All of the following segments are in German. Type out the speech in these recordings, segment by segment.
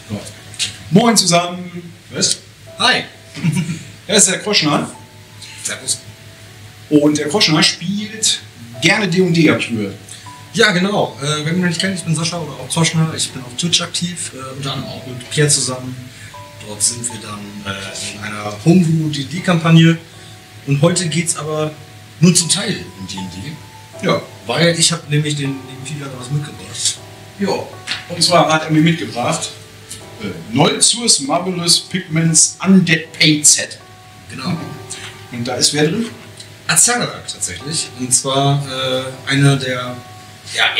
So. Moin zusammen. Was? Hi. Er ist der Kroschner. Servus. Und der Kroschner spielt gerne D&D, hab ich gehört. Ja, genau. Wenn ihr mich nicht kennt, ich bin Sascha oder auch Kroschner. Ich bin auf Twitch aktiv, unter anderem auch mit Pierre zusammen. Dort sind wir dann in einer Homebrew D&D-Kampagne. Und heute geht's aber nur zum Teil um D&D. Ja. Weil ich habe nämlich den Pierre was mitgebracht. Ja. Und zwar hat er mir mitgebracht Nolzur's Marvelous Pigments Undead Paint Set. Genau. Und da ist wer drin? Azararak tatsächlich. Und zwar einer der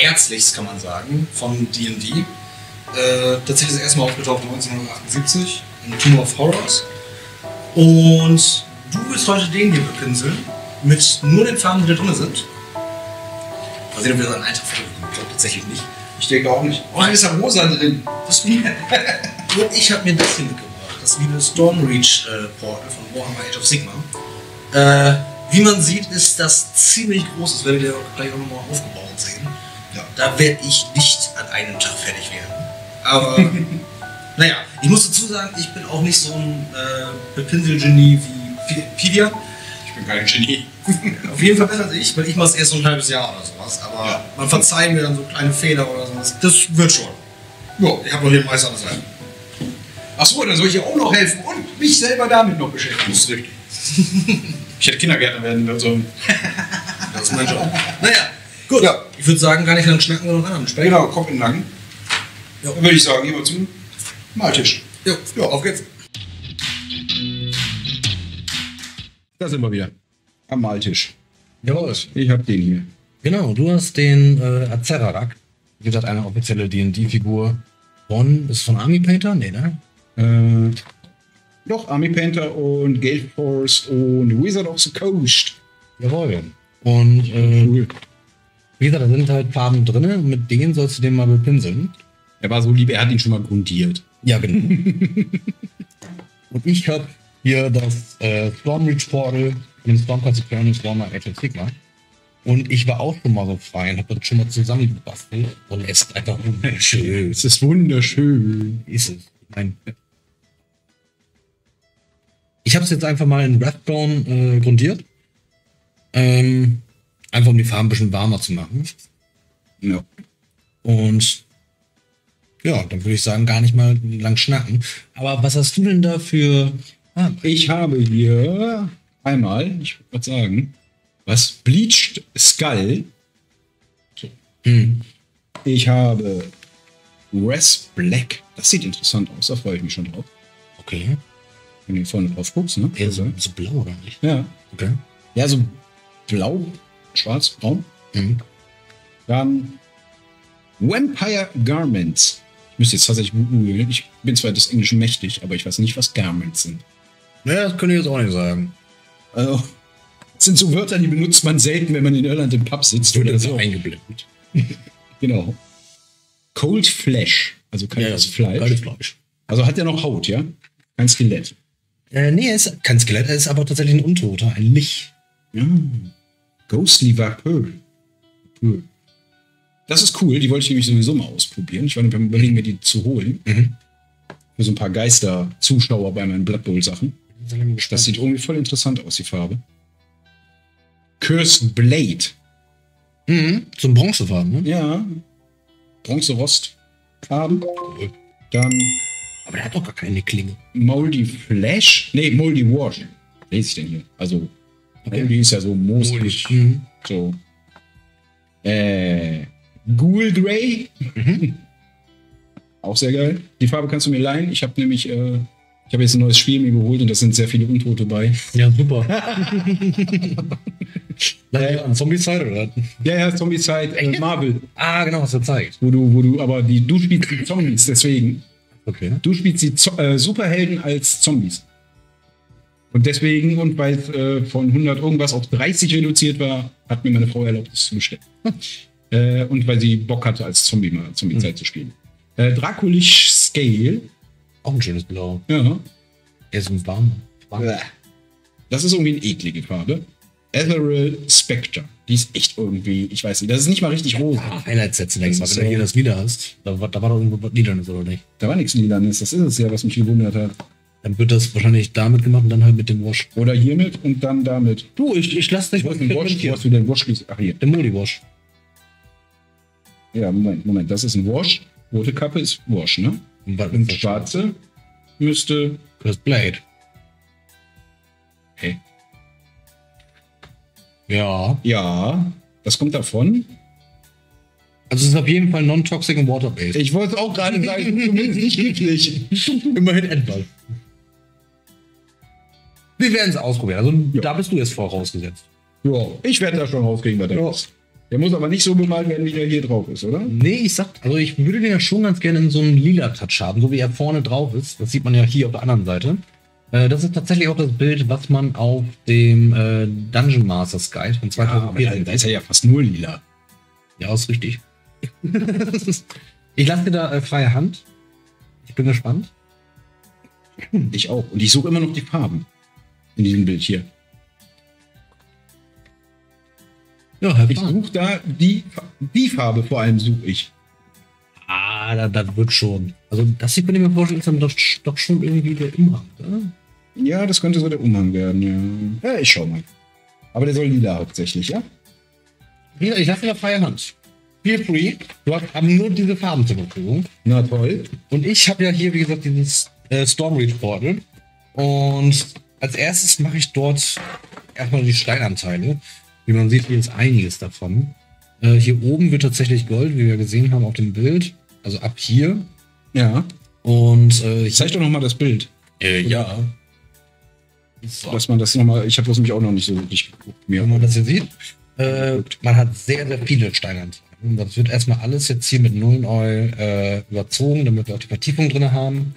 ärztlichst, kann man sagen, von D&D. Tatsächlich das erste Mal aufgetaucht 1978 in Tomb of Horrors. Und du willst heute den hier bepinseln mit nur den Farben, die da drin sind. Mal sehen, ob wir das an einen Tag fertig bekommen. Ich glaube tatsächlich nicht. Ich denke auch nicht. Oh, da ist ja rosa drin. Das und ich habe mir das hier mitgebracht. Das liebe Stormreach Portal von Warhammer Age of Sigmar. Wie man sieht, ist das ziemlich groß. Das werdet ihr auch gleich auch nochmal aufgebaut sehen. Ja. Da werde ich nicht an einem Tag fertig werden. Aber naja, ich muss dazu sagen, ich bin auch nicht so ein Bepinsel-Genie wie Pidia. Ich bin kein Genie. Auf jeden Fall besser als ich, weil ich mache es erst so ein halbes Jahr oder sowas. Aber ja, man verzeiht mir dann so kleine Fehler oder sowas. Das wird schon. Ja, ich habe noch hier meist alles ein. Achso, dann soll ich ja auch noch helfen und mich selber damit noch beschäftigen. Das ist richtig. Ich hätte Kindergärtner werden sollen. Das ist mein Job. Naja, gut. Ja. Ich würde sagen, gar nicht lang schnacken, sondern anderen sprechen. Genau, Kopf in den Nacken. Ja. Dann würde ich sagen, gehen wir zum Maltisch. Ja, auf geht's. Da sind wir wieder. Am Maltisch. Jawohl. Ich hab den hier. Genau, du hast den Azararak. Wie gesagt, eine offizielle D&D-Figur ist von Army Painter? Nee, ne? Doch, Army Painter und Gale Force und Wizard of the Coast. Jawohl. Und Cool. wie gesagt, da sind halt Farben drin. Mit denen sollst du den mal bepinseln. Er war so lieb, er hat ihn schon mal grundiert. Ja, genau. Und ich habe hier das Stormreach Portal von den Stormcast Warhammer Age of Sigmar. Und ich war auch schon mal so frei und habe das schon mal zusammengebastelt. Und es ist einfach wunderschön. Es ist wunderschön. Ist es. Ich habe es jetzt einfach mal in Wrathbone grundiert. Einfach um die Farben ein bisschen warmer zu machen. Ja. Und ja, dann würde ich sagen, gar nicht mal lang schnacken. Aber was hast du denn da für... Ich habe hier einmal, ich würde sagen, was? Bleached Skull. Ich habe Res Black. Das sieht interessant aus, da freue ich mich schon drauf. Okay. Wenn du hier vorne drauf guckst, ne? Eher so blau, oder nicht? Ja. Okay. Ja, so blau, schwarz, braun. Dann Vampire Garments. Ich müsste jetzt tatsächlich googeln. Ich bin zwar des Englischen mächtig, aber ich weiß nicht, was Garments sind. Naja, das könnte ich jetzt auch nicht sagen. Also, das sind so Wörter, die benutzt man selten, wenn man in Irland im Pub sitzt. Wurde Oder so so. eingeblendet. Genau. Cold Flesh. Also kaltes Fleisch. Kaltes Fleisch. Also hat er noch Haut, ja? Kein Skelett. Nee, er ist kein Skelett, er ist aber tatsächlich ein Untoter, ein Licht. Ja. Ghostly Vapeur. Das ist cool, die wollte ich nämlich sowieso mal ausprobieren. Ich war beim Überlegen, mir die zu holen. Für so ein paar Geister-Zuschauer bei meinen Blood Bowl-Sachen. Das sieht irgendwie voll interessant aus, die Farbe. Cursed Blade. Zum Bronzefarben, ne? Ja. Bronze-Rost-Farben. Cool. Dann Aber der hat doch gar keine Klinge. Moldy Flash. Nee, Moldy Wash. Was lese ich denn hier? Also, Moldy ist ja so moosig. So. Ghoul Grey. Auch sehr geil. Die Farbe kannst du mir leihen. Ich habe nämlich, ich habe jetzt ein neues Spiel mir geholt und da sind sehr viele Untote bei. Ja, super. An Zombie-Zeit, oder? Ja, Zombie-Zeit, Marvel. Ah, genau, was er zeigt. Wo du, aber du spielst die Zombies, deswegen. Okay. Du spielst die Superhelden als Zombies. Und deswegen, und weil es von 100 irgendwas auf 30 reduziert war, hat mir meine Frau erlaubt, das zu bestellen. Und weil sie Bock hatte, als Zombie-Zeit zu spielen. Draculish Scale. Auch ein schönes Blau. Ja. Er ist ein warm. Das ist irgendwie eine eklige Farbe. Ethereal Spectre. Die ist echt irgendwie, ich weiß nicht, das ist nicht mal richtig rot. Highlights setzen längst mal, wenn du hier das Lila hast. Da war doch irgendwo was Lilanes, oder nicht? Da war nichts Lilanes, das ist es ja, was mich gewundert hat. Dann wird das wahrscheinlich damit gemacht und dann halt mit dem Wash. Oder hiermit und dann damit. Du, ich lass dich Wo ist Wo hast du den Wash? Ach, hier. Der Modi-Wash. Ja, Moment, das ist ein Wash. Rote Kappe ist Wash, ne? Und schwarze müsste... Das Blade. Hey. Ja. Ja, das kommt davon. Also es ist auf jeden Fall non-toxic und water-based. Ich wollte es auch gerade sagen, zumindest nicht giftig. Immerhin etwas. Wir werden es ausprobieren. Also Ja. da bist du jetzt vorausgesetzt. Ja, ich werde da schon rauskriegen, was der ist. Der muss aber nicht so bemalt werden, wie der hier drauf ist, oder? Nee, also ich würde den ja schon ganz gerne in so einem lila Touch haben, so wie er vorne drauf ist. Das sieht man ja hier auf der anderen Seite. Das ist tatsächlich auch das Bild, was man auf dem Dungeon Masters Guide von Ja, aber 2014 da ist er ja fast nur lila. Ja, ist richtig. Ich lasse dir da freie Hand. Ich bin gespannt. Ich auch. Und ich suche immer noch die Farben in diesem Bild hier. Ja, Ich suche da die Farbe vor allem suche ich. Das wird schon. Also das hier könnte ich mir vorstellen, ist dann doch schon irgendwie der Umhang, oder? Ja, das könnte so der Umhang werden, ja. Ja, ich schau mal. Aber der soll lila hauptsächlich, ja? Ich lasse dir da freie Hand. Feel free. Du hast aber nur diese Farben zur Verfügung. Na toll. Und ich habe ja hier, wie gesagt, dieses Stormreach Portal. Und als erstes mache ich dort erstmal die Steinanteile. Wie man sieht, hier ist einiges davon. Hier oben wird tatsächlich Gold, wie wir gesehen haben auf dem Bild. Also ab hier. Ja. Und Zeig doch nochmal das Bild. ja. So. Dass man das nochmal. Ich habe das nämlich auch noch nicht so wirklich geguckt. Wenn man das hier sieht, man hat sehr, sehr viele Steinanteile. Das wird erstmal alles jetzt hier mit Nullen Oil überzogen, damit wir auch die Vertiefung drin haben.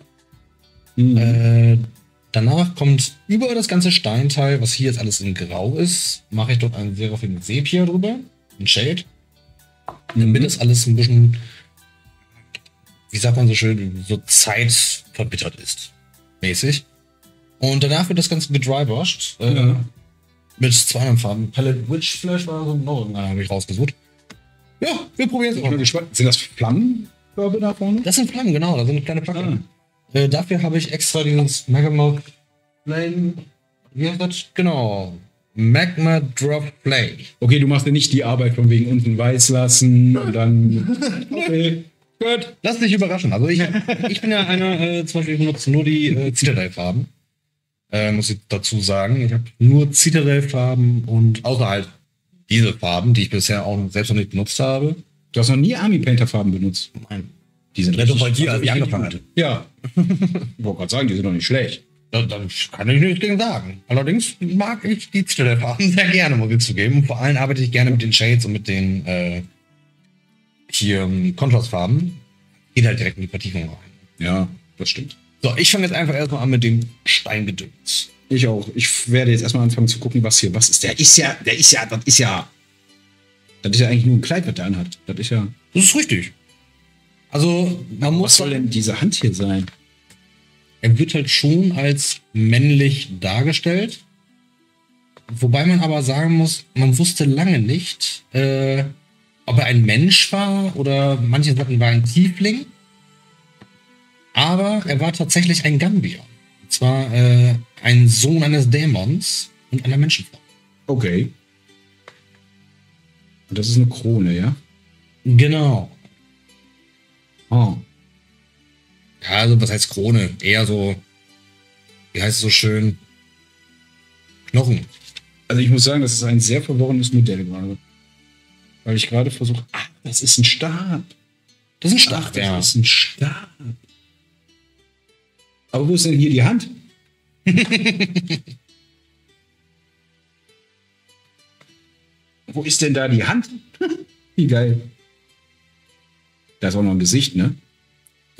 Danach kommt über das ganze Steinteil, was hier jetzt alles in Grau ist, mache ich dort einen Seraphim Sepia drüber, ein Shade, damit das alles ein bisschen, wie sagt man so schön, so zeitverbittert ist, mäßig. Und danach wird das Ganze gedrywashed mit 2 anderen Farben. Palette Witch Flash war so, noch irgendeiner habe ich rausgesucht. Ja, wir probieren es Ich bin gespannt. Sind das Flammenkörbe da vorne? Das sind Flammen, genau, das sind kleine Flaggen. Dafür habe ich extra dieses Magma Flame. Wie heißt das? Genau. Magma Drop Flame. Okay, du machst ja nicht die Arbeit von wegen unten weiß lassen und dann. Okay, gut. Lass dich überraschen. Also ich bin ja einer, zum Beispiel, ich benutze nur die Citadel-Farben. Muss ich dazu sagen. Ich habe nur Citadel-Farben und außer halt diese Farben, die ich bisher auch selbst noch nicht benutzt habe. Du hast noch nie Army Painter Farben benutzt. Nein. Die sind Ja, doch, richtig- bei dir, als ich richtig angefangen gut. hatte. Ja. Ich wollte gerade sagen, die sind doch nicht schlecht. Da kann ich nichts gegen sagen. Allerdings mag ich die Citadel-Farben sehr gerne, muss ich zugeben. Vor allem arbeite ich gerne mit den Shades und mit den Contrastfarben. Geht halt direkt in die Vertiefung rein. Ja, das stimmt. So, ich fange jetzt einfach erstmal an mit dem Steingedöns. Ich auch. Ich werde jetzt erstmal anfangen zu gucken, was hier was ist. Das ist ja eigentlich nur ein Kleid, was der anhat. Das ist ja. Das ist richtig. Also, man muss Was soll denn diese Hand hier sein? Er wird halt schon als männlich dargestellt. Wobei man aber sagen muss, man wusste lange nicht, ob er ein Mensch war oder manche sagten, war ein Tiefling. Aber er war tatsächlich ein Gambier. Und zwar ein Sohn eines Dämons und einer Menschenfrau. Okay. Und das ist eine Krone, ja? Genau. Oh. Ja, also was heißt Krone? Eher so, wie heißt es so schön? Knochen. Also ich muss sagen, das ist ein sehr verworrenes Modell gerade. Weil ich gerade versuche. Ach, das ist ein Stab. Das ist ein Ach, Stab, das ja. ist ein Stab. Aber wo ist denn hier die Hand? Wo ist denn da die Hand? Wie geil. Da ist auch noch ein Gesicht, ne?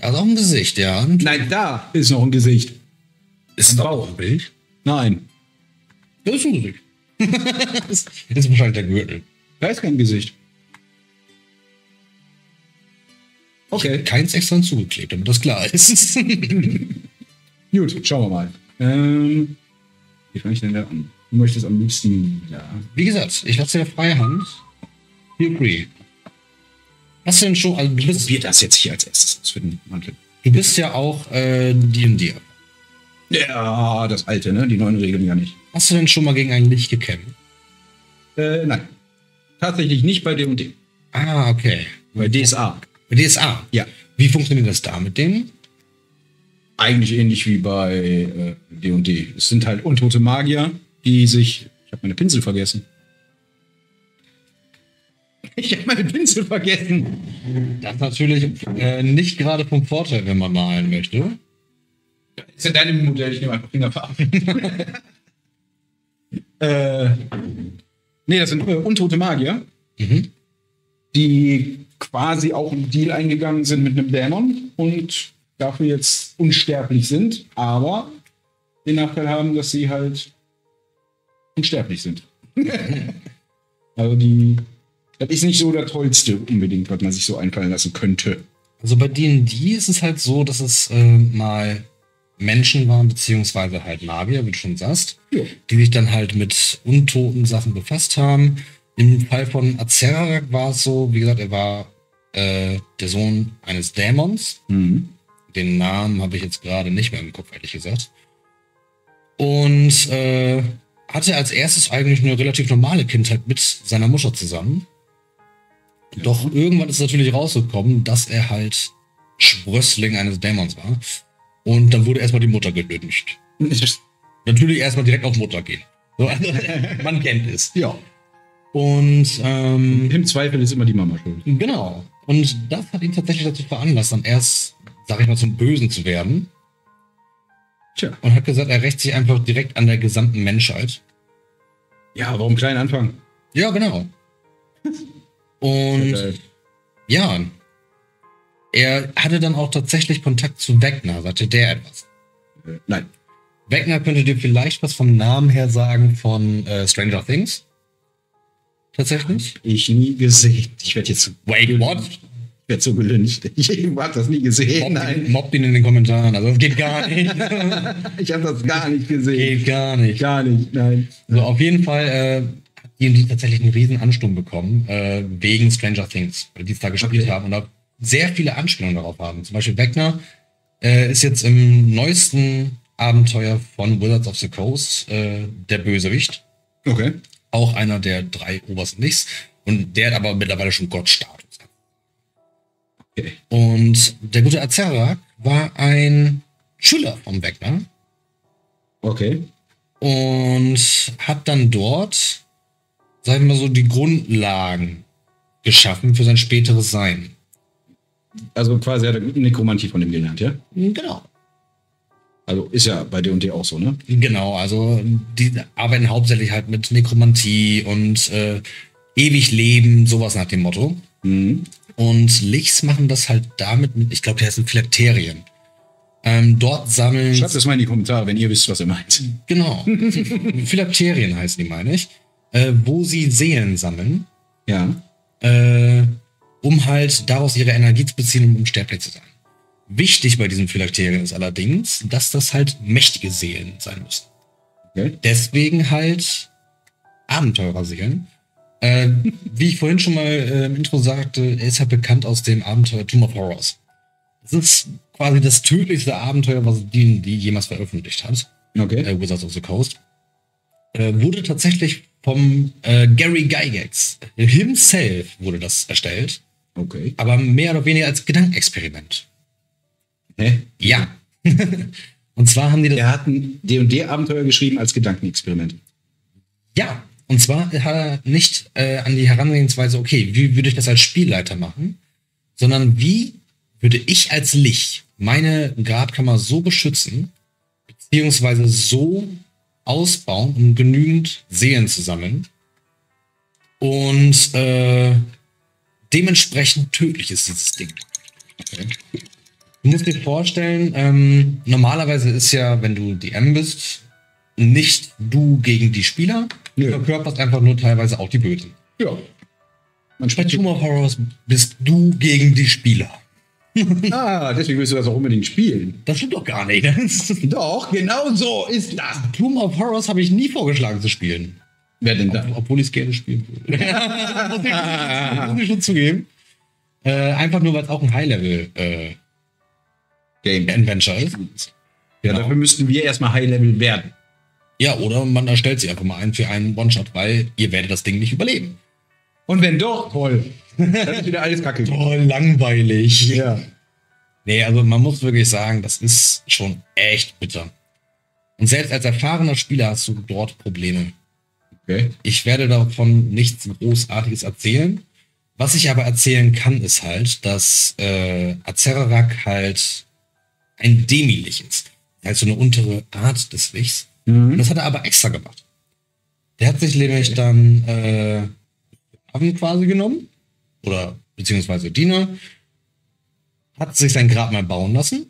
Also auch ein Gesicht, ja. Nein, da ist noch ein Gesicht. Ist Am doch Bauch. ein Bild. Nein, Das ist ein Gesicht. Das ist wahrscheinlich der Gürtel. da ist kein Gesicht. Okay. Okay, Keins extra hinzugeklebt, damit das klar ist. gut, schauen wir mal. Wie fange ich denn da an? Du möchtest am liebsten, ja. Wie gesagt, ich lasse dir freie Hand. Feel free. Hast du denn schon, also Probier das jetzt hier als erstes aus für den Mantel. du bist ja auch D&D. Ja, das alte, ne? Die neuen Regeln ja nicht. Hast du denn schon mal gegen ein Licht gekämpft? Nein. Tatsächlich nicht bei D&D. Ah, okay. Bei DSA. DSA? Ja. Wie funktioniert das da mit denen? Eigentlich ähnlich wie bei D&D. Es sind halt untote Magier, die sich... Ich habe meine Pinsel vergessen. Ich habe meine Pinsel vergessen. Das ist natürlich nicht gerade vom Vorteil, wenn man malen möchte. Ist ja deine Modell, ich nehme einfach Fingerfarbe. Nee, das sind untote Magier, die quasi auch einen Deal eingegangen sind mit einem Dämon und dafür jetzt unsterblich sind, aber den Nachteil haben, dass sie halt unsterblich sind. Also das ist nicht so der tollste unbedingt, was man sich so einfallen lassen könnte. Also bei D&D ist es halt so, dass es mal Menschen waren, beziehungsweise halt Magier, wie du schon sagst, Ja. die sich dann halt mit untoten Sachen befasst haben. Im Fall von Acererak war es so, wie gesagt, er war der Sohn eines Dämons. Mhm. Den Namen habe ich jetzt gerade nicht mehr im Kopf, ehrlich gesagt. Und hatte als erstes eigentlich eine relativ normale Kindheit mit seiner Mutter zusammen. Ja. Doch irgendwann ist natürlich rausgekommen, dass er halt Sprössling eines Dämons war. Und dann wurde erstmal die Mutter gelüncht. Natürlich erstmal direkt auf Mutter gehen. So, also, man kennt es. Ja. Und Im Zweifel ist immer die Mama schuld. genau. Und das hat ihn tatsächlich dazu veranlasst, dann erst, sag ich mal, zum Bösen zu werden. Tja. Und hat gesagt, er rächt sich einfach direkt an der gesamten Menschheit. Ja, warum klein anfangen? Ja, genau. Und ja, er hatte dann auch tatsächlich Kontakt zu Wegner. Sagte der etwas? Nein. Wegner könnte dir vielleicht was vom Namen her sagen von Stranger Things. Tatsächlich? Ich nie gesehen. Ich werde jetzt Wait, what? Ich werde so gelünscht. Ich habe das nie gesehen. Mobbt ihn in den Kommentaren. Also, das geht gar nicht. Ich habe das gar nicht gesehen. Geht gar nicht. Gar nicht, nein. So, auf jeden Fall hat D&D tatsächlich einen riesen Ansturm bekommen, wegen Stranger Things, weil die es da gespielt haben und da sehr viele Anspielungen darauf haben. Zum Beispiel Wegner ist jetzt im neuesten Abenteuer von Wizards of the Coast der Bösewicht. Okay. Auch einer der 3 obersten Lichts. Und der hat aber mittlerweile schon Gottstatus. Okay. Und der gute Acererak war ein Schüler vom Wegner. Okay. Und hat dann dort, sagen wir mal so, die Grundlagen geschaffen für sein späteres Sein. Also quasi hat er Nekromantie von dem gelernt, ja? Genau. Also ist ja bei D&D auch so, ne? Genau, also die arbeiten hauptsächlich halt mit Nekromantie und ewig leben, sowas nach dem Motto. Mhm. Und Lichs machen das halt damit mit, ich glaube, die heißen Phylakterien. Dort sammeln... Schreibt das mal in die Kommentare, wenn ihr wisst, was ihr meint. Genau. Phylakterien heißen die, meine ich. Wo sie Seelen sammeln, Ja. um halt daraus ihre Energie zu beziehen, um unsterblich zu sein. Wichtig bei diesen Phylakterien ist allerdings, dass das halt mächtige Seelen sein müssen. Okay. Deswegen halt Abenteurerseelen. Wie ich vorhin schon mal im Intro sagte, er ist halt bekannt aus dem Abenteuer Tomb of Horrors. Das ist quasi das tödlichste Abenteuer, was D&D jemals veröffentlicht hat. Okay. Wizards of the Coast. Wurde tatsächlich vom Gary Gygax himself wurde das erstellt. Okay. Aber mehr oder weniger als Gedankenexperiment. Hä? Ja. Und zwar haben die das... Er hat ein D&D-Abenteuer geschrieben als Gedankenexperiment. Ja. Und zwar hat er nicht an die Herangehensweise, okay, wie würde ich das als Spielleiter machen, sondern wie würde ich als Licht meine Grabkammer so beschützen, beziehungsweise so ausbauen, um genügend Seelen zu sammeln. Und dementsprechend tödlich ist dieses Ding. Okay. Du musst dir vorstellen, normalerweise ist ja, wenn du DM bist, nicht du gegen die Spieler, du verkörperst einfach nur teilweise auch die Bösen. Ja. Man Bei spielt Tomb of Horrors bist du gegen die Spieler. Deswegen willst du das auch unbedingt spielen. Das stimmt doch gar nicht. Doch, genau so ist das. Plume of Horrors habe ich nie vorgeschlagen zu spielen. Wer denn da? Obwohl ich es gerne spielen würde. Muss ich schon zugeben. Einfach nur, weil es auch ein High-Level Game. Adventure ist. Ja, Genau. dafür müssten wir erstmal High-Level werden. Ja, oder man erstellt sich einfach mal ein für einen One-Shot, weil ihr werdet das Ding nicht überleben. Und wenn doch, toll. Dann ist wieder alles kacke. Oh, langweilig. Ja. Nee, also man muss wirklich sagen, das ist schon echt bitter. Und selbst als erfahrener Spieler hast du dort Probleme. Okay. Ich werde davon nichts Großartiges erzählen. Was ich aber erzählen kann, ist halt, dass Acererak halt ein Demi-Lich ist. Halt so eine untere Art des Lichs. Und das hat er aber extra gemacht. Der hat sich nämlich dann Aven quasi genommen. Oder beziehungsweise Diener. Hat sich sein Grabmal bauen lassen.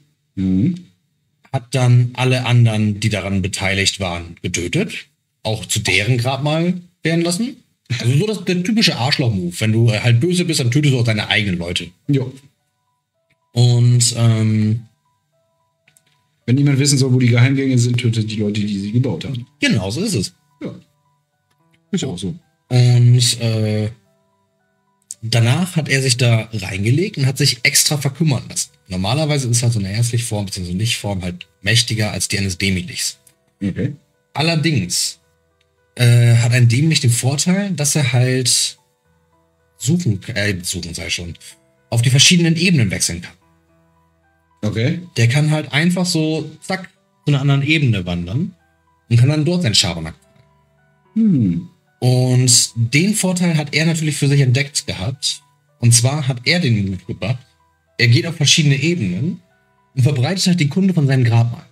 Hat dann alle anderen, die daran beteiligt waren, getötet. Auch zu deren Grabmal werden lassen. Also so der typische Arschloch-Move. Wenn du halt böse bist, dann tötest du auch deine eigenen Leute. Ja. Und Wenn niemand wissen soll, wo die Geheimgänge sind, tötet die Leute, die sie gebaut haben. genau so ist es. Ja. Ist auch so. Und danach hat er sich da reingelegt und hat sich extra verkümmern lassen. Normalerweise ist halt so eine Herzlichform bzw. Lichtform halt mächtiger als die eines Demi-Lichs. Okay. Allerdings hat ein Demi-Licht den Vorteil, dass er halt suchen sei schon, auf die verschiedenen Ebenen wechseln kann. Okay. Der kann halt einfach so, zack, zu einer anderen Ebene wandern und kann dann dort sein Schabernack. Und den Vorteil hat er natürlich für sich entdeckt gehabt. Und zwar hat er den Move gebracht. Er geht auf verschiedene Ebenen und verbreitet halt die Kunde von seinem Grabmal,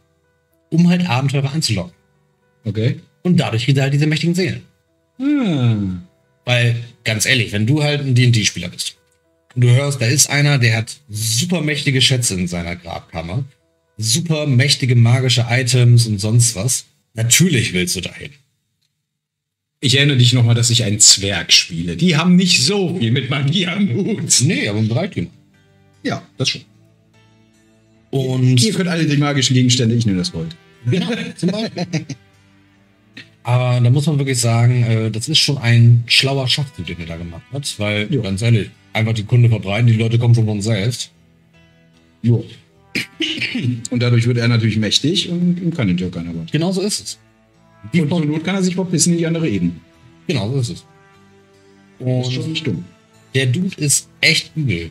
um halt Abenteurer anzulocken. Okay. Und dadurch kriegt er halt diese mächtigen Seelen. Weil, ganz ehrlich, wenn du halt ein D&D-Spieler bist und du hörst, da ist einer, der hat super mächtige Schätze in seiner Grabkammer, super mächtige magische Items und sonst was, natürlich willst du dahin. Ich erinnere dich nochmal, dass ich einen Zwerg spiele. Die haben nicht so viel mit Magie am Hut. Nee, aber ein Bereitthema. Ja, das schon. Und Ihr könnt alle die magischen Gegenstände, ich nehme das Gold. genau, zum Beispiel. Aber da muss man wirklich sagen, das ist schon ein schlauer Schachzug, den er da gemacht hat, weil, Ja. ganz ehrlich, einfach die Kunde verbreiten, die Leute kommen schon von selbst. Jo. Und dadurch wird er natürlich mächtig und ihm kann hinterher keiner was. Genau so ist es. Und zur Not kann er sich verpissen in die andere Ebene. Genau so ist es. Das ist schon Und nicht dumm. der Dude ist echt übel.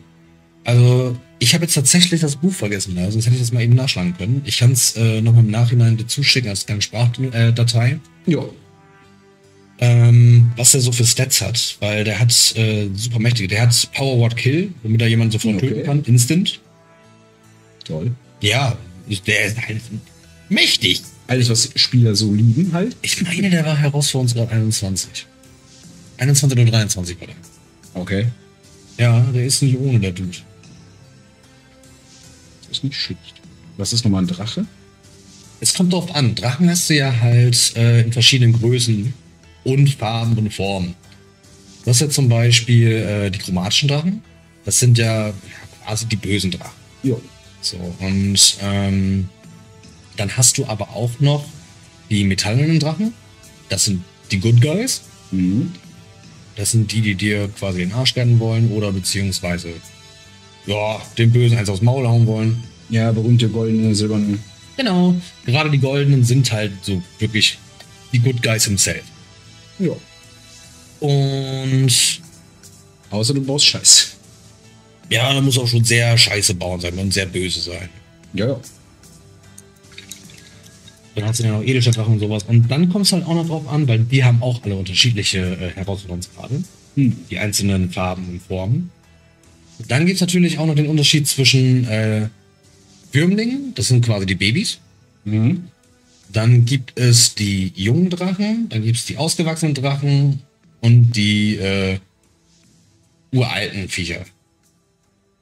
Also, ich habe jetzt tatsächlich das Buch vergessen, also sonst hätte ich das mal eben nachschlagen können. Ich kann es noch im Nachhinein dir zuschicken als kleine Sprachdatei. Ja. Was er so für Stats hat, weil der hat super mächtige. Der hat Power Word Kill, womit er jemanden sofort Okay. töten kann, instant. Toll. Ja, der ist halt mächtig. Alles, was Spieler so lieben halt. Ich meine, der war Herausforderungsgrad 21. 21 oder 23 war der. Okay. Ja, der ist nicht ohne, der Dude. Das ist nicht schlecht. Was ist nochmal ein Drache? Es kommt drauf an. Drachen hast du ja halt in verschiedenen Größen und Farben und Formen. Du hast ja zum Beispiel die chromatischen Drachen. Das sind ja quasi die bösen Drachen. Ja. So, und dann hast du aber auch noch die metallenen Drachen. Das sind die Good Guys. Mhm. Das sind die, die dir quasi den Arsch retten wollen oder beziehungsweise ja, den Bösen eins aufs Maul hauen wollen. Ja, berühmte goldene, silberne. Genau. Gerade die Goldenen sind halt so wirklich die Good Guys himself. Ja. Und Außer du baust Scheiß. ja, da muss auch schon sehr scheiße bauen sein und sehr böse sein. Ja, ja. Dann hast du ja noch Edelstahldrachen und sowas. Und dann kommt es halt auch noch drauf an, weil die haben auch alle unterschiedliche Herausforderungsgrade. Die einzelnen Farben und Formen. Dann gibt es natürlich auch noch den Unterschied zwischen Würmlingen, das sind quasi die Babys. Mhm. Dann gibt es die jungen Drachen, dann gibt es die ausgewachsenen Drachen und die uralten Viecher.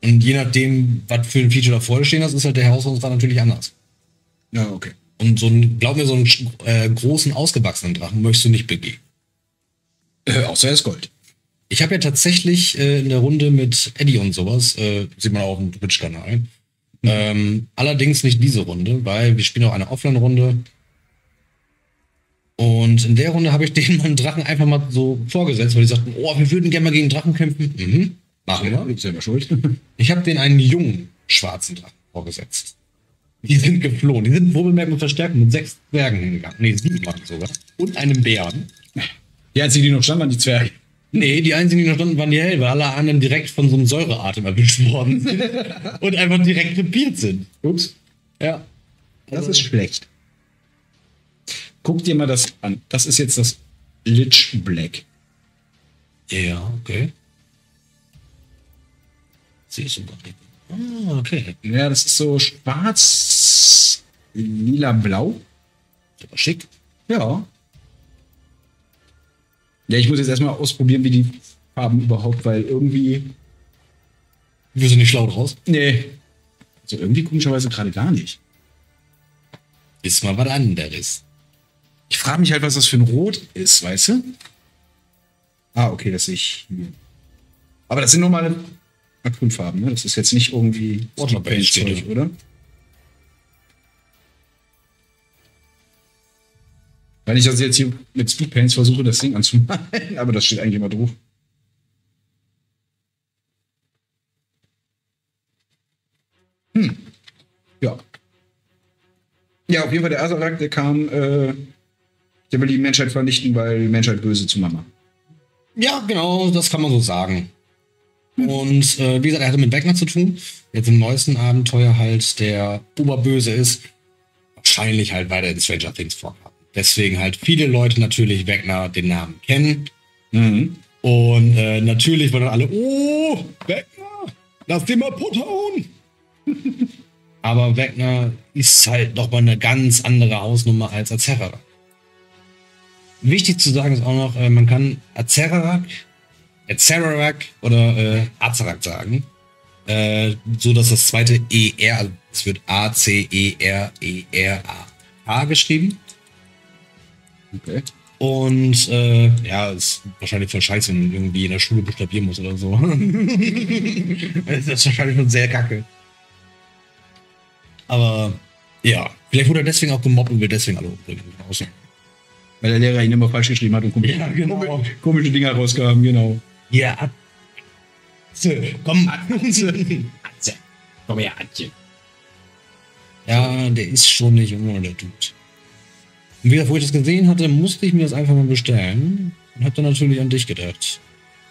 Und je nachdem, was für ein Feature davor stehen hast, ist halt der Herausforderungsgrad natürlich anders. Ja, okay. Und so ein, glaub mir, so einen großen, ausgewachsenen Drachen möchtest du nicht begehen. Außer er ist Gold. Ich habe ja tatsächlich in der Runde mit Eddie und sowas, sieht man auch auf dem Twitch-Kanal. Allerdings nicht diese Runde, weil wir spielen auch eine Offline-Runde. Und in der Runde habe ich denen meinen Drachen einfach mal so vorgesetzt, weil die sagten, oh, wir würden gerne mal gegen Drachen kämpfen. Mhm, machen wir. Ist selber schuld. Ich habe denen einen jungen schwarzen Drachen vorgesetzt. Die sind geflohen. Die sind wohlbemerkt mit Verstärkung mit 6 Zwergen hingegangen. Nee, 7 waren sogar. Und einem Bären. Die einzigen, die noch standen, waren die Zwerge. Nee, die einzigen, die noch standen, waren die Hell, weil alle anderen direkt von so einem Säureatem erwischt worden sind. Und einfach direkt krepiert sind. Ups. Ja. Das ist schlecht. Guck dir mal das an. Das ist jetzt das Lich Black. Ja, okay. Siehst du gar nicht. Ah, okay. Ja, das ist so schwarz, lila, blau. Das war schick. Ja. Ja, ich muss jetzt erstmal ausprobieren, wie die Farben überhaupt, weil irgendwie. Wir sind nicht schlau draus. Nee. Also irgendwie komischerweise gerade gar nicht. Ist mal was anderes. Ich frage mich halt, was das für ein Rot ist, weißt du? Ah, okay, das sehe ich hier. Aber das sind normale Acrylfarben, ne? Das ist jetzt nicht irgendwie Waterpaint-Zeug, oder? Weil ich das jetzt hier mit Speedpaints versuche, das Ding anzumalen, aber das steht eigentlich immer drauf. Ja. Ja, auf jeden Fall der Azarak, der kam, der will die Menschheit vernichten, weil die Menschheit böse zu Mama. Ja, genau, das kann man so sagen. Und wie gesagt, er hatte mit Wegner zu tun. Jetzt im neuesten Abenteuer halt der Oberböse ist. Wahrscheinlich halt, weil er in Stranger Things vorkam. Deswegen halt viele Leute natürlich Wegner den Namen kennen. Mhm. Und natürlich waren dann alle, oh, Wegner, lass den mal Putt hauen. Aber Wegner ist halt nochmal eine ganz andere Hausnummer als Azerarak. Wichtig zu sagen ist auch noch, man kann Azerarak oder Azarak sagen. So dass das zweite ER, also es wird A-C-E-R-E-R-A-K geschrieben. Okay. Und ja, ist wahrscheinlich voll scheiße, wenn man irgendwie in der Schule buchstabieren muss oder so. Das ist wahrscheinlich schon sehr kacke. Aber ja, vielleicht wurde er deswegen auch gemobbt und will deswegen alle umbringen. Weil der Lehrer ihn immer falsch geschrieben hat und Ja, genau. komische Dinger rausgaben, genau. Ja, komm. Atze. Komm her, Atze. Ja, der ist schon nicht immer der Dude. Und wie gesagt, wo ich das gesehen hatte, musste ich mir das einfach mal bestellen. Und hab dann natürlich an dich gedacht.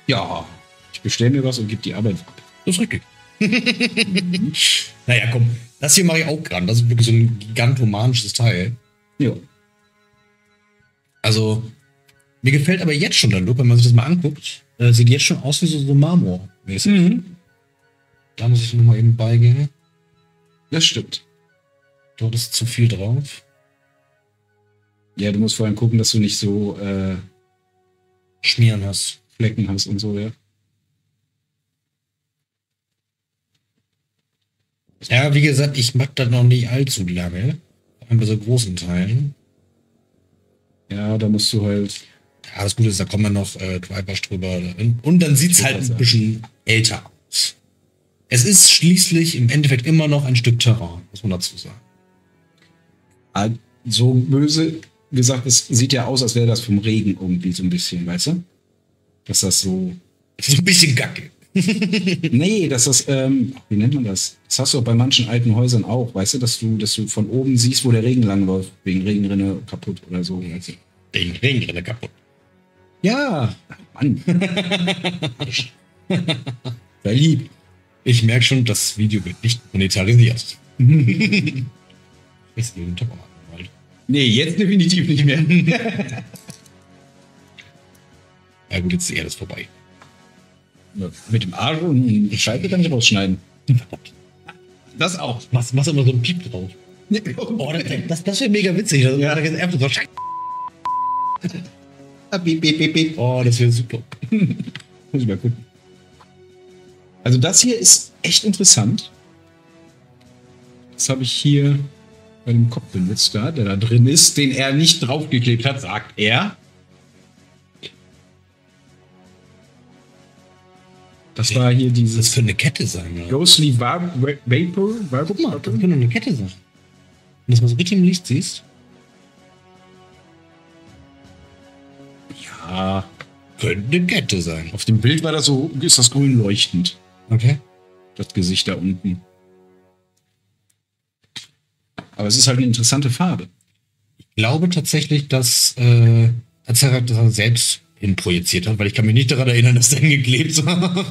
Ja, ich bestelle mir was und gebe die Arbeit ab. Das ist richtig. Naja, komm. Das hier mache ich auch gerade. Das ist wirklich so ein gigantomanisches Teil. Ja. Also, mir gefällt aber jetzt schon der Look, wenn man sich das mal anguckt. Sieht jetzt schon aus wie so Marmor-mäßig. Mhm. Da muss ich noch mal eben beigehen. Das stimmt. Dort ist zu viel drauf. Ja, du musst vor allem gucken, dass du nicht so Schmieren hast. Flecken hast und so, ja. Ja, wie gesagt, ich mag das noch nicht allzu lange. Vor allem bei so großen Teilen. Ja, da musst du halt. Ja, das Gute ist, da kommen dann noch Drywash drüber. Und dann sieht es halt ein bisschen älter aus. Es ist schließlich im Endeffekt immer noch ein Stück Terrain, muss man dazu sagen. So böse gesagt, es sieht ja aus, als wäre das vom Regen irgendwie so ein bisschen, weißt du? Dass das so. Das ist ein bisschen kacke. Nee, dass das, wie nennt man das? Das hast du auch bei manchen alten Häusern auch, weißt du, dass du von oben siehst, wo der Regen langläuft, wegen Regenrinne kaputt oder so. Weißt du? Wegen Regenrinne kaputt. Ja, Mann. Sei lieb. Ich merke schon, das Video wird nicht monetarisiert. Ist eben top halt. Nee, jetzt definitiv nicht mehr. Ja gut, jetzt ist alles vorbei. Ja, mit dem Arsch und die Scheibe kann ich rausschneiden. Verdammt. Das auch. Machst immer so ein Piep drauf. Oh, das wäre mega witzig. Das Ja. einfach so Scheiße. Piep, piep, piep, piep. Oh, das wäre super. Muss ich mal gucken. Also das hier ist echt interessant. Das habe ich hier bei dem Kopfbindwitz da, der da drin ist, den er nicht draufgeklebt hat, sagt er. Das war hier Das dieses könnte eine Kette sein, oder? Ghostly Vapor. Guck mal, das könnte eine Kette sein. Wenn du das mal so richtig im Licht siehst. Ja, Könnte eine Kette sein. auf dem Bild war das so, ist das grün leuchtend. Okay. Das Gesicht da unten. Aber es ist halt eine interessante Farbe. Ich glaube tatsächlich, dass Azeroth das selbst hinprojiziert hat, weil ich kann mich nicht daran erinnern, dass der hingeklebt war.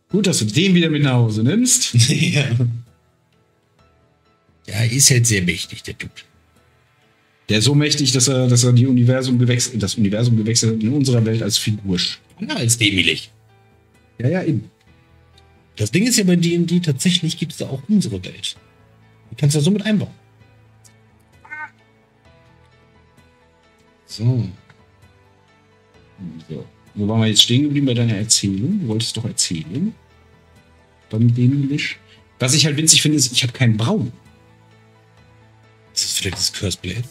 Gut, dass du den wieder mit nach Hause nimmst. Ja. Ja, ist halt sehr mächtig, der Dude. Der ist so mächtig, dass er das Universum gewechselt hat in unserer Welt als Figur. Ja, als dämlich. Ja, eben. Das Ding ist ja bei D&D, tatsächlich gibt es da auch unsere Welt. Die kannst du ja so mit einbauen. So. So. Wo waren wir jetzt stehen geblieben bei deiner Erzählung? Du wolltest doch erzählen. Beim Demilish. Was ich halt witzig finde, ist, ich habe keinen Braun. Das ist vielleicht das Curse Blade.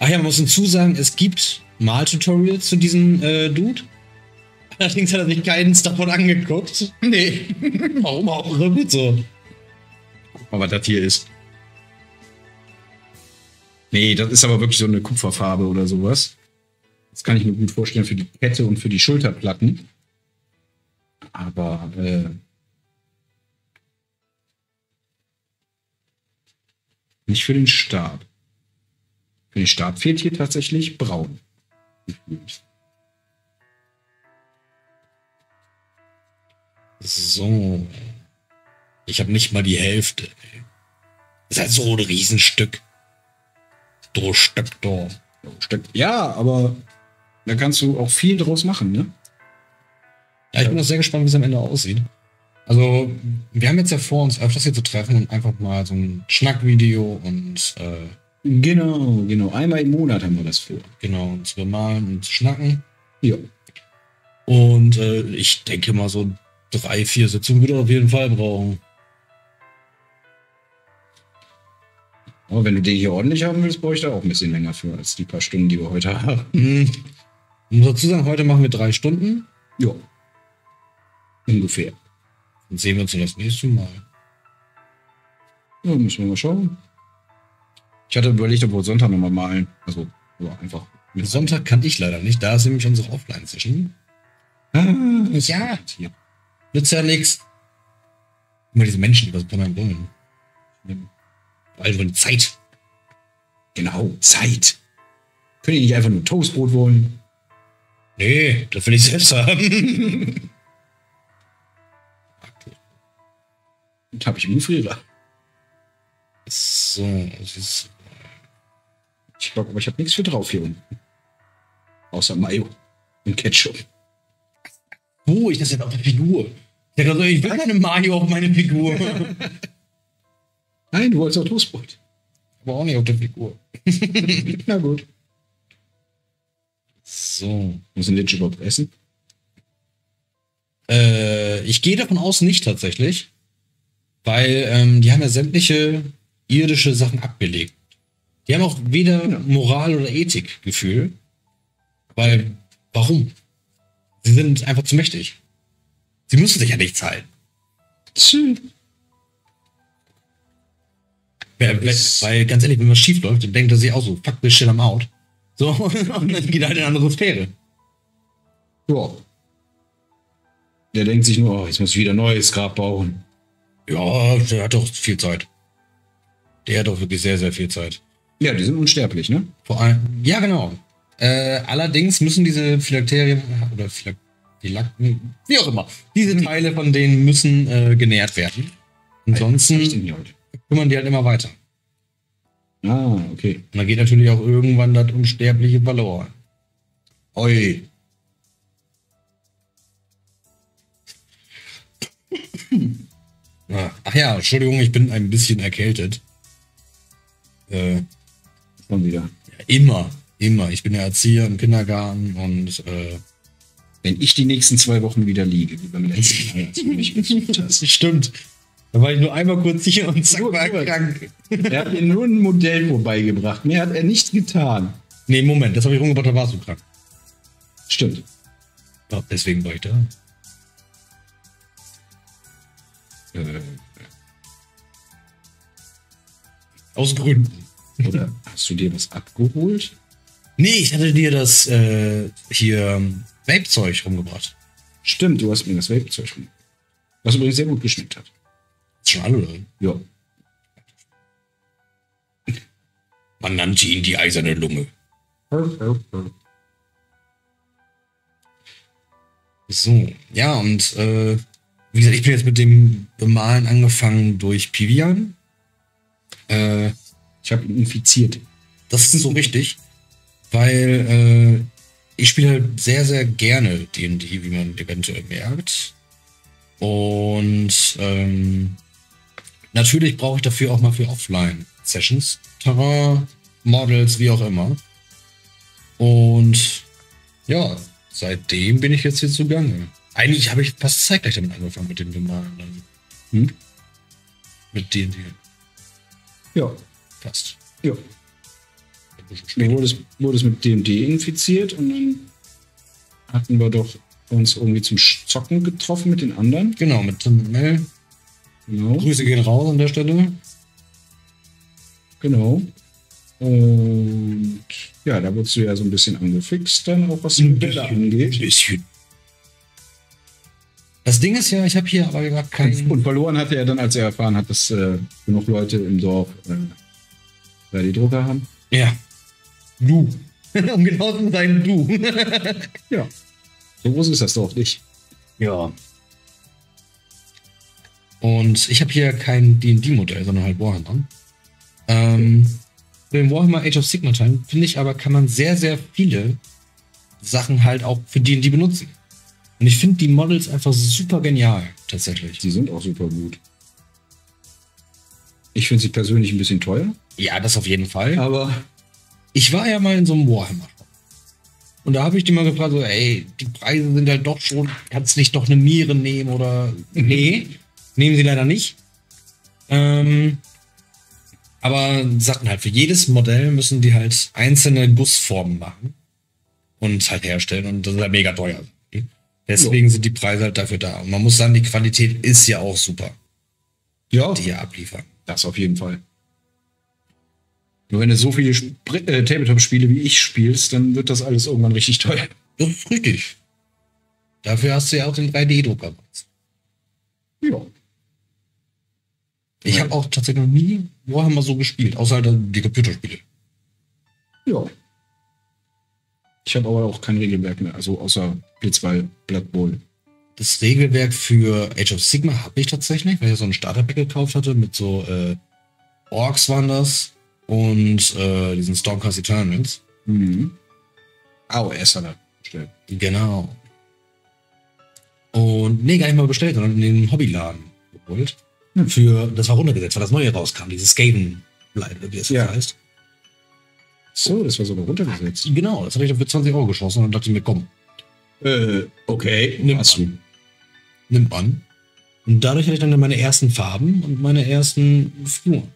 Ach ja, man muss hinzusagen, es gibt Mal-Tutorials zu diesem Dude. Allerdings hat er sich keins davon angeguckt. Nee. Warum auch? So gut so. Guck mal, was das hier ist. Nee, das ist aber wirklich so eine Kupferfarbe oder sowas. Das kann ich mir gut vorstellen für die Kette und für die Schulterplatten. Aber nicht für den Stab. Für den Stab fehlt hier tatsächlich braun. So. Ich habe nicht mal die Hälfte. Das ist halt so ein Riesenstück. So ein Stück da. Ja, aber da kannst du auch viel draus machen, ne? Ja, ich bin auch sehr gespannt, wie es am Ende aussieht. Also, wir haben jetzt ja vor, uns öfters hier zu treffen und einfach mal so ein Schnackvideo und Genau. Einmal im Monat haben wir das vor. genau, uns zu bemalen und zu schnacken. Ja. Und ich denke mal, so 3-4 Sitzungen würde auf jeden Fall brauchen. Aber wenn du den hier ordentlich haben willst, brauche ich da auch ein bisschen länger für, als die paar Stunden, die wir heute haben. Ich muss dazu sagen, heute machen wir 3 Stunden. Ja. Ungefähr. Dann sehen wir uns dann das nächste Mal. Ja, müssen wir mal schauen. Ich hatte überlegt, ob wir Sonntag nochmal malen. Also, ja, einfach. Mit Sonntag kann ich leider nicht, da ist nämlich unsere Offline-Session. Ja. Hier. Nützt ja nix. Immer diese Menschen, die was von einem wollen. Also eine Zeit. Genau, Zeit. Können die nicht einfach nur Toastbrot wollen? Nee, das will ich selbst haben. Das habe ich im Gefrierer. So, das ist. Ich glaube, aber ich habe nichts für drauf hier unten. Außer Mayo und Ketchup. Oh, ich das jetzt auf der Figur. Ich will keine Mayo auf meine Figur. Nein, du wolltest auch Toastbrot. Aber auch nicht auf der Figur. Na gut. So. Muss ein Lich überhaupt essen? Ich gehe davon aus, nicht tatsächlich. Weil die haben ja sämtliche irdische Sachen abgelegt. Die haben auch weder Moral oder Ethikgefühl. Weil, warum? Sie sind einfach zu mächtig. Sie müssen sich ja nichts halten. Weil, ganz ehrlich, wenn was schief läuft, dann denkt er sich auch so, fuck this shit, I'm out. So, und dann geht er halt in eine andere Sphäre. Ja. Der denkt sich nur, oh, jetzt muss ich wieder ein neues Grab bauen. Ja, der hat doch viel Zeit. Der hat doch wirklich sehr, sehr viel Zeit. Ja, die sind unsterblich, ne? Vor allem, ja, genau. Allerdings müssen diese Phylakterien oder Phylakten, wie auch immer, diese Teile von denen müssen genährt werden. Ansonsten kümmern die halt immer weiter. Ah, okay. Und dann geht natürlich auch irgendwann das Unsterbliche verloren. Oi. Ach ja, Entschuldigung, ich bin ein bisschen erkältet. Schon wieder. Ja, immer. Ich bin ja Erzieher im Kindergarten und wenn ich die nächsten 2 Wochen wieder liege, wie beim letzten Mal, als du mich besucht hast. Stimmt. Da war ich nur einmal kurz sicher und zack, war krank. Er hat mir nur ein Modell vorbeigebracht. Mehr hat er nicht getan. Nee, Moment, das habe ich rumgebracht, da warst du krank. Stimmt. Ja, deswegen war ich da. Äh, Aus Gründen. oder hast du dir was abgeholt? Nee, ich hatte dir das hier Vape-Zeug rumgebracht. Stimmt, du hast mir das Vape-Zeug gemacht. Was übrigens sehr gut geschmeckt hat. Ist schon alle, oder? Ja. Man nannte ihn die eiserne Lunge. So, ja, und wie gesagt, ich bin jetzt mit dem Bemalen angefangen durch Pivian. Ich habe ihn infiziert. Das ist so richtig, weil ich spiele halt sehr, sehr gerne D&D, wie man eventuell merkt. Und natürlich brauche ich dafür auch mal für Offline-Sessions, Terrain, Models, wie auch immer. Und ja, seitdem bin ich jetzt hier zugange. Eigentlich habe ich fast zeitgleich damit angefangen mit dem Bemalen. Mit D&D. Ja. Fast. Ja. Du wurdest mit D&D infiziert und dann hatten wir doch uns irgendwie zum Zocken getroffen mit den anderen. Genau, mit Tim Mel. Genau. Grüße gehen raus an der Stelle. Genau. Und ja, da wurdest du ja so ein bisschen angefixt dann, auch was Ein Bilder angeht. bisschen. Das Ding ist ja, ich habe hier aber gar keinen... Und verloren hatte er dann, als er erfahren hat, dass genug Leute im Dorf da die Drucker haben. Ja. Du. Um genau zu sein, du. Ja. So groß ist das doch nicht. Ja. Und ich habe hier kein D&D-Modell, sondern halt Warhammer. Für den Warhammer Age of Sigmar Teil, finde ich aber, kann man sehr, sehr viele Sachen halt auch für D&D benutzen. Und ich finde die Models einfach super genial, tatsächlich. Die sind auch super gut. Ich finde sie persönlich ein bisschen teuer. Ja, das auf jeden Fall. Aber Ich war ja mal in so einem Warhammer-Shop. Und da habe ich die mal gefragt, so, ey, die Preise sind halt doch schon, kannst nicht doch eine Niere nehmen oder... Nee, nehmen sie leider nicht. Aber sagten halt, für jedes Modell müssen die halt einzelne Gussformen machen und halt herstellen und das ist halt mega teuer. Deswegen sind die Preise halt dafür da. Und man muss sagen, die Qualität ist ja auch super, ja, die hier abliefern. das auf jeden Fall. Nur wenn du so viele Tabletop-Spiele wie ich spielst, dann wird das alles irgendwann richtig teuer. Das ist richtig. Dafür hast du ja auch den 3D-Drucker. Ja. Ich habe auch tatsächlich noch nie Warhammer so gespielt, außer halt die Computerspiele. Ja. Ich habe aber auch kein Regelwerk mehr, also außer P2 Blood Bowl. Das Regelwerk für Age of Sigmar habe ich tatsächlich, weil ich so ein Starterpack gekauft hatte mit so Orks waren das und diesen Stormcast Eternals. Mhm. AOS hat er bestellt. Genau. Und nee, gar nicht mal bestellt, sondern in den Hobbyladen geholt. Das war runtergesetzt, weil das Neue rauskam, dieses Skaven, wie es Ja. heißt. So, das war sogar runtergesetzt. Genau, das hatte ich dann für 20 Euro geschossen und dachte mir, komm, Okay. Nimm Hast an. Nimmt man. Und dadurch hatte ich dann meine ersten Farben und meine ersten Figuren.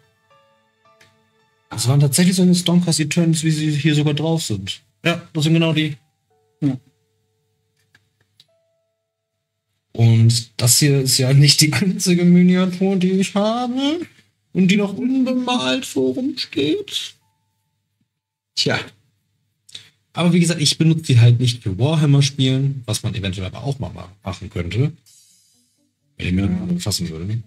Das waren tatsächlich so eine Stormcast Eternals, wie sie hier sogar drauf sind. Ja, das sind genau die. Ja. Und das hier ist ja nicht die einzige Miniatur, die ich habe und die noch unbemalt vor rumsteht. Tja. Aber wie gesagt, ich benutze die halt nicht für Warhammer-Spielen, was man eventuell aber auch mal machen könnte. Wenn ich mir damit befassen würde.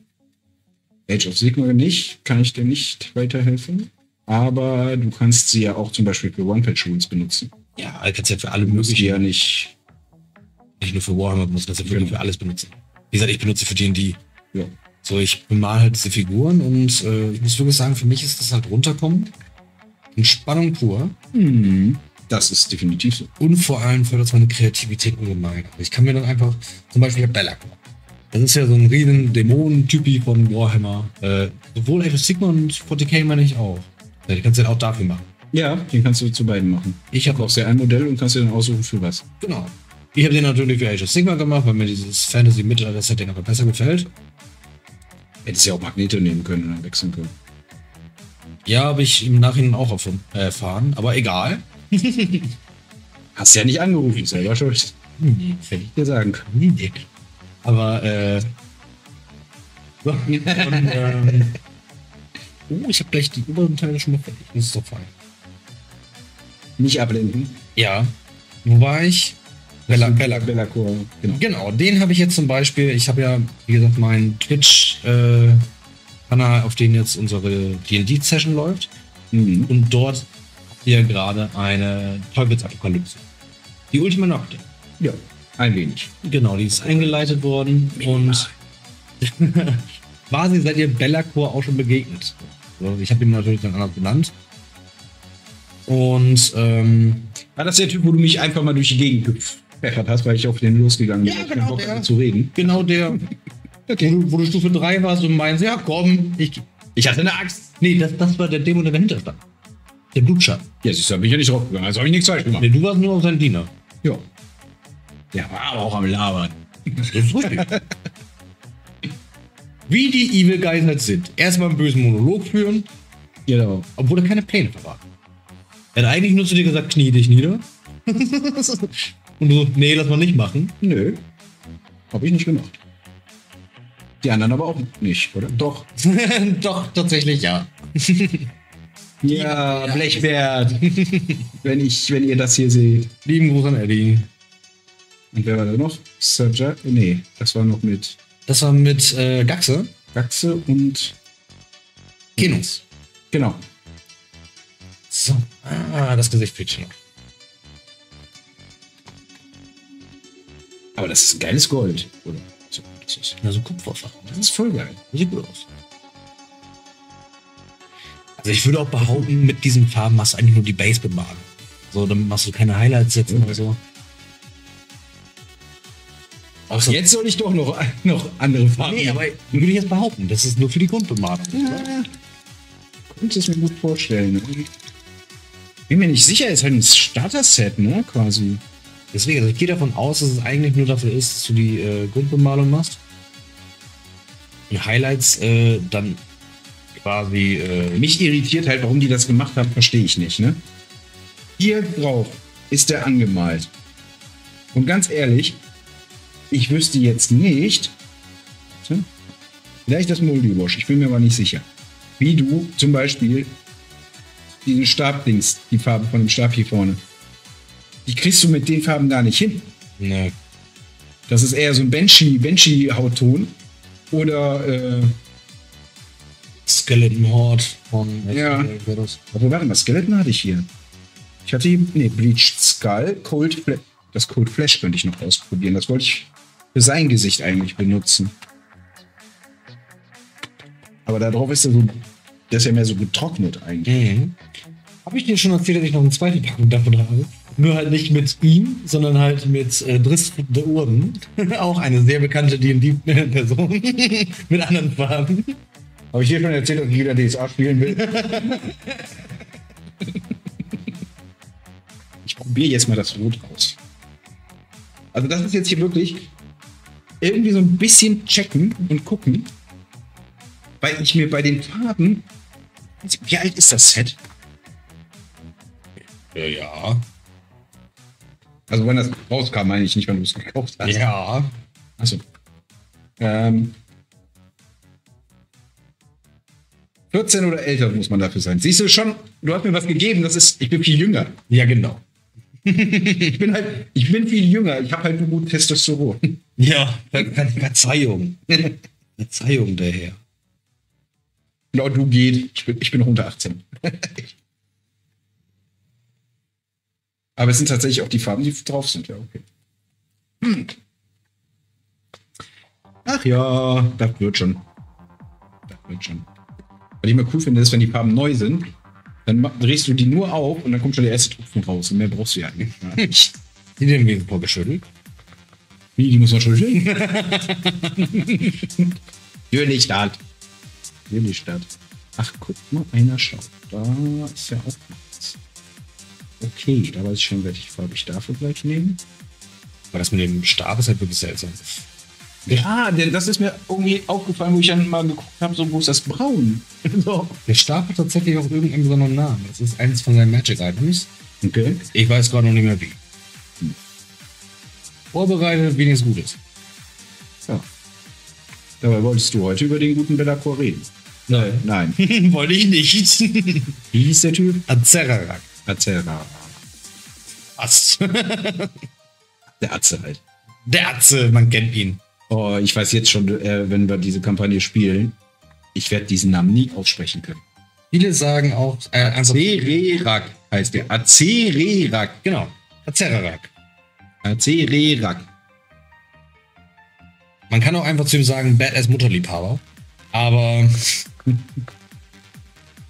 Age of Sigmar nicht, kann ich dir nicht weiterhelfen. Aber du kannst sie ja auch zum Beispiel für One-Page-Rules benutzen. Ja, du kannst ja für alle Du musst die möglichen, ja nicht. nicht nur für Warhammer benutzen, das ja wirklich Genau. für alles benutzen. Wie gesagt, ich benutze für D&D. Ja. So, ich bemal halt diese Figuren und ich muss wirklich sagen, für mich ist das halt runterkommen. Entspannung pur. Das ist definitiv so. Und vor allem fördert es meine Kreativität ungemein. Ich kann mir dann einfach, zum Beispiel, ich habe Belloc gemacht. Das ist ja so ein riesen Dämonen-Typi von Warhammer. Sowohl Age of Sigmar und 40k meine ich auch. Ja, die kannst du dann auch dafür machen. Ja, den kannst du zu beiden machen. Ich Du habe kaufst dir ein Modell und kannst dir dann aussuchen für was. genau. Ich habe den natürlich für Age of Sigmar gemacht, weil mir dieses Fantasy-Mittelalter-Setting einfach besser gefällt. Hättest ja auch Magnete nehmen können und dann wechseln können. Ja, habe ich im Nachhinein auch erfahren, aber egal. Hast ja nicht angerufen, selber schuld. Nee, das hätte ich dir sagen können. Nee. Aber, so, und, ich habe gleich die oberen Teile schon mal fertig. Das ist doch fein. Nicht ablenken. Ja. Wo war ich? Bellacore. Genau, den habe ich jetzt zum Beispiel. Ich habe ja, wie gesagt, meinen Twitch-Kanal, auf den jetzt unsere D&D-Session läuft. Mhm. Und dort habt ihr gerade eine Teufelsapokalypse. Die Ultima Nocte. Ja, ein wenig. Genau, die ist eingeleitet worden. Und quasi seid ihr Bellacore auch schon begegnet. Also ich habe ihn natürlich dann anders benannt. Und War das der Typ, wo du mich einfach mal durch die Gegend gepfeffert hast, weil ich auf den losgegangen bin? Ja, Ich genau, keinen Bock der. hatte zu reden. genau der, Okay. wo du Stufe 3 warst und meinst, ja komm, Ich hatte eine Axt. Nee, das war der Dämon, der dahinter stand. Der Blutschatten. Ja, siehst du, da bin ich ja nicht draufgegangen. Also habe ich nichts falsch gemacht. Nee, du warst nur auf sein Diener. Ja. Der war aber auch am Labern. Das ist richtig. Wie die Evil Guys halt sind. Erstmal einen bösen Monolog führen, Genau. obwohl er keine Pläne verraten. Er hat eigentlich nur zu dir gesagt, knie dich nieder. Und du so, nee, lass mal nicht machen. Nö. Habe ich nicht gemacht. Die anderen aber auch nicht, oder? Doch. Doch, tatsächlich ja. Ja, Blechbert. wenn ihr das hier seht. Lieben Gruß an Eddie. Und wer war da noch? Serja? Nee, das war noch mit Das war mit Gaxe. Gaxe und Genus. genau. So. Das Gesicht fehlt schon noch. Aber das ist ein geiles Gold, oder? So, das ist, Ja, so Kupfersachen. das ist voll geil. Das sieht gut aus. Also ich würde auch behaupten, mit diesen Farben machst du eigentlich nur die Base-Bemalung. So, dann machst du keine Highlights setzen oder so. Außer Jetzt soll ich doch noch andere Farben. Nee, aber würde ich jetzt behaupten, das ist nur für die Grundbemalung. Ja, könnte es mir gut vorstellen. Ne? Bin mir nicht sicher, ist halt ein Starter-Set, ne? Quasi. Deswegen, also ich gehe davon aus, dass es eigentlich nur dafür ist, dass du die Grundbemalung machst. Und Highlights dann quasi. Mich irritiert halt, warum die das gemacht haben, verstehe ich nicht, ne? Hier drauf ist der angemalt. Und ganz ehrlich, ich wüsste jetzt nicht, vielleicht das Moldy Wash, ich bin mir aber nicht sicher, wie du zum Beispiel diesen Stabdings, die Farbe von dem Stab hier vorne, die kriegst du mit den Farben gar nicht hin. Ne. Das ist eher so ein Banshee-Hautton oder Skeleton Horde von. Ja. Obwohl, warte mal, Skeleton hatte ich hier. Ich hatte hier, nee, Bleached Skull, Cold Flash. Das Cold Flash könnte ich noch ausprobieren. Das wollte ich für sein Gesicht eigentlich benutzen. Aber da drauf ist er so, der ist ja mehr so getrocknet eigentlich. Mhm. Habe ich dir schon erzählt, dass ich noch eine zweite Packung davon habe? Nur halt nicht mit ihm, sondern halt mit Driss der Urden. Auch eine sehr bekannte D&D-Person. Mit anderen Farben. Habe ich dir schon erzählt, dass ich wieder DSA spielen will? Ich probiere jetzt mal das Rot aus. Also das ist jetzt hier wirklich irgendwie so ein bisschen checken und gucken. Weil ich mir bei den Farben... Wie alt ist das Set? Ja. Also wann das rauskam, meine ich nicht, wann du es gekauft hast. Ja. Achso. 14 oder älter muss man dafür sein. Siehst du schon, du hast mir was gegeben, ich bin viel jünger. Ja, genau. Ich bin viel jünger, ich habe halt nur gut Testosteron. Ja, Verzeihung. Verzeihung daher. Genau, du geht. Ich bin noch unter 18. Aber es sind tatsächlich auch die Farben, die drauf sind. Ja, okay. Ach ja, das wird schon. Das wird schon. Was ich mal cool finde, ist, wenn die Farben neu sind, dann drehst du die nur auf und dann kommt schon der erste Tropfen raus. Und mehr brauchst du ja eigentlich. Ja. Die nehmen wir vorgeschüttelt. Wie, die muss man schütteln? Natürlich Stadt. Natürlich Stadt. Ach, guck mal, einer schaut. Da ist ja auch nichts. Okay, da weiß ich schon, welche Farbe ich dafür gleich nehme. Aber das mit dem Stab ist halt wirklich seltsam. Ja, denn das ist mir irgendwie aufgefallen, wo ich dann mal geguckt habe, so, wo ist das Braun? So. Der Stab hat tatsächlich auch irgendeinen besonderen Namen. Das ist eines von seinen Magic Items. Okay. Ich weiß gerade noch nicht mehr wie. Vorbereitet, wenigstens Gutes. So. Dabei wolltest du heute über den guten Bellator reden. Nein. Wollte ich nicht. Wie hieß der Typ? Azerarak. Azera. Was? Der Atze halt. Der Atze, man kennt ihn. Oh, ich weiß jetzt schon, wenn wir diese Kampagne spielen, ich werde diesen Namen nie aussprechen können. Viele sagen auch Acererak heißt der. Acererak. Genau. Azerarak. Acererak. Man kann auch einfach zu ihm sagen, Badass Mutterliebhaber. Aber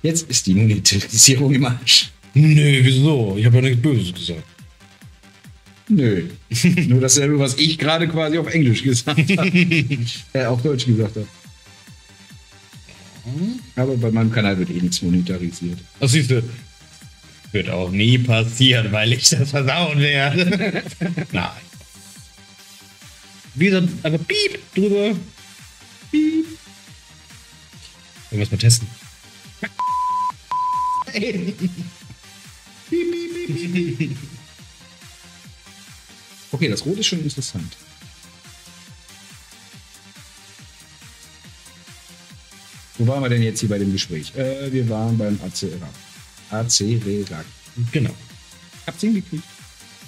Jetzt ist die Monetarisierung im Arsch. nö, wieso? Ich habe ja nichts Böses gesagt. Nö. Nur dasselbe, was ich gerade quasi auf Englisch gesagt habe. Auf Deutsch gesagt habe. Aber bei meinem Kanal wird eh nichts monetarisiert. Das siehst du. Wird auch nie passieren, weil ich das versauen werde. Nein. Wie gesagt, einfach piep drüber. Piep. Wollen wir es mal testen? Okay, das Rot ist schon interessant. Wo waren wir denn jetzt hier bei dem Gespräch? Wir waren beim Acererak. Acererak. Genau. Hab's hingekriegt.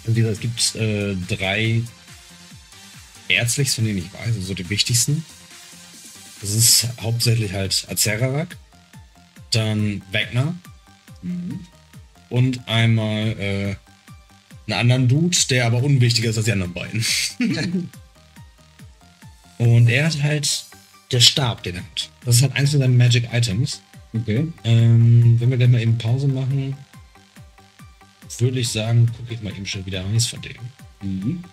Also wie gesagt, es gibt 3 Erzlichs, von denen ich weiß, also die wichtigsten. Das ist hauptsächlich halt Azerarak, dann Vecna und einmal einen anderen Dude, der aber unwichtiger ist als die anderen beiden. Und er hat halt der Stab, den er hat. Das ist halt eins von seinen Magic Items. Okay. Wenn wir gleich mal eben Pause machen, würde ich sagen, gucke ich mal eben schon wieder eins von denen.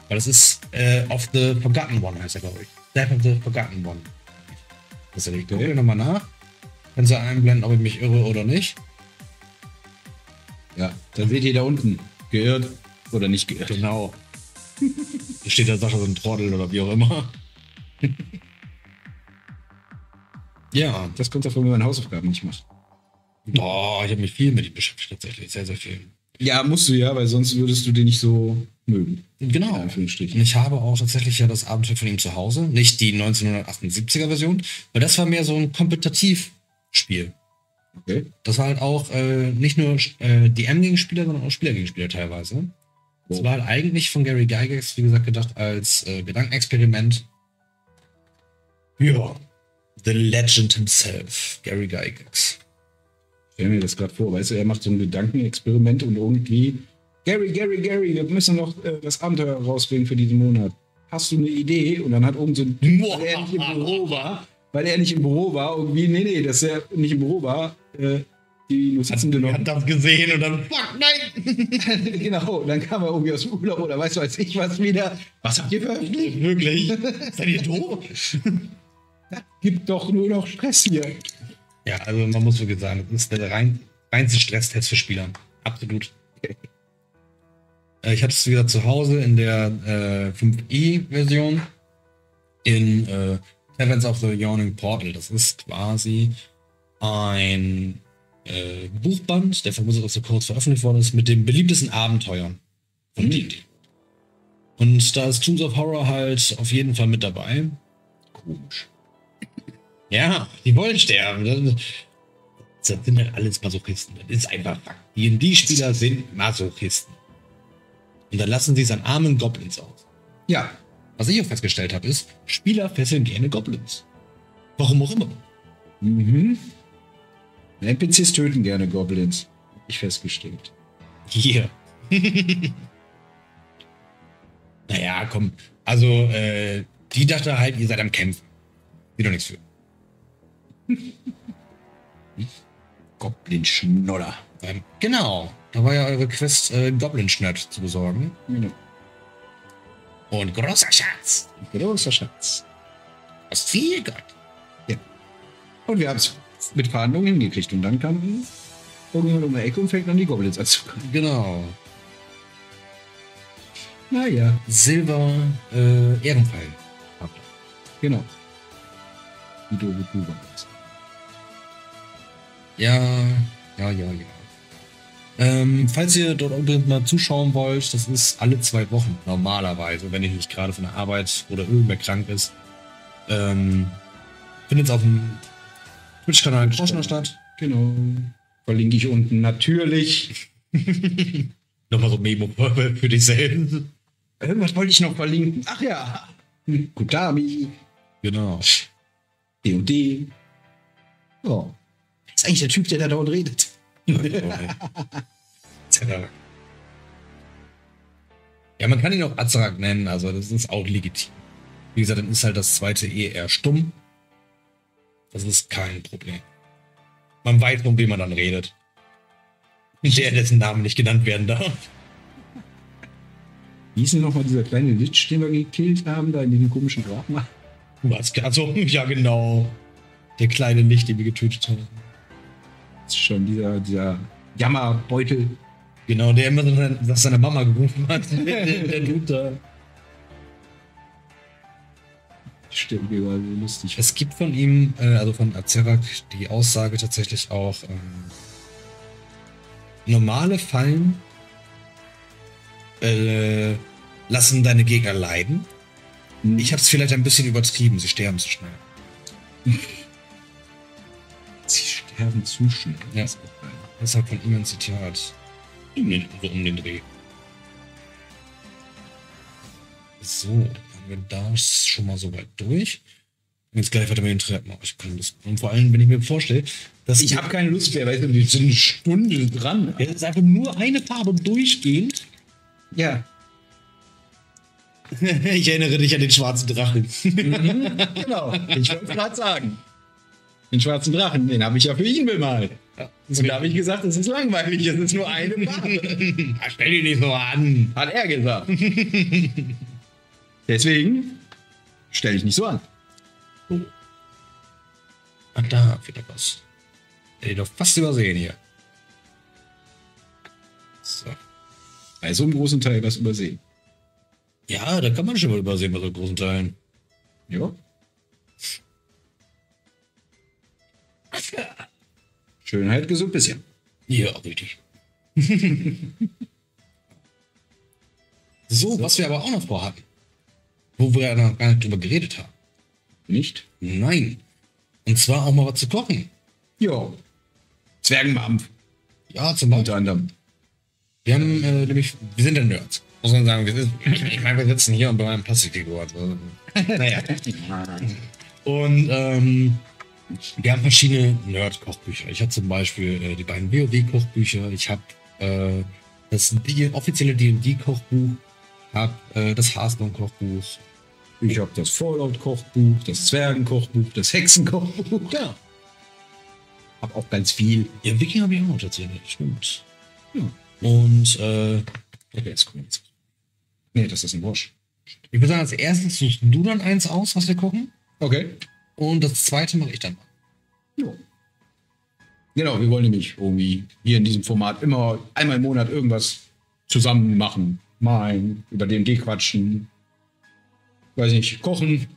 Weil das ist of the Forgotten One, heißt er, glaube ich. Death of the Forgotten One. Das ist ja, ich gucke nochmal nach. Können Sie einblenden, ob ich mich irre oder nicht. Ja, dann seht ihr da unten. Geirrt oder nicht geirrt. Genau. Hier steht da Sascha so ein Trottel oder wie auch immer. Ja. Das kommt davon, wenn man Hausaufgaben nicht macht. Boah, ich habe mich viel mit ihm beschäftigt, tatsächlich. Sehr, sehr viel. Ja, musst du ja, weil sonst würdest du den nicht so mögen. Genau. In Anführungsstrichen. Und ich habe auch tatsächlich ja das Abenteuer von ihm zu Hause. Nicht die 1978er Version, weil das war mehr so ein Kompetitivspiel. Okay. Das war halt auch nicht nur DM gegen Spieler, sondern auch Spieler gegen Spieler teilweise. Das war halt eigentlich von Gary Gygax, wie gesagt, gedacht als Gedankenexperiment. Ja. The Legend himself, Gary Gygax. Ich stell mir das gerade vor, weißt du, er macht so ein Gedankenexperiment und irgendwie Gary, wir müssen noch das Abenteuer rausbringen für diesen Monat. Hast du eine Idee? Und dann hat irgend so ein Typ, weil er nicht im Büro war, irgendwie, nee, dass er nicht im Büro war, die Notizen noch. Hat das gesehen und dann, fuck, nein! Genau, dann kam er irgendwie aus dem Urlaub oder weiß ich was wieder. Was habt ihr veröffentlicht? Wirklich? Seid ihr doof? Gibt doch nur noch Stress hier. Ja, also man muss wirklich sagen, das ist der reinste Stresstest für Spieler. Absolut. Ich hatte es wieder zu Hause in der 5i-Version in Heavens of the Yawning Portal. Das ist quasi ein Buchband, der vermutlich auch so kurz veröffentlicht worden ist, mit den beliebtesten Abenteuern von D&D. Und da ist Toons of Horror halt auf jeden Fall mit dabei. Komisch. Ja, die wollen sterben. Das sind halt alles Masochisten. Das ist einfach Fakt. D&D-Spieler sind Masochisten. Und dann lassen sie es an armen Goblins aus. Ja. Was ich auch festgestellt habe, ist, Spieler fesseln gerne Goblins. Warum auch immer. Mhm. NPCs töten gerne Goblins. Hab ich festgestellt. Hier. Naja, komm. Also, die dachte halt, ihr seid am Kämpfen. Sieht doch nichts für. Goblin-Schnoller. Genau. Da war ja eure Quest, Goblin-Schnatt zu besorgen. Genau. Und großer Schatz. Großer Schatz. Aus viel Gott. Ja. Und wir haben es mit Verhandlungen hingekriegt. Und dann kam irgendjemand um die Ecke und fängt an, die Goblins anzugreifen. Genau. Naja. Silber, Ehrenpfeil. Genau. Die doofe Kuh war das. Ja. Falls ihr dort unbedingt mal zuschauen wollt, das ist alle 2 Wochen normalerweise, wenn ihr nicht gerade von der Arbeit oder irgendwer krank ist. Findet es auf dem Twitch-Kanal Groschner statt. Genau. Verlinke ich unten natürlich. Nochmal so ein Memo für dich selbst. Irgendwas wollte ich noch verlinken. Ach ja. Kutami. Genau. D&D. Ja. Das ist eigentlich der Typ, der da dauernd redet. Ja, man kann ihn auch Azarak nennen, also das ist auch legitim. Wie gesagt, dann ist halt das zweite eher stumm. Das ist kein Problem. Man weiß, um wen man dann redet. Dessen Namen nicht genannt werden darf. Wie ist denn nochmal dieser kleine Lich, den wir gekillt haben, da in diesem komischen Drachen? Was? Also, ja, genau. Der kleine Licht, den wir getötet haben. Das ist schon dieser Jammerbeutel. Genau, der immer nach seiner Mama gerufen hat. Der Dude da. Stimmt, mir war so lustig. Es gibt von ihm, also von Azarak, die Aussage tatsächlich auch, normale Fallen lassen deine Gegner leiden. Ich habe es vielleicht ein bisschen übertrieben, sie sterben zu schnell. Sie sterben zu schnell. Ja. Das ist halt von ihm ein Zitat. So um den Dreh. So, haben wir das schon mal so weit durch. Jetzt gleich weiter mit den Treppen. Ich kann das. Und vor allem, wenn ich mir vorstelle, dass Ich habe keine Lust mehr, weißt du, wir sind eine Stunde dran. es ist einfach nur eine Farbe durchgehend. Ja. Ich erinnere dich an den schwarzen Drachen. Genau. Ich wollte es gerade sagen. Den schwarzen Drachen, den habe ich ja für ihn bemalt. Ja, Und da habe ich gesagt, es ist langweilig, es ist nur eine Farbe. Stell dich nicht so an. Hat er gesagt. Deswegen stelle ich nicht so an. Ach, da wieder was. Hätte ich doch fast übersehen hier. So. Bei so einem großen Teil was übersehen. Ja, da kann man schon mal übersehen bei so großen Teilen. Ja. Schönheit gesund bisschen. Ja, richtig. So, was wir aber auch noch vorhatten, wo wir ja noch gar nicht drüber geredet haben. Nicht? Nein. Und zwar auch mal was zu kochen. Ja. Zwergenmampf. Ja, zum Beispiel. Unter anderem. Wir haben nämlich, wir sind ja Nerds. Muss man sagen, ich meine, wir sitzen hier und bei meinem Plastikdeko. Also, naja. Und wir haben verschiedene Nerd-Kochbücher. Ich habe zum Beispiel die beiden WoW-Kochbücher. Ich habe das offizielle D&D-Kochbuch. Habe das Hearthstone-Kochbuch. Ich habe das Fallout-Kochbuch, das Zwergen-Kochbuch, das Hexen-Kochbuch. Ja. Hab auch ganz viel. Ja, Wiking habe ich auch noch tatsächlich. Stimmt. Ja. Und Okay, jetzt gucken wir jetzt. Nee, das ist ein Wash. ich würde sagen, als erstes suchst du dann eins aus, was wir kochen. Okay. Und das zweite mache ich dann mal. Ja. Genau, wir wollen nämlich irgendwie hier in diesem Format immer einmal im Monat irgendwas zusammen machen. Malen, über D&D quatschen. Weiß nicht, kochen.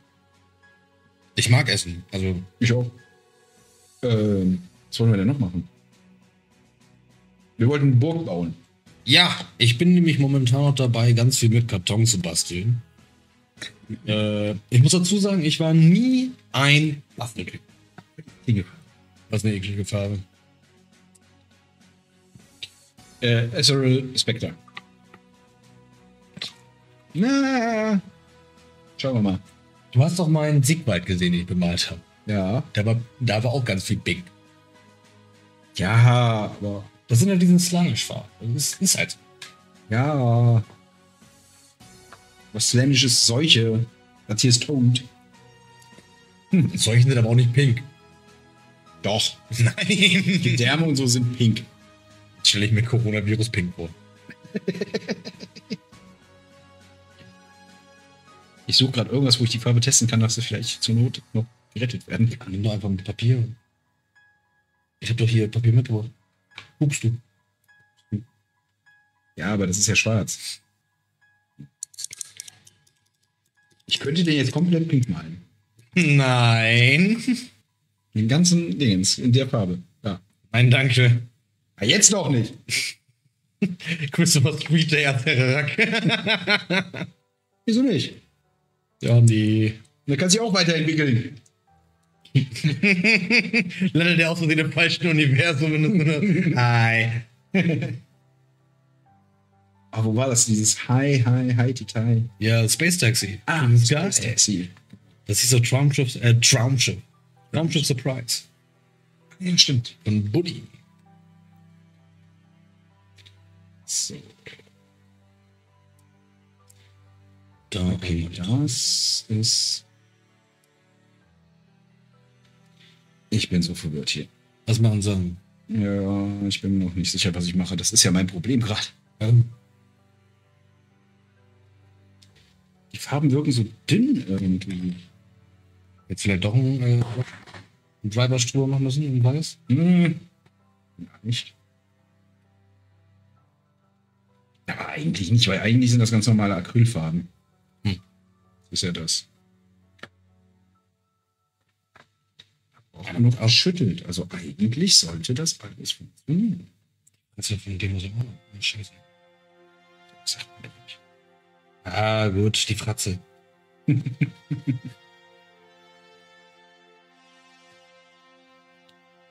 Ich mag Essen. Also, Ich auch. Was wollen wir denn noch machen? Wir wollten eine Burg bauen. ja, ich bin nämlich momentan noch dabei, ganz viel mit Karton zu basteln. Ich muss dazu sagen, ich war nie ein Basteltyp. Was eine eklige Farbe. Ezreal Spectre. Na, schauen wir mal. Du hast doch meinen Siegwald gesehen, den ich bemalt habe. Ja. Da war auch ganz viel Pink. Ja, aber. Das sind ja diese Slanish-Farben. Das ist halt so. Ja. Was Slanish ist Seuche. Das hier ist Tod. Solche sind aber auch nicht pink. Doch. Nein. Die Därme und so sind pink. Stelle ich mir Coronavirus pink vor. Ich suche gerade irgendwas, wo ich die Farbe testen kann, dass sie vielleicht zur Not noch gerettet werden kann. Nimm doch einfach mit Papier. Ich habe doch hier Papier mitgebracht. Hupst du. Ja, aber das ist ja schwarz. Ich könnte den jetzt komplett pink malen. Nein. Den ganzen Dingens in der Farbe. Ja. Nein, danke. Ah, jetzt noch nicht. Christopher Street Day Atherak. Wieso nicht? Ja, nee. Der kann sich auch weiterentwickeln. Landet der aus Versehen im falschen Universum. Hi. Aber wo war das? Dieses Hi, Titai. Ja, Space Taxi. Das geil. ist Taxi. Das hieß so Traumschiff Surprise. Ja, stimmt. Von Buddy. So. Da, Okay, das ist. Ich bin so verwirrt hier. Was machen sie? Ja, ich bin mir noch nicht sicher, was ich mache. Das ist ja mein Problem gerade. Die Farben wirken so dünn irgendwie. Jetzt vielleicht doch einen Driver-Stroh machen müssen in weiß? Hm. Ja, nicht. Aber eigentlich nicht, weil eigentlich sind das ganz normale Acrylfarben. Das ist ja das. Auch noch geschüttelt. Also eigentlich sollte das alles funktionieren. Das ist ja von dem so. Oh, scheiße. Das sagt man doch nicht. Ah, gut, die Fratze.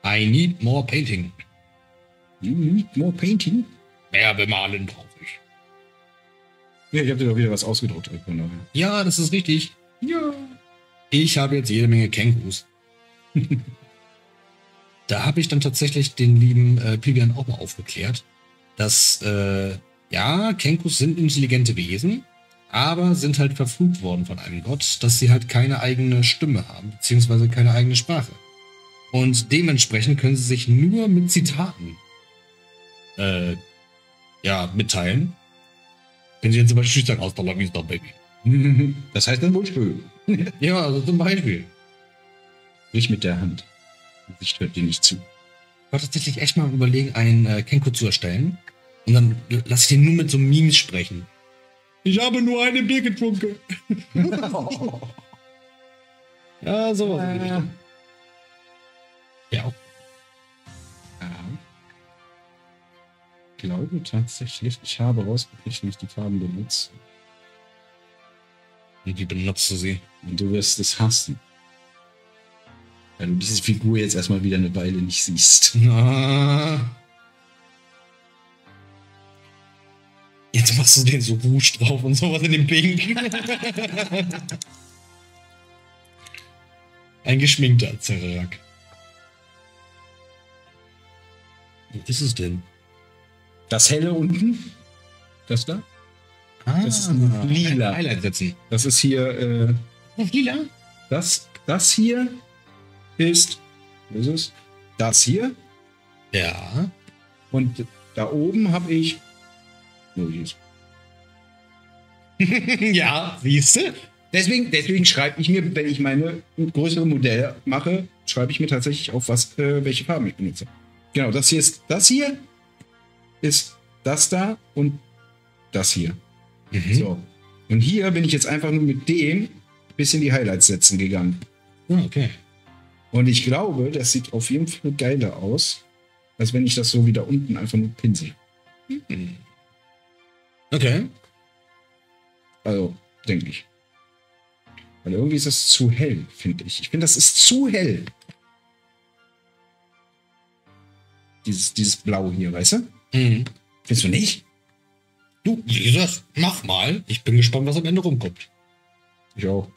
I need more painting. You need more painting? Mehr bemalen brauche ich. Ja, ich habe dir doch wieder was ausgedruckt. Ja, das ist richtig. Ja. Ich habe jetzt jede Menge Kängurus. Da habe ich dann tatsächlich den lieben Pibian auch mal aufgeklärt, dass, ja, Kängurus sind intelligente Wesen, aber sind halt verflucht worden von einem Gott, dass sie halt keine eigene Stimme haben, beziehungsweise keine eigene Sprache. Und dementsprechend können sie sich nur mit Zitaten ja, mitteilen. Wenn sie jetzt zum Beispiel sagen, hasta la vista, baby. Das heißt dann wohl schön. Ja, also zum Beispiel. Nicht mit der Hand. Ich hört dir nicht zu. Ich wollte tatsächlich echt mal überlegen, einen Kenko zu erstellen. Und dann lasse ich den nur mit so Memes sprechen. Ich habe nur eine Bier getrunken. Ja, sowas. Ja. Ich glaube tatsächlich, ich habe rausgekriegt, wie ich die Farben benutze. Und wie benutzt du sie? Und du wirst es hassen. Weil du diese Figur jetzt erstmal wieder eine Weile nicht siehst. Ah. Jetzt machst du den so Rouge drauf und sowas in dem Pink. Ein geschminkter Zerrak. Wo ist es denn? Das helle unten. Das da. Ah, Das ist ein lila. Highlight setzen. Das ist hier, Lila? das hier ist, was ist es? Das hier. Ja. Und da oben habe ich, Ja, siehst du? Deswegen schreibe ich mir, wenn ich meine größere Modelle mache, schreibe ich mir tatsächlich auf, welche Farben ich benutze. Genau, das hier ist das da und das hier. Mhm. So. Und hier bin ich jetzt einfach nur mit dem bisschen die Highlights setzen gegangen. Ah, okay. Und ich glaube, das sieht auf jeden Fall geiler aus, als wenn ich das so wieder unten einfach nur pinsel. Mhm. Okay. Also, denke ich. Weil irgendwie ist das zu hell, finde ich. Ich finde, das ist zu hell. Dieses Blau hier, weißt du? Mhm. Findest du nicht? Du, Jesus, mach mal. Ich bin gespannt, was am Ende rumkommt. Ich auch.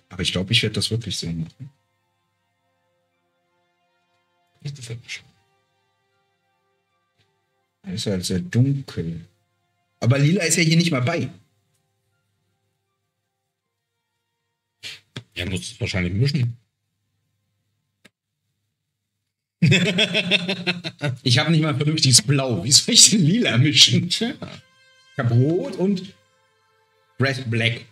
Aber ich glaube, ich werde das wirklich so machen. Das gefällt mir schon. Das ist halt sehr dunkel. Aber lila ist ja hier nicht mal bei. Ja, musst du es wahrscheinlich mischen. Ich habe nicht mal vernünftiges Blau. Wie soll ich denn lila mischen? Tja. Ich habe Rot und Red Black.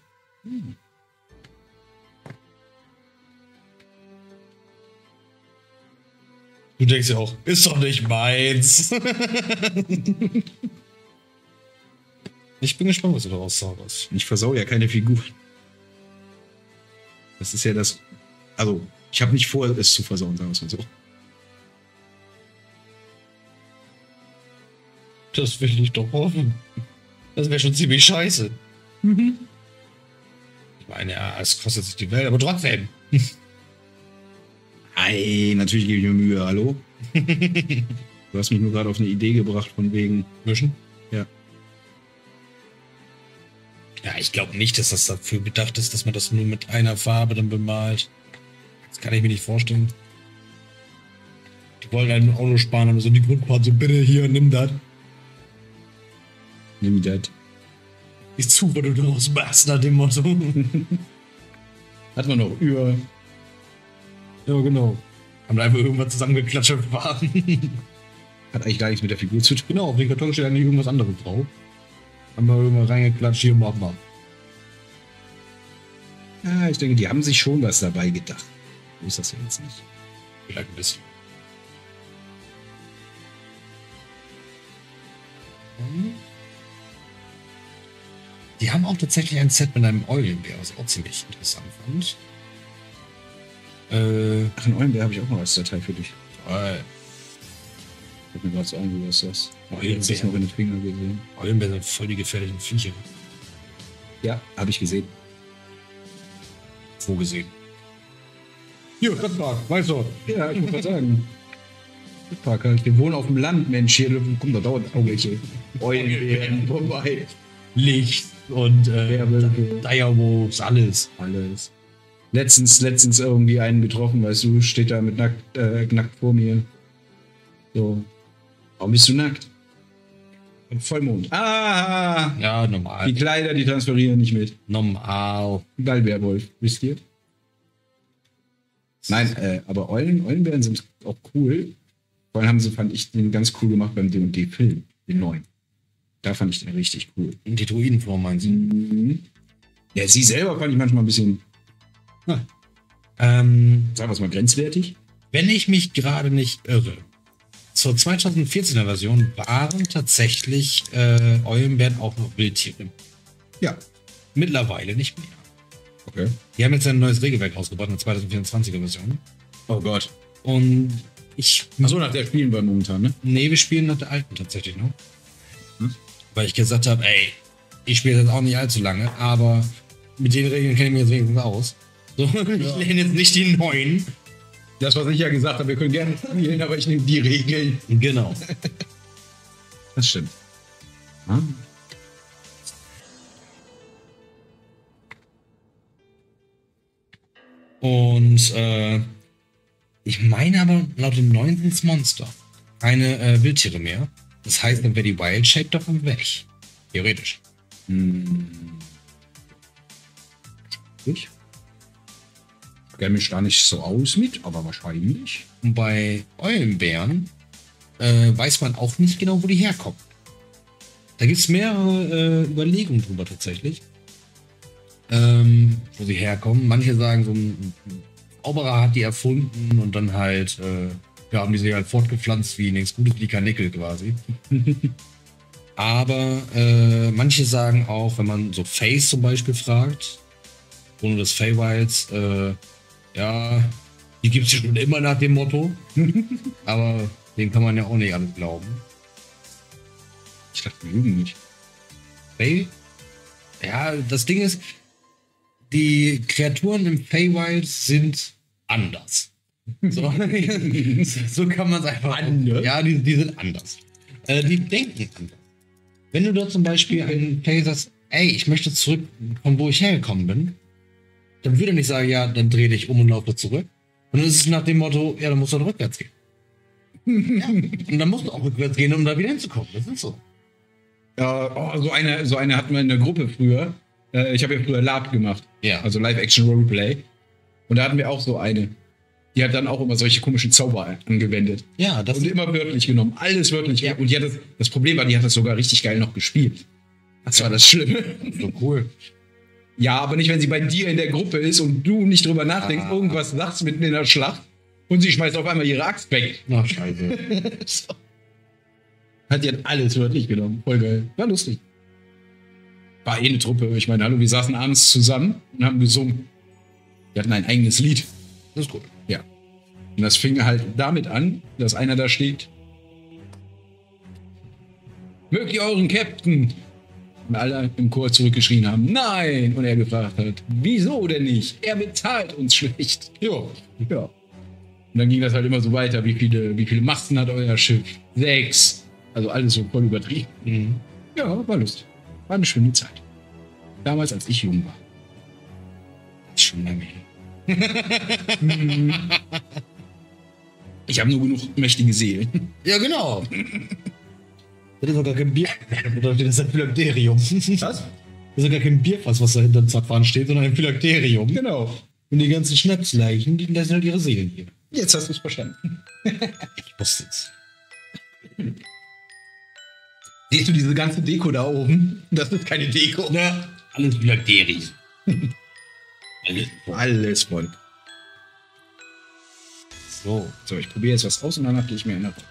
Du denkst ja auch, ist doch nicht meins. Ich bin gespannt, was du daraus zauberst. Ich versau ja keine Figur. Das ist ja das. Also, Ich habe nicht vor, es zu versauen, sagen wir es mal so. Das will ich doch hoffen. Das wäre schon ziemlich scheiße. Ich meine, ja, es kostet sich die Welt, aber trotzdem. Ei, natürlich gebe ich mir Mühe, hallo? Du hast mich nur gerade auf eine Idee gebracht, von wegen... Mischen? Ja. Ja, ich glaube nicht, dass das dafür gedacht ist, dass man das nur mit einer Farbe dann bemalt. Das kann ich mir nicht vorstellen. Die wollen einen auch nur sparen, aber so die Grundfarbe, so bitte hier, nimm das. Nimm das. Ist zu, was du daraus machst, nach dem Motto. Hat man noch über... Ja, genau. Haben da einfach irgendwas zusammengeklatscht und fahren. Hat eigentlich gar nichts mit der Figur zu tun. Genau, auf den Karton steht eigentlich irgendwas anderes drauf. Haben wir irgendwas reingeklatscht, hier, mach mal. Ja, ich denke, die haben sich schon was dabei gedacht. So ist das ja jetzt nicht. Vielleicht ein bisschen. Die haben auch tatsächlich ein Set mit einem Eulenbär, was ich auch ziemlich interessant fand. Ach, einen Eulenbär habe ich auch noch als Datei für dich. Toll. Ich hab mir gerade so an, wie du das sagst. Eulenbär. Jetzt das noch in den Finger gesehen. Eulenbär sind voll die gefährlichen Viecher. Ja, habe ich gesehen. Wo gesehen? Hier, das war, weißt du. Ja, ich muss mal sagen. Parker, wir wohnen auf dem Land, Mensch. Hier kommen da dauernd irgendwelche Eulenbären vorbei. Licht und Werwölfe. Direwolves, alles. Alles. Letztens irgendwie einen getroffen, weißt du, steht da mit nackt vor mir. So. Warum bist du nackt? Und Vollmond. Ah! Ja, Die normal. Kleider, die transferieren nicht mit. Normal. Gallwerwolf, wisst ihr? Nein, aber Eulenbären sind auch cool. Vor allem fand ich den ganz cool gemacht beim D&D-Film, den neuen. Da fand ich den richtig cool. Die Druidenform meinst du? Mhm. Ja, sie selber fand ich manchmal ein bisschen, sagen wir es mal, grenzwertig. Wenn ich mich gerade nicht irre, zur 2014er Version waren tatsächlich Eulenbären auch noch Wildtiere. Ja. Mittlerweile nicht mehr. Okay. Die haben jetzt ein neues Regelwerk rausgebracht, eine 2024er Version. Oh Gott. Und Achso, nach der spielen wir momentan, ne? nee, wir spielen nach der alten tatsächlich noch. Hm? Weil ich gesagt habe, ey, ich spiele jetzt auch nicht allzu lange, aber mit den Regeln kenne ich mich jetzt wenigstens aus. So, ich lerne jetzt nicht die neuen. Das, was ich ja gesagt habe, wir können gerne spielen, aber ich nehme die Regeln. Genau. Das stimmt. Ah. Und ich meine aber, laut dem neuen sind's Monster. Keine Wildtiere mehr. Das heißt, dann wäre die Wild Shape davon weg. Theoretisch. Ich kenne mich da nicht so aus mit, aber wahrscheinlich. Und bei Eulenbären weiß man auch nicht genau, wo die herkommen. Da gibt es mehrere Überlegungen drüber tatsächlich. Wo sie herkommen. Manche sagen, so ein Zauberer hat die erfunden und dann halt, haben die sich halt fortgepflanzt wie nichts Gutes, wie die Karnickel quasi. Aber manche sagen auch, wenn man so Fays zum Beispiel fragt, ohne des Feywilds, ja, die gibt es ja schon immer nach dem Motto. Aber dem kann man ja auch nicht alles glauben. Ich dachte, wir lügen nicht. Fey? Ja, das Ding ist, die Kreaturen im Feywild sind anders. So, so kann man es einfach. Anders? Ja, die sind anders. Die denken anders. Wenn du da zum Beispiel einen Fey sagst, ey, ich möchte zurück, von wo ich hergekommen bin, dann würde er nicht sagen, ja, dann dreh dich um und laufe zurück. Und dann ist es nach dem Motto, ja, dann musst du halt rückwärts gehen. Ja. Und dann musst du auch rückwärts gehen, um da wieder hinzukommen. Das ist so. Ja, so eine hatten wir in der Gruppe früher. Ich habe ja früher LARP gemacht. Ja. Also Live-Action-Roleplay. Und da hatten wir auch so eine. Die hat dann auch immer solche komischen Zauber angewendet. Ja, das Und immer wörtlich genommen. Alles wörtlich. Ja. Und die hat das Problem war, die hat das sogar richtig geil noch gespielt. Das war das Schlimme. so cool. Ja, aber nicht, wenn sie bei dir in der Gruppe ist und du nicht drüber nachdenkst, irgendwas sagst mitten in der Schlacht und sie schmeißt auf einmal ihre Axt weg. Ach, scheiße. So. Die hat alles wörtlich genommen. Voll geil. War lustig. War eine Truppe. Ich meine, hallo, wir saßen abends zusammen und haben gesungen. Wir hatten ein eigenes Lied. Das ist gut. Und das fing halt damit an, dass einer da steht. Mögt ihr euren Captain? Und alle im Chor zurückgeschrien haben, nein! Und er gefragt hat, wieso denn nicht? Er bezahlt uns schlecht. Ja. Und dann ging das halt immer so weiter. Wie viele Masten hat euer Schiff? 6. Also alles so voll übertrieben. Mhm. Ja, war lustig. War eine schöne Zeit. Damals, als ich jung war. Ist schon lange her. Ich habe nur genug mächtige Seelen. Ja, genau. Das ist doch gar kein Bier. Oder steht das ein Phylakterium? Was? Das ist doch gar kein Bierfass, was da hinter dem Zapfhahn steht, sondern ein Phylakterium. Genau. Und die ganzen Schnapsleichen, die lassen halt ihre Seelen hier. Jetzt hast du es verstanden. Ich wusste es. Siehst du diese ganze Deko da oben? Das ist keine Deko. Na, alles Phylakterien. Alles voll. So. Ich probiere jetzt was aus und danach gehe ich mir in der Runde.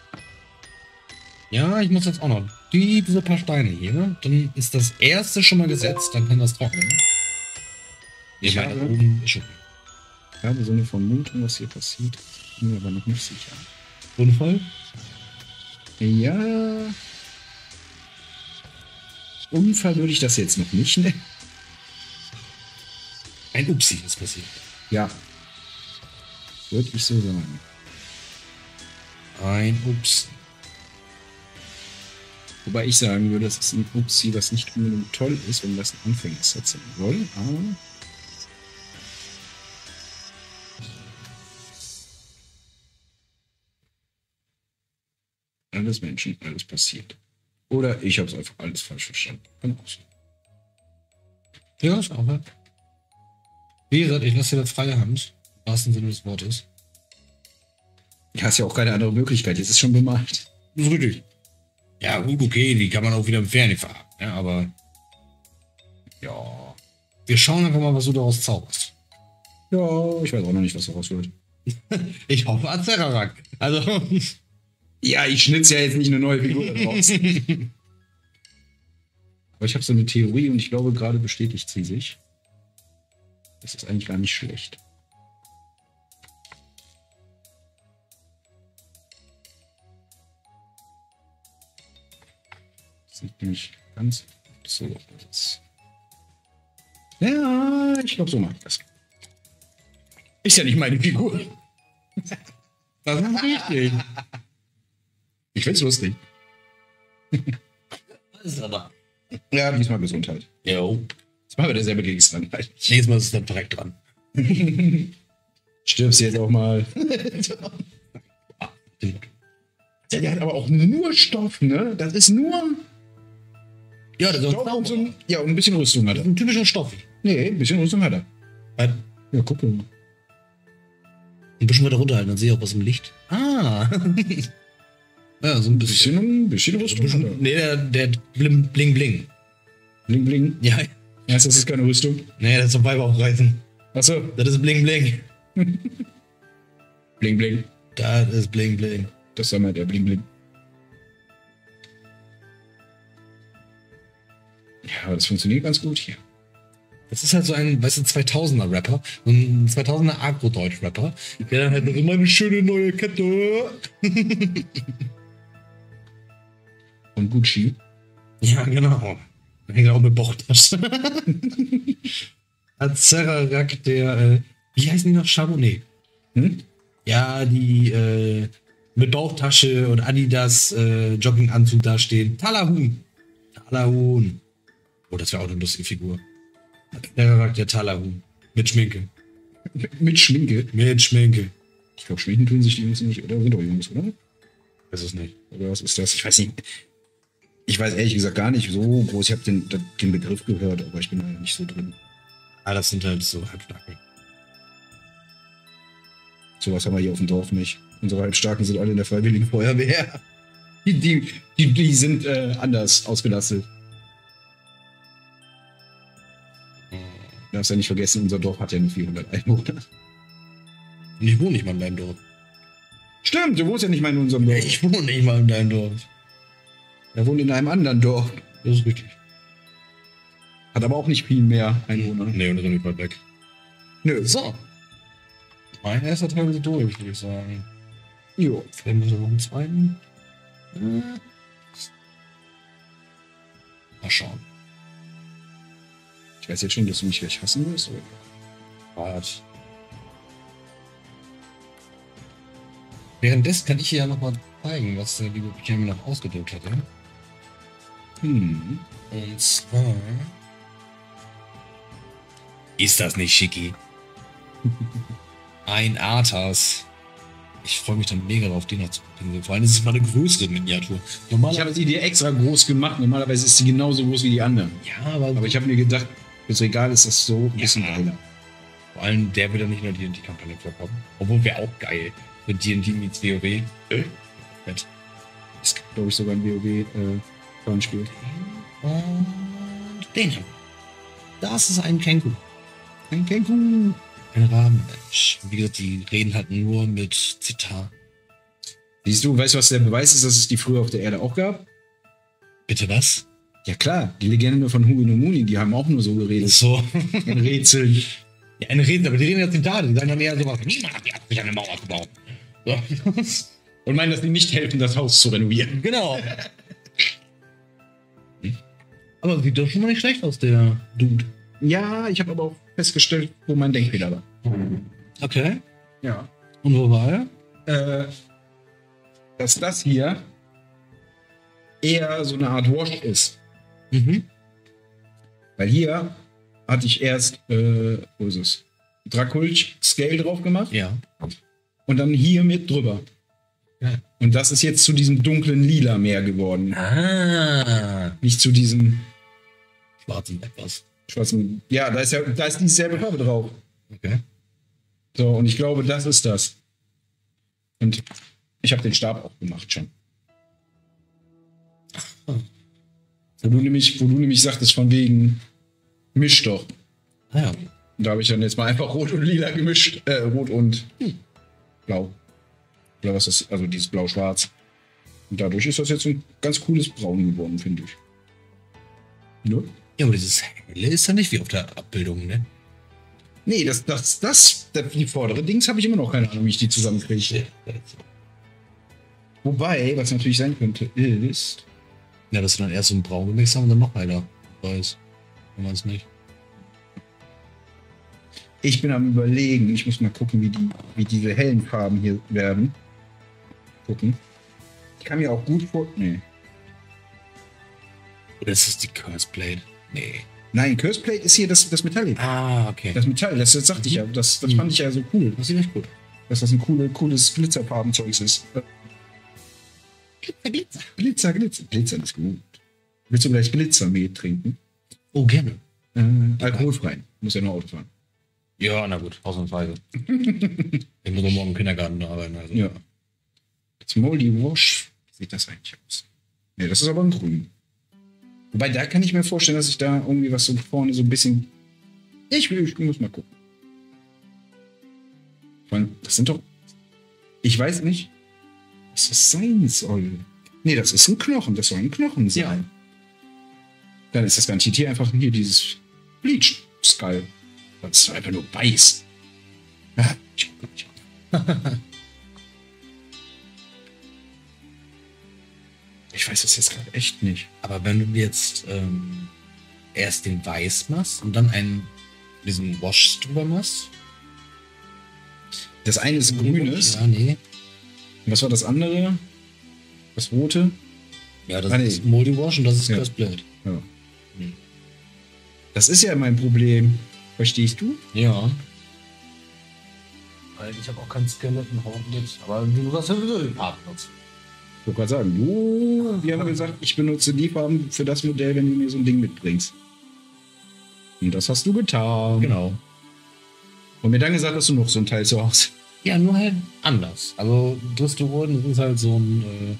Ja, ich muss jetzt auch noch diese paar Steine hier. Dann ist das erste schon mal gesetzt, dann kann das trocknen. Ich meine, habe- oben ist schon. Ich habe so eine Vermutung, was hier passiert. Bin mir aber noch nicht sicher. Unfall? Ja. Unfall würde ich das jetzt noch nicht nennen. Ein Upsi ist passiert. Ja. Würde ich so sagen. Ein Ups. Wobei ich sagen würde, das ist ein Upsi, was nicht unbedingt toll ist, wenn das ein Anfängerset sein soll. Aber alles Menschen, alles passiert. Oder ich habe es einfach alles falsch verstanden. Kann auch sein. Ja, ist auch ne? Wie gesagt, ich lasse dir das freie Hand. Im wahrsten Sinne des Wortes. Du hast ja auch keine andere Möglichkeit. Jetzt ist schon bemalt. Das ist richtig. Ja, gut, okay, die kann man auch wieder im Fernsehen fahren. Ja, aber. Ja. Wir schauen einfach mal, was du daraus zauberst. Ja, ich weiß auch noch nicht, was daraus wird. Ich hoffe, Azerarak. Also. Ja, ich schnitze ja jetzt nicht eine neue Figur daraus. Aber ich habe so eine Theorie und ich glaube, gerade bestätigt sie sich. Das ist eigentlich gar nicht schlecht. Das sieht nämlich ganz so aus. Ja, ich glaube, so mache ich das. Ist ja nicht meine Figur. Das ist richtig. Ich find's lustig. Alles aber. Ja, diesmal Gesundheit. Jo. Das war wieder derselbe Gegenstand. Nächstes Mal ist es dann direkt dran. Stirbst jetzt auch mal. Ja, der hat aber auch nur Stoff, ne? Das ist nur Ja, das ist Stoff und so ein, ja, und ein bisschen Rüstung hat er. ein typischer Stoff. Nee, ein bisschen Rüstung hat er. Ja, guck mal. Ein bisschen weiter runterhalten, dann sehe ich auch was im Licht. Ah. Ja, so ein bisschen. Ein bisschen Rüstung hat er. Nee, der Bling Bling. Bling, bling. Ja. Heißt, das ist keine Rüstung? Nee, das ist zum Weiber aufreißen. Achso. Das ist Bling Bling. Bling, bling. Das ist Bling Bling. Das war mal der Bling, bling. Ja, aber das funktioniert ganz gut hier. Das ist halt so ein, weißt du, 2000er Rapper, so ein 2000er Agro-Deutsch-Rapper, der dann halt noch immer eine schöne neue Kette. Und Gucci. Ja, genau. Hängt auch mit Bauchtasche. Azerarak, der, wie heißen die noch? Charbonnet. Hm? Ja, die, mit Bauchtasche und Adidas, Jogginganzug da stehen. Talahun. Talahun. Oh, das wäre auch eine lustige Figur. Azerarak, der Talahun. Mit Schminke. Mit Schminke. Mit Schminke. Ich glaube, schminken tun sich die Jungs nicht, oder? Sind doch Jungs, oder? Weiß es nicht. Oder was ist das? Ich weiß nicht. Ich weiß ehrlich gesagt gar nicht so groß. Ich habe den Begriff gehört, aber ich bin da nicht so drin. Ah, das sind halt so Halbstarke. Sowas haben wir hier auf dem Dorf nicht. Unsere Halbstarken sind alle in der Freiwilligen Feuerwehr. Die sind anders ausgelastet. Du darfst ja nicht vergessen, unser Dorf hat ja nur 400 Einwohner. Und ich wohne nicht mal in deinem Dorf. Stimmt, du wohnst ja nicht mal in unserem Dorf. Ich wohne nicht mal in deinem Dorf. Er wohnt in einem anderen Dorf. Das ist richtig. Hat aber auch nicht viel mehr Einwohner. Nee, und das ist nicht weit weg. Nö. So. Mein erster Teil ist durch, würde ich sagen. Jo. Vielleicht müssen wir noch einen zweiten. Mal schauen. Ich weiß jetzt schon, dass du mich gleich hassen wirst. Wart. Währenddessen kann ich hier ja nochmal zeigen, was der liebe Benjamin noch ausgedruckt hatte. Hm. Und zwar. Ist das nicht schicki? Ein Arthas. Ich freue mich dann mega drauf, den noch zu pinseln. Vor allem ist es mal eine größere Miniatur. Ich habe sie dir extra groß gemacht. Normalerweise ist sie genauso groß wie die anderen. Ja, aber Aber ich habe mir gedacht, fürs Regal ist das so ein bisschen Ja. geiler. vor allem der wird dann nicht in der D&D-Kampagne vorkommen. Obwohl wäre auch geil. Für D&D meets WoW. Fett. Das gibt, glaube ich, sogar ein WoW-Rollenspiel. Und den haben wir. Das ist ein Kenku. Ein Kenku. Ein Rabenmensch. Wie gesagt, die reden halt nur mit Zitat. Siehst du, weißt du, was der Beweis ist, dass es die früher auf der Erde auch gab? Bitte was? Ja klar, die Legende von Hugo no Muni, die haben auch nur so geredet. So. In Rätseln. Ja, eine Rede, aber die reden ja Zitate. Die sagen dann eher sowas. Niemand hat sich eine Mauer gebaut. So. Und meinen, dass die nicht helfen, das Haus zu renovieren. Genau. Aber sieht doch schon mal nicht schlecht aus, der Dude. Ja, ich habe aber auch festgestellt, wo mein Denkfehler war. Okay. Ja. Und wo war er? Dass das hier eher so eine Art Wash ist. Mhm. Weil hier hatte ich erst, wo ist es? Draculch Scale drauf gemacht Ja. und dann hier mit drüber. Ja. Und das ist jetzt zu diesem dunklen Lila mehr geworden. Ah. Nicht zu diesem Schwarzen etwas. schwarzen. Ja, da ist dieselbe Farbe drauf. Okay. So, und ich glaube, das ist das. Und ich habe den Stab auch gemacht schon. Wo du nämlich sagtest, von wegen, misch doch. Ah ja. Und da habe ich dann jetzt mal einfach Rot und Lila gemischt. Rot und Blau. Oder was ist das? Also dieses Blau-Schwarz. Und dadurch ist das jetzt ein ganz cooles Braun geworden, finde ich. Ne? Ja, aber dieses Helle ist ja nicht wie auf der Abbildung, ne? Nee, die vordere Dings habe ich immer noch keine Ahnung, wie ich die zusammenkriege. Wobei, was natürlich sein könnte, ist. Ja, dass wir dann erst so ein Braun gemixt haben und dann noch heller. Weiß. Wenn man es nicht. Ich bin am Überlegen, ich muss mal gucken, wie diese hellen Farben hier werden. Gucken. Ich kann mir auch gut vor. Nee. Oder ist das die Curse Blade? Nee. Nein, Curse Plate ist hier das Metallic. Ah, okay. Das Metall, das sagte ich ja. Das fand ich ja so cool. Das sieht echt gut. Dass das ein cooles Glitzerfarbenzeugs ist. Glitzer. Glitzer ist gut. Willst du gleich Glitzermehl trinken? Oh, gerne. Alkoholfrei. Muss ja nur Auto fahren. Ja, na gut, ausnahmsweise. Ich muss morgen im Kindergarten arbeiten. Also. Ja. Das Moldy Wash. Wie sieht das eigentlich aus? Ne, das ist aber ein Grün. Wobei, da kann ich mir vorstellen, dass ich da irgendwie was so vorne so ein bisschen. Ich muss mal gucken. Das sind doch. Ich weiß nicht, was das sein soll. Nee, das ist ein Knochen. Das soll ein Knochen sein. Ja. Dann ist das garantiert hier einfach hier dieses Bleach Skull. Das ist einfach nur weiß. Ja, ich guck nicht. Ich weiß es jetzt gerade echt nicht. Aber wenn du jetzt erst den Weiß machst und dann diesen Wash drüber machst. Das eine ist grünes. Ja, nee. Was war das andere? Das rote? Ja, das Ah, nee. ist Moldy Wash und das ist Ja. Curse Blade. Ja. Das ist ja mein Problem. Verstehst du? Ja. Weil ich habe auch keinen Skeleton-Horn mit. Aber du hast ja sowieso den Part benutzt. Ich wollte gerade sagen, wir haben gesagt, ich benutze die Farben für das Modell, wenn du mir so ein Ding mitbringst. Und das hast du getan. Genau. Und mir dann gesagt, dass du noch so ein Teil zu Hause. Ja, nur halt anders. Also Dristuroden sind halt so ein,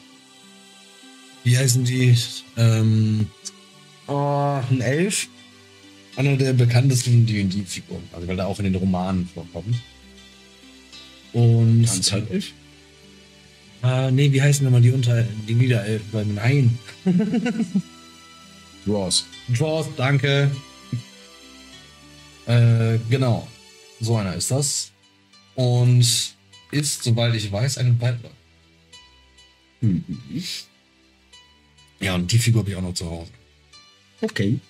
wie heißen die? Ein Elf. Einer der bekanntesten D&D-Figuren. Also weil er auch in den Romanen vorkommt. Und Ganz halt elf. nee, wie heißen nochmal die Niederelfen? Nein. Draws. Draws, danke. Genau. So einer ist das. und ist, soweit ich weiß, ein Waldler. Mhm. Ja, und die Figur habe ich auch noch zu Hause. Okay.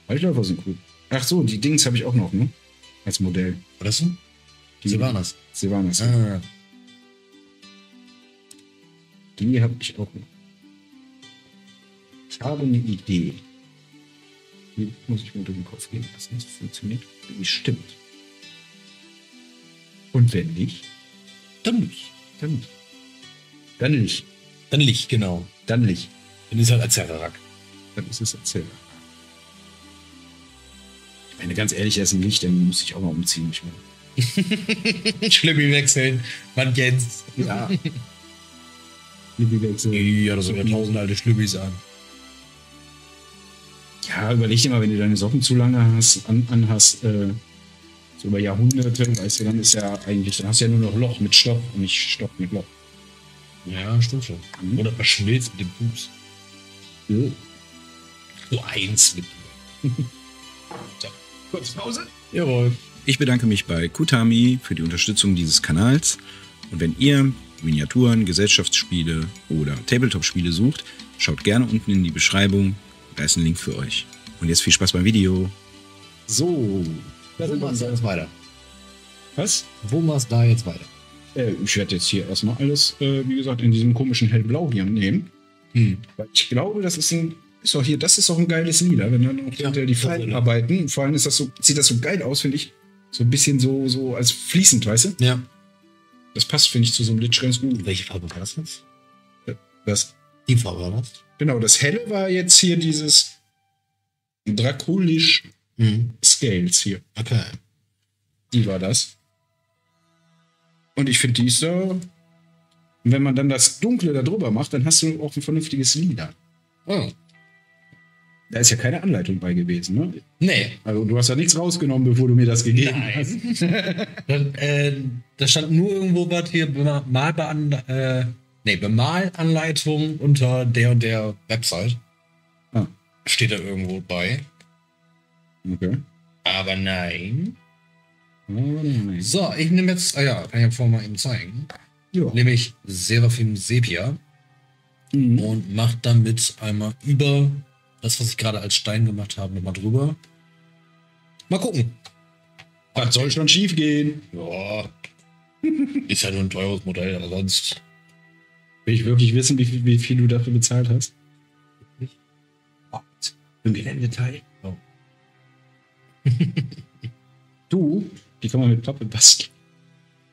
Waldläufer sind cool. Ach so, die Dings habe ich auch noch, ne? Als Modell. Was ist das? Die Sylvanas. Sylvanas. Ah, Die habe ich auch noch. Ich habe eine Idee. Die muss ich mir durch den Kopf gehen lassen. Das funktioniert. Wie stimmt. Und wenn nicht, dann nicht. dann nicht. Dann nicht. Dann Licht, genau. Dann nicht. Dann ist halt Azerarak. Dann ist es erzählt. Ich meine, ganz ehrlich, er ist ein Licht, dann muss ich auch mal umziehen. Ich meine. Schlimmi wechseln, man kennt's. Ja. Lieblingswechsel. Ja, das sind ja 1000 alte Schlübbis an. Ja, überleg dir mal, wenn du deine Socken zu lange anhast, so über Jahrhunderte, weißt du, dann ist ja eigentlich, dann hast du ja nur noch Loch mit Stoff und nicht Stoff mit Loch. Ja, stimmt schon. Mhm. Oder verschmilzt mit dem Pups. Ja. So eins mit. So. Kurz Pause. Jawohl. Ich bedanke mich bei Kutami für die Unterstützung dieses Kanals. Und wenn ihr Miniaturen, Gesellschaftsspiele oder Tabletop-Spiele sucht, schaut gerne unten in die Beschreibung. Da ist ein Link für euch. Und jetzt viel Spaß beim Video. So. Wo machst du jetzt weiter? Was? Wo machst du da jetzt weiter? Ich werde jetzt hier erstmal alles, wie gesagt, in diesem komischen hellblau hier nehmen. Weil ich glaube, das ist doch ein geiles Lila, wenn dann noch hinter die Falten arbeiten. Vor allem ist das so, sieht das so geil aus, finde ich. So ein bisschen so als fließend, weißt du? Ja. Das passt, finde ich, zu so einem Litsch ganz gut. Welche Farbe war das jetzt? Das, Die Farbe war das? genau, das helle war jetzt hier dieses Draculisch Scales hier. Okay. Die war das. Und ich finde, die ist so. Wenn man dann das Dunkle da drüber macht, dann hast du auch ein vernünftiges Lila. Oh. Da ist ja keine Anleitung bei gewesen, ne? Nee. Also du hast ja nichts rausgenommen, bevor du mir das gegeben hast. Da stand nur irgendwo was hier, Bemalanleitung unter der und der Website. Ah. Steht da irgendwo bei. Okay. Aber nein. Oh, nein. So, ich nehme jetzt, kann ich ja vorher mal eben zeigen. Ja. Nämlich Seraphim Sepia Mhm. und mache damit einmal über das, was ich gerade als Stein gemacht habe, nochmal drüber. Mal gucken. Was soll schon schief gehen? Ja. Ist ja nur ein teures Modell, aber sonst. Will ich wirklich wissen, wie viel du dafür bezahlt hast? Im Detail. Oh. Du, die kann man mit Pappe basteln.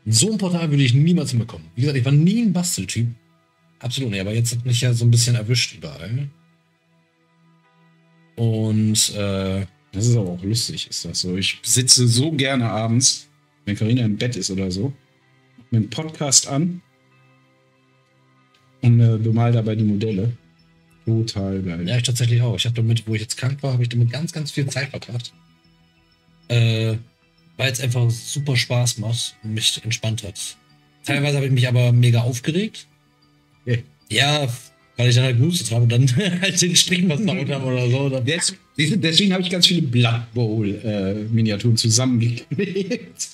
So ein Portal würde ich niemals hinbekommen. Wie gesagt, ich war nie ein Basteltyp. Absolut nicht, aber jetzt hat mich ja so ein bisschen erwischt überall. Und, Das ist aber auch lustig, ist das so. Ich sitze so gerne abends, wenn Carina im Bett ist oder so, mach mir einen Podcast an und bemal dabei die Modelle. Total geil. ja, ich tatsächlich auch. Ich habe damit, wo ich jetzt krank war, habe ich damit ganz, ganz viel Zeit verbracht. Weil es einfach super Spaß macht und mich entspannt hat. Teilweise habe ich mich aber mega aufgeregt. Okay. Ja, weil ich dann halt gehustet habe und dann halt den Strich was versaut habe oder so. Dann Deswegen habe ich ganz viele Blood Bowl Miniaturen zusammengeklebt.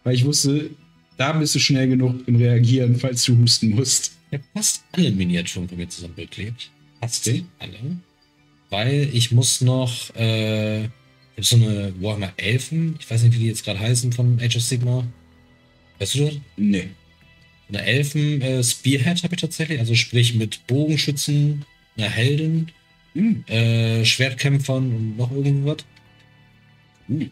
Weil ich wusste, da bist du schnell genug im Reagieren, falls du husten musst. Ich habe fast alle Miniaturen von mir zusammengeklebt. Fast Okay. alle. Weil ich muss noch, ich habe so eine Warhammer Elfen, ich weiß nicht, wie die jetzt gerade heißen von Age of Sigmar. Weißt du das? Nee. Eine Elfen Spearhead habe ich tatsächlich, also sprich mit Bogenschützen, einer Heldin, Hm. Schwertkämpfern und noch irgendwas. Hm.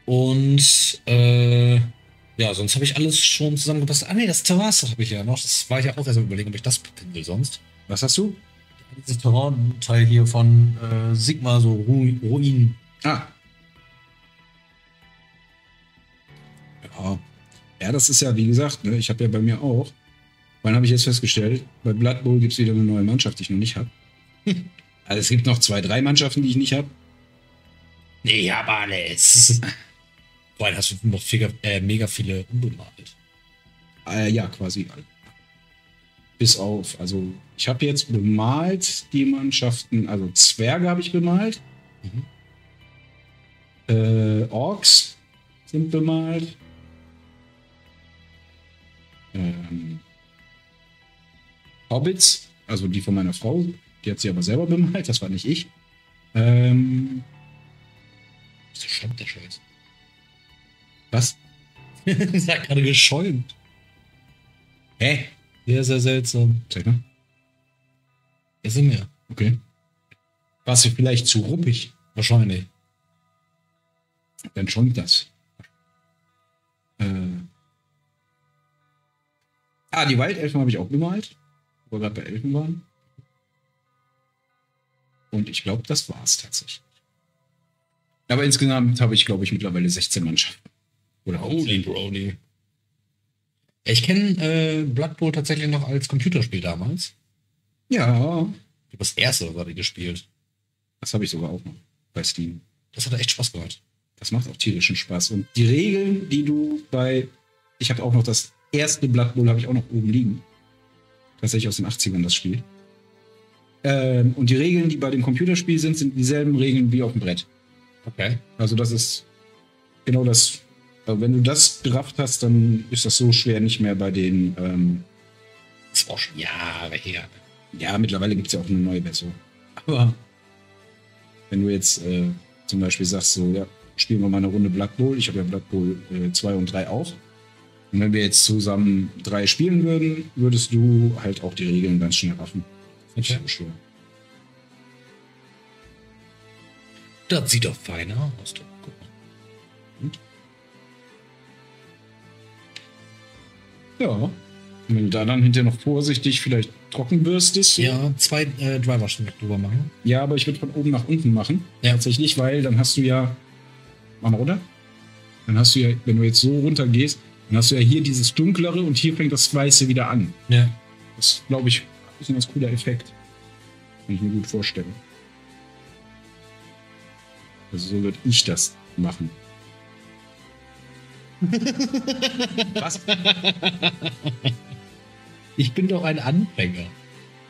Und ja, sonst habe ich alles schon zusammengepasst. Ah nee, das Terrain habe ich ja noch. Das war ich ja auch erst am überlegen, ob ich das picken will sonst. Was hast du? Dieses Terrain-Teil hier von Sigma, so Ruinen. Ah. Ja. Ja, das ist ja, wie gesagt, ne, ich habe ja bei mir auch. Wann habe ich jetzt festgestellt, bei Blood Bowl gibt es wieder eine neue Mannschaft, die ich noch nicht habe. Also es gibt noch 2, 3 Mannschaften, die ich nicht habe. Nee, ich habe alles. Vor allem hast du noch mega viele unbemalt. Ja, quasi. Bis auf, also ich habe jetzt bemalt die Mannschaften, also Zwerge habe ich bemalt. Orks sind bemalt. Hobbits, also die von meiner Frau, die hat sie aber selber bemalt, das war nicht ich. Wieso schäumt der Scheiß? Was? Das hat gerade geschäumt. Hä? Sehr, sehr seltsam. Zeig mal. Ist in mir. Okay. Warst du vielleicht zu ruppig? Wahrscheinlich. Dann schäumt das. Die Waldelfen habe ich auch bemalt, wo wir gerade bei Elfen waren. Und ich glaube, das war's tatsächlich. Aber insgesamt habe ich, glaube ich, mittlerweile 16 Mannschaften. Oder Holy Brody. Ich kenne Blood Bowl tatsächlich noch als Computerspiel damals. Ja, Ich habe das erste gerade gespielt. das habe ich sogar auch noch bei Steam. Das hat echt Spaß gemacht. Das macht auch tierischen Spaß. Und die Regeln, die du ich habe auch noch das erste Blood Bowl, habe ich auch noch oben liegen. Tatsächlich aus den 80ern das Spiel. Und die Regeln, die bei dem Computerspiel sind dieselben Regeln wie auf dem Brett. Okay. Also das ist genau das. Also wenn du das gerafft hast, dann ist das so schwer nicht mehr bei den. Das war auch schon Jahre her. Ja, mittlerweile gibt es ja auch eine neue Version. Aber wenn du jetzt zum Beispiel sagst, so, ja, spielen wir mal eine Runde Blood Bowl. Ich habe ja Blood Bowl 2 und 3 auch. Und wenn wir jetzt zusammen 3 spielen würden, würdest du halt auch die Regeln ganz schnell raffen. Nicht so schwer. Das sieht doch feiner aus. Guck mal. Ja. Und wenn du da dann hinterher noch vorsichtig vielleicht trocken bürstest. So. Ja, 2 Drywash noch drüber machen. Ja, aber ich würde von oben nach unten machen. Ja. Tatsächlich, weil dann hast du ja. Mach mal runter. Dann hast du ja, wenn du jetzt so runter gehst, dann hast du ja hier dieses Dunklere und hier fängt das Weiße wieder an. Ja. Das, glaube ich, ist ein ganz cooler Effekt. Kann ich mir gut vorstellen. Also so würde ich das machen. Was? Ich bin doch ein Anfänger.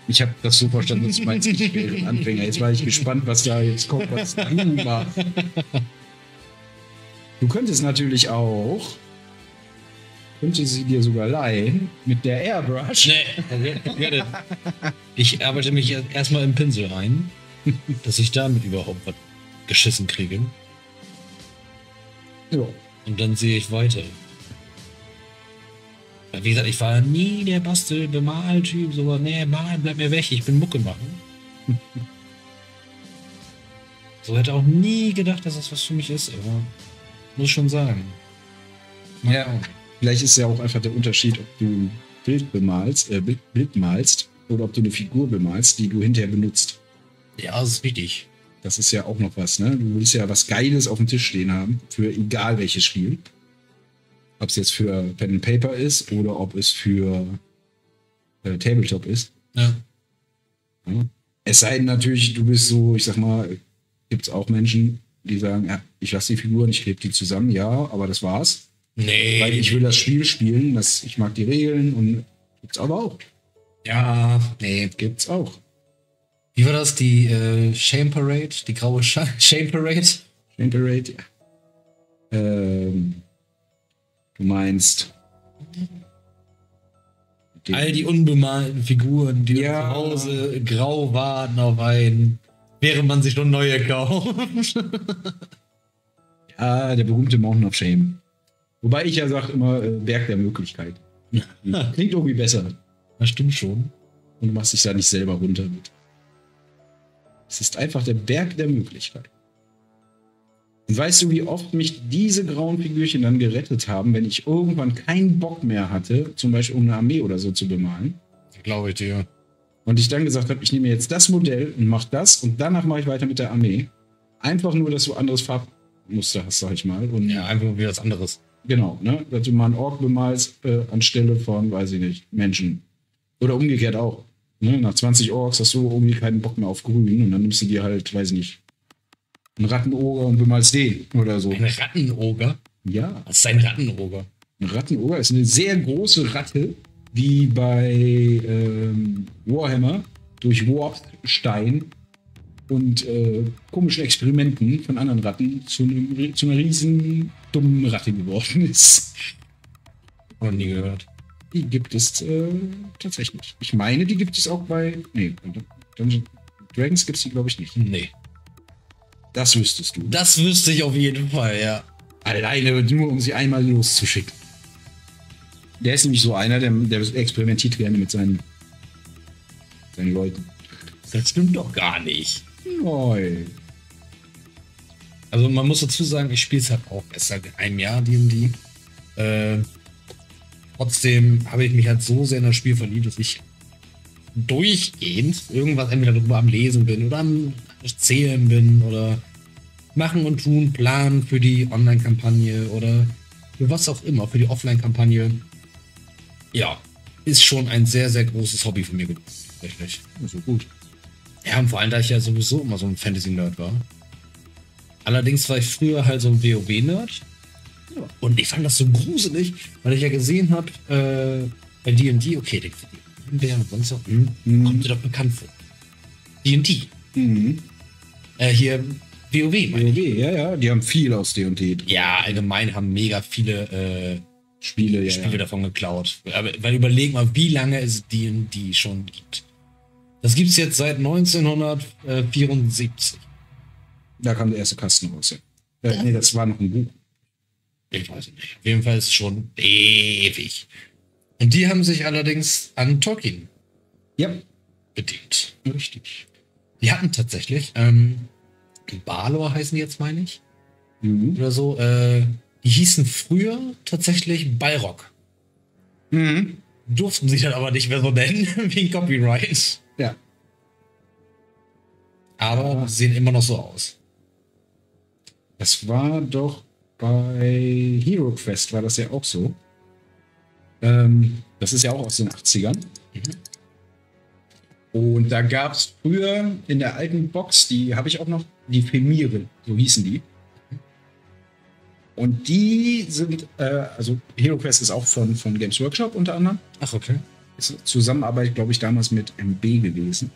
Ich habe das so verstanden, dass du meinst, ich wäre ein Anfänger. Jetzt war ich gespannt, was da jetzt kommt, was du machst. Du könntest natürlich auch, sie dir sogar leihen, mit der Airbrush. Nee. Ich arbeite mich erstmal im Pinsel rein, dass ich damit überhaupt was geschissen kriege. Ja. Und dann sehe ich weiter. Wie gesagt, ich war nie der Bastel-Bemal-Typ, so, nee, malen, bleib mir weg, ich bin Mucke machen. So hätte auch nie gedacht, dass das was für mich ist, aber muss schon sagen. Ja. Vielleicht ist ja auch einfach der Unterschied, ob du Bild malst oder ob du eine Figur bemalst, die du hinterher benutzt. Ja, das ist wichtig. Das ist ja auch noch was, ne? Du willst ja was Geiles auf dem Tisch stehen haben, für egal welches Spiel. Ob es jetzt für Pen and Paper ist oder ob es für Tabletop ist. Ja. Ja. Es sei denn natürlich, du bist so, ich sag mal, gibt es auch Menschen, die sagen, ja, ich lasse die Figuren, ich klebe die zusammen, ja, aber das war's. Nee. Weil ich will das Spiel spielen, ich mag die Regeln und gibt's aber auch. Ja, nee. Gibt's auch. Wie war das? Die Shame Parade? Die graue Shame Parade? Shame Parade, ja. Du meinst All die unbemalten Figuren, die Ja. zu Hause grau warten auf einen, während man sich schon neue kauft. Ja, der berühmte Mountain of Shame. Wobei ich ja sage immer Berg der Möglichkeit. Klingt irgendwie besser. Das stimmt schon. Und du machst dich da nicht selber runter mit. Es ist einfach der Berg der Möglichkeit. Und weißt du, wie oft mich diese grauen Figürchen dann gerettet haben, wenn ich irgendwann keinen Bock mehr hatte, zum Beispiel um eine Armee oder so zu bemalen? Glaube ich dir. Und ich dann gesagt habe, ich nehme jetzt das Modell und mache das und danach mache ich weiter mit der Armee. Einfach nur, dass du anderes Farbmuster hast, sag ich mal. Und Ja, einfach wie was anderes. genau, ne? Dass du mal einen Ork bemalst anstelle von, weiß ich nicht, Menschen. Oder umgekehrt auch. Ne? Nach 20 Orks hast du irgendwie keinen Bock mehr auf Grün und dann nimmst du dir halt, weiß ich nicht, einen Rattenoger und bemalst den oder so. Ein Rattenoger? Ja, Was ist ein Rattenoger? ein Rattenoger ist eine sehr große Ratte, die bei Warhammer durch Warpstein und komischen Experimenten von anderen Ratten zu einer riesen dummen Ratte geworden ist. Noch nie gehört. Die gibt es tatsächlich. Ich meine, die gibt es auch bei. Nee, Dungeons Dragons gibt es die, glaube ich, nicht. Nee. Das wüsstest du. Das wüsste ich auf jeden Fall, ja. Alleine nur, um sie einmal loszuschicken. Der ist nämlich so einer, der experimentiert gerne mit seinen Leuten. Das stimmt doch gar nicht. Neu. Also man muss dazu sagen, ich spiele es halt auch erst seit einem Jahr D&D. Trotzdem habe ich mich halt so sehr in das Spiel verliebt, dass ich durchgehend irgendwas entweder darüber am Lesen bin oder am Erzählen bin oder machen und tun, planen für die Online-Kampagne oder für was auch immer, für die Offline-Kampagne. Ja, ist schon ein sehr, sehr großes Hobby von mir geworden, tatsächlich. So gut. Ja, und vor allem, da ich ja sowieso immer so ein Fantasy-Nerd war. Allerdings war ich früher halt so ein WoW-Nerd. Ja. Und ich fand das so gruselig, weil ich ja gesehen habe, bei D&D, okay, wer und sonst auch, kommt dir doch bekannt vor. D&D. Hier, WoW, meine ich. WoW, ja, die haben viel aus D&D. Ja, allgemein haben mega viele Spiele davon geklaut. Aber weil überlegen mal, wie lange es D&D schon gibt. Das gibt es jetzt seit 1974. Da kam der erste Kasten raus, ja. Nee, das war noch ein Buch. Ich weiß nicht. Auf jeden Fall ist es schon ewig. Und die haben sich allerdings an Tolkien bedient. Richtig. Die hatten tatsächlich, Balor heißen die jetzt, meine ich. Oder so, die hießen früher tatsächlich Balrog. Durften sie dann aber nicht mehr so nennen, wegen Copyright. Ja. Aber sehen immer noch so aus. Das war doch bei Hero Quest, war das ja auch so. Das ist ja auch aus den 80ern. Und da gab es früher in der alten Box, die habe ich auch noch, die Femire, so hießen die. Und die sind, also Hero Quest ist auch von Games Workshop unter anderem. Ach, okay. Ist eine Zusammenarbeit, glaube ich, damals mit MB gewesen.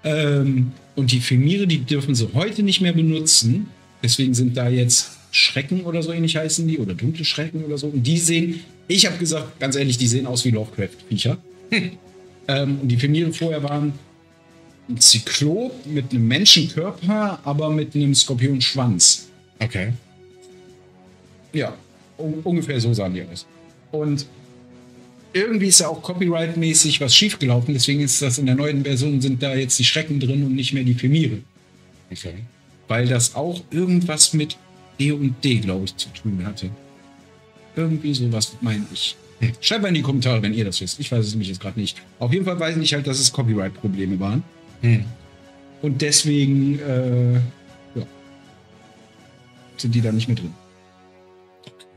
Und die Femire, die dürfen sie heute nicht mehr benutzen. Deswegen sind da jetzt Schrecken oder so ähnlich heißen die, oder dunkle Schrecken oder so. Und die sehen, ich habe gesagt, ganz ehrlich, die sehen aus wie Lovecraft-Viecher. Und die Femire vorher waren ein Zyklop mit einem Menschenkörper, aber mit einem Skorpionschwanz. Okay. Ja, ungefähr so sahen die aus. Und irgendwie ist ja auch copyright-mäßig was schiefgelaufen, deswegen ist das in der neuen Version, sind da jetzt die Schrecken drin und nicht mehr die Femire. Okay. Weil das auch irgendwas mit D&D, glaube ich, zu tun hatte. Irgendwie sowas meine ich. Schreibt mal in die Kommentare, wenn ihr das wisst. Ich weiß es nämlich jetzt gerade nicht. Auf jeden Fall weiß ich halt, dass es Copyright-Probleme waren. Und deswegen sind die da nicht mehr drin.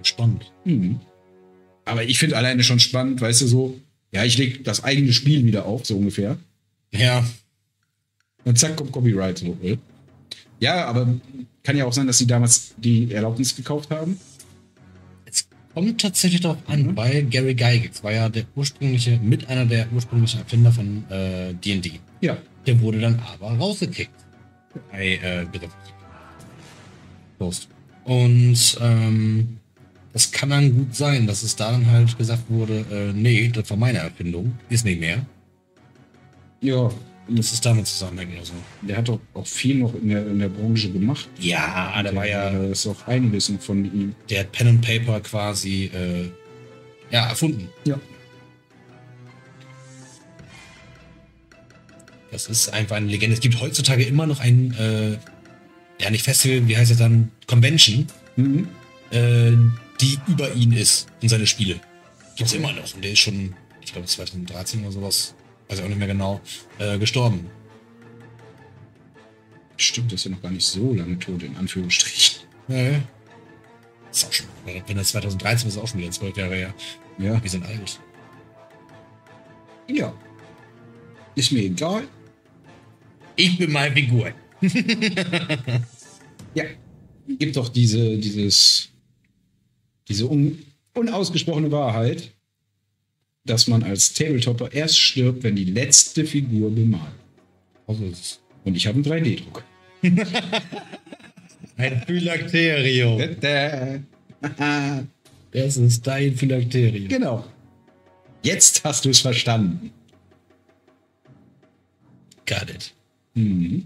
Spannend. Aber ich finde alleine schon spannend, weißt du, so, ja, ich lege das eigene Spiel wieder auf, so ungefähr. Ja. Und zack, kommt Copyright. So. Ja, aber kann ja auch sein, dass sie damals die Erlaubnis gekauft haben. Es kommt tatsächlich darauf an, weil Gary Gygax war ja einer der ursprünglichen Erfinder von D&D. Ja. Der wurde dann aber rausgekickt. Bei Ghost. Und das kann dann gut sein, dass es da dann halt gesagt wurde, nee, das war meine Erfindung, ist nicht mehr. Ja. Das ist damit zusammenhängt. Also. Der hat doch auch viel noch in der Branche gemacht. Ja, der war ja. Da ist auch einiges noch von ihm. Der hat Pen and Paper quasi erfunden. Ja. Das ist einfach eine Legende. Es gibt heutzutage immer noch ein, nicht Festival, wie heißt es dann? Convention, die über ihn ist und seine Spiele. Gibt es immer noch. Und der ist schon, ich glaube 2013 oder sowas, weiß ich auch nicht mehr genau, gestorben. Stimmt, das ist ja noch gar nicht so lange tot, in Anführungsstrichen. Ja. Ist auch schon, wenn das 2013 ist, auch schon wieder 12 Jahre her. Ja. Wir sind alt. Ja. Ist mir egal. Ich bin meine Figur. Ja. Gibt doch diese unausgesprochene Wahrheit, dass man als Tabletopper erst stirbt, wenn die letzte Figur bemalt. Also ist Und ich habe einen 3D-Druck. Ein Phylakterium. Das ist dein Phylakterium. Genau. Jetzt hast du es verstanden. Got it.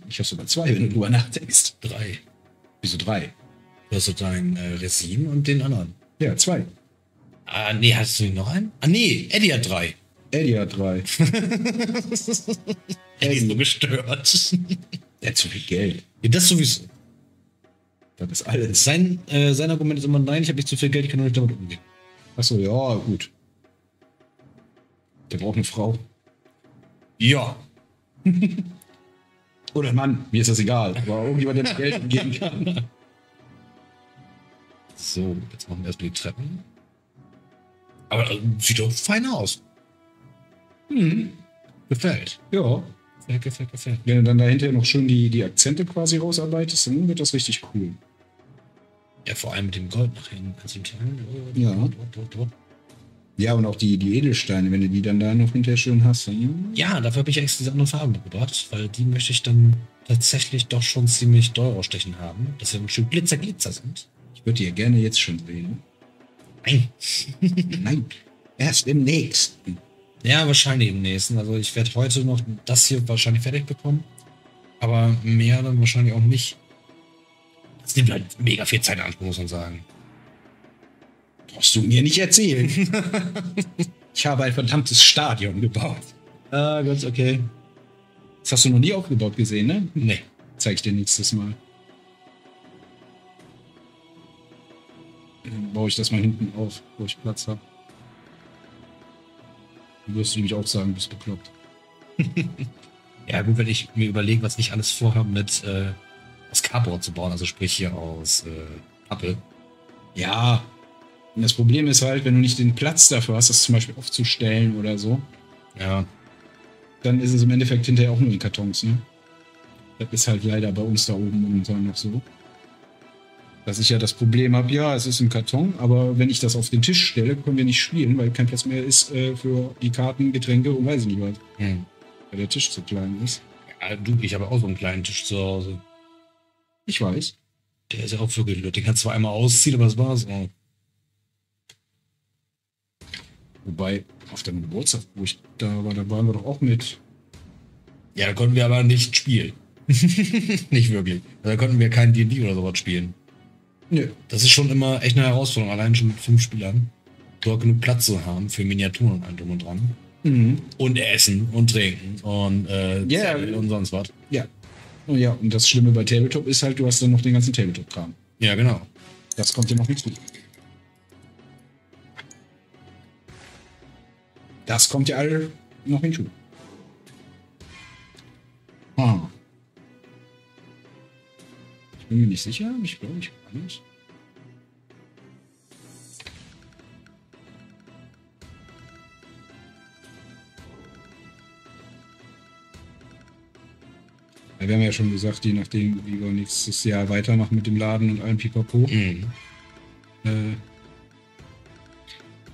Ich habe sogar 2, wenn du drüber nachdenkst. 3. Wieso 3? Du hast so deinen Resin und den anderen. Ja, 2. Ah, nee, hast du noch einen? Ah, nee, Eddie hat 3. Eddie hat 3. Eddie ist so gestört. Der hat zu viel Geld. Ja, das sowieso. Das ist alles. Sein Argument ist immer, nein, ich habe nicht zu viel Geld, ich kann nur nicht damit umgehen. Achso, ja, gut. Der braucht eine Frau. Ja. Oder ein Mann. Mir ist das egal. Aber irgendjemand, der mir Geld geben kann. So, jetzt machen wir erstmal die Treppen. Aber sieht doch fein aus. Gefällt. Ja. Gefällt. Wenn du dann dahinter noch schön die Akzente quasi rausarbeitest, dann wird das richtig cool. Ja, vor allem mit dem Gold nach hinten. Ja. Ja, und auch die Edelsteine, wenn du die dann da noch hinterher schön hast. Dann, Ja, dafür habe ich extra diese anderen Farben mitgebracht, weil die möchte ich dann tatsächlich doch schon ziemlich doll rausstechen haben, dass sie dann schön Glitzer sind. ich würde die ja gerne jetzt schon sehen. Nein. Nein, erst im nächsten. Ja, wahrscheinlich im nächsten. Also ich werde heute noch das hier wahrscheinlich fertig bekommen. Aber mehr dann wahrscheinlich auch nicht. Das nimmt halt mega viel Zeit in Anspruch, muss man sagen. Brauchst du mir nicht erzählen. Ich habe ein verdammtes Stadion gebaut. Ah, ganz okay. Das hast du noch nie aufgebaut gesehen, ne? Nee. Zeig ich dir nächstes Mal. Dann baue ich das mal hinten auf, wo ich Platz habe. Du wirst nämlich auch sagen, du bist bekloppt. Ja, gut, wenn ich mir überlege, was ich alles vorhabe mit aus Cardboard zu bauen, also sprich hier aus Pappe. Ja. Und das Problem ist halt, wenn du nicht den Platz dafür hast, das zum Beispiel aufzustellen oder so, Ja. dann ist es im Endeffekt hinterher auch nur in Kartons, ne? Das ist halt leider bei uns da oben momentan noch so. Dass ich ja das Problem habe, ja, es ist im Karton, aber wenn ich das auf den Tisch stelle, können wir nicht spielen, weil kein Platz mehr ist für die Karten, Getränke und weiß ich nicht was. Hm. Weil der Tisch zu klein ist. Ja, du, ich habe auch so einen kleinen Tisch zu Hause. Ich weiß. Der ist ja auch wirklich blöd. Den kannst du zwar einmal ausziehen, aber das war's auch. Wobei, auf deinem Geburtstag, wo ich da war, da waren wir doch auch mit. Ja, da konnten wir aber nicht spielen. Nicht wirklich. Da konnten wir kein D&D oder sowas spielen. Nö. Das ist schon immer echt eine Herausforderung, allein schon mit 5 Spielern. Dort genug Platz zu haben für Miniaturen und allem drum und dran. Mhm. Und Essen und Trinken und Ja. Zettel und sonst was. Ja. Oh ja, und das Schlimme bei Tabletop ist halt, du hast dann noch den ganzen Tabletop-Kram. Ja, genau. Das kommt dir noch hinzu. Das kommt ja alle noch hinzu. Ah. Ich bin mir nicht sicher. Ich glaube, ich kann es. Ja, wir haben ja schon gesagt, je nachdem, wie wir nächstes Jahr weitermachen mit dem Laden und allem Pipapo. Mhm.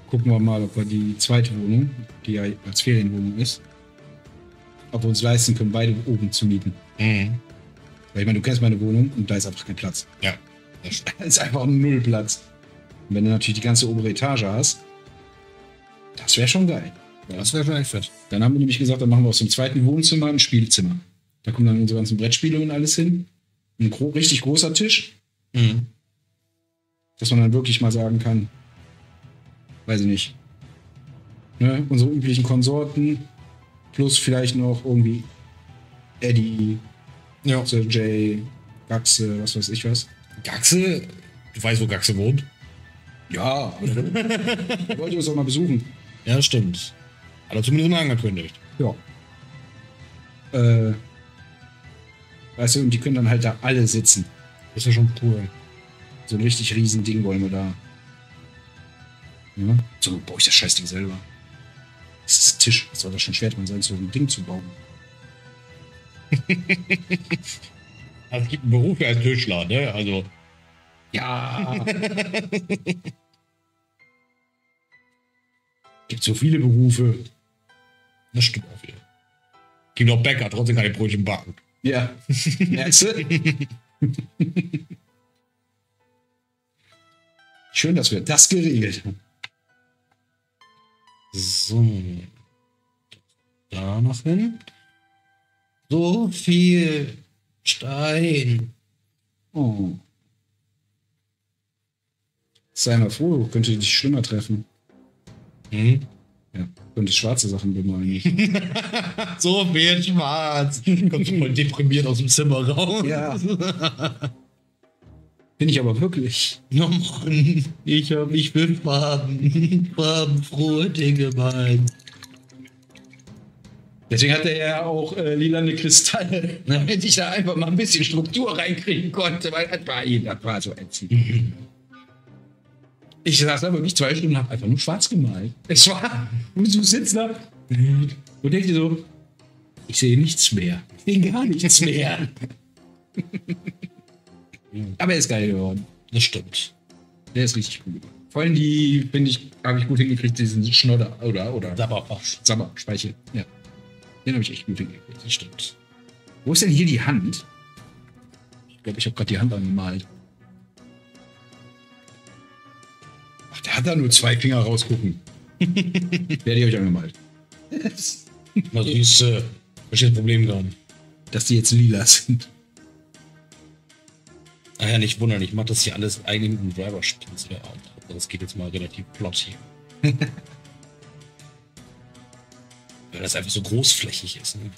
Gucken wir mal, ob wir die zweite Wohnung, die ja als Ferienwohnung ist, ob wir uns leisten können, beide oben zu mieten. Mhm. Weil ich meine, du kennst meine Wohnung und da ist einfach kein Platz. Ja. Das stimmt. Da ist einfach null Platz. Und wenn du natürlich die ganze obere Etage hast, das wäre schon geil. Das wäre schon echt fett. Dann haben wir nämlich gesagt, dann machen wir aus dem zweiten Wohnzimmer ein Spielzimmer. Da kommen dann unsere ganzen Brettspiele und alles hin. Ein richtig großer Tisch, Mhm. dass man dann wirklich mal sagen kann, weiß ich nicht, ne, unsere üblichen Konsorten plus vielleicht noch irgendwie Eddie, Ja. Sir Jay, Gaxe, was weiß ich was. Gaxe, du weißt, wo Gaxe wohnt? Ja, aber der wollte uns auch mal besuchen. Ja, das stimmt. Hat er zumindest mal angekündigt. Ja. Weißt du, und die können dann halt da alle sitzen. Das ist ja schon cool. So ein richtig riesen Ding wollen wir da. Ja. So baue ich das Scheißding selber. Das ist ein Tisch. Was soll das schon schwer drin sein, so ein Ding zu bauen? Also, es gibt einen Beruf als Tischler, ne? Also. Ja. Gibt so viele Berufe. Das stimmt auch wieder. Gibt auch Bäcker, trotzdem kann ich Brötchen backen. Ja. Merkst du? Schön, dass wir das geregelt haben. So. Da noch hin. So viel Stein. Oh. Sei mal froh, könnte dich schlimmer treffen. Hm? Ja, könnte schwarze Sachen bemalen. So viel schwarz. Kommst du voll deprimiert aus dem Zimmer raus. Ja. Bin ich aber wirklich. Oh Mann, ich will farbenfrohe Dinge malen. Deswegen hatte er ja auch lilane Kristalle, damit ich da einfach mal ein bisschen Struktur reinkriegen konnte, weil das war so ätzend. Ich saß da wirklich 2 Stunden und habe einfach nur schwarz gemalt. Es war, du sitzt da und denkst dir so, ich sehe nichts mehr. Ich sehe gar nichts mehr. Aber er ist geil geworden. Das stimmt. Der ist richtig gut. Vor allem die, finde ich, habe ich gut hingekriegt, diesen Schnodder oder Sabberspeichel. Ja. Den habe ich echt gut hingekriegt. Das stimmt. Wo ist denn hier die Hand? Ich glaube, ich habe gerade die Hand angemalt. Ach, der hat da nur 2 Finger rausgucken. Der die habe ich angemalt. Das ist das Problem gar nicht. Dass die jetzt lila sind. Ach ja, nicht wundern, ich mache das hier alles eigentlich mit dem Driver-Pinsel. Das geht jetzt mal relativ flott hier. Weil das einfach so großflächig ist. Ne?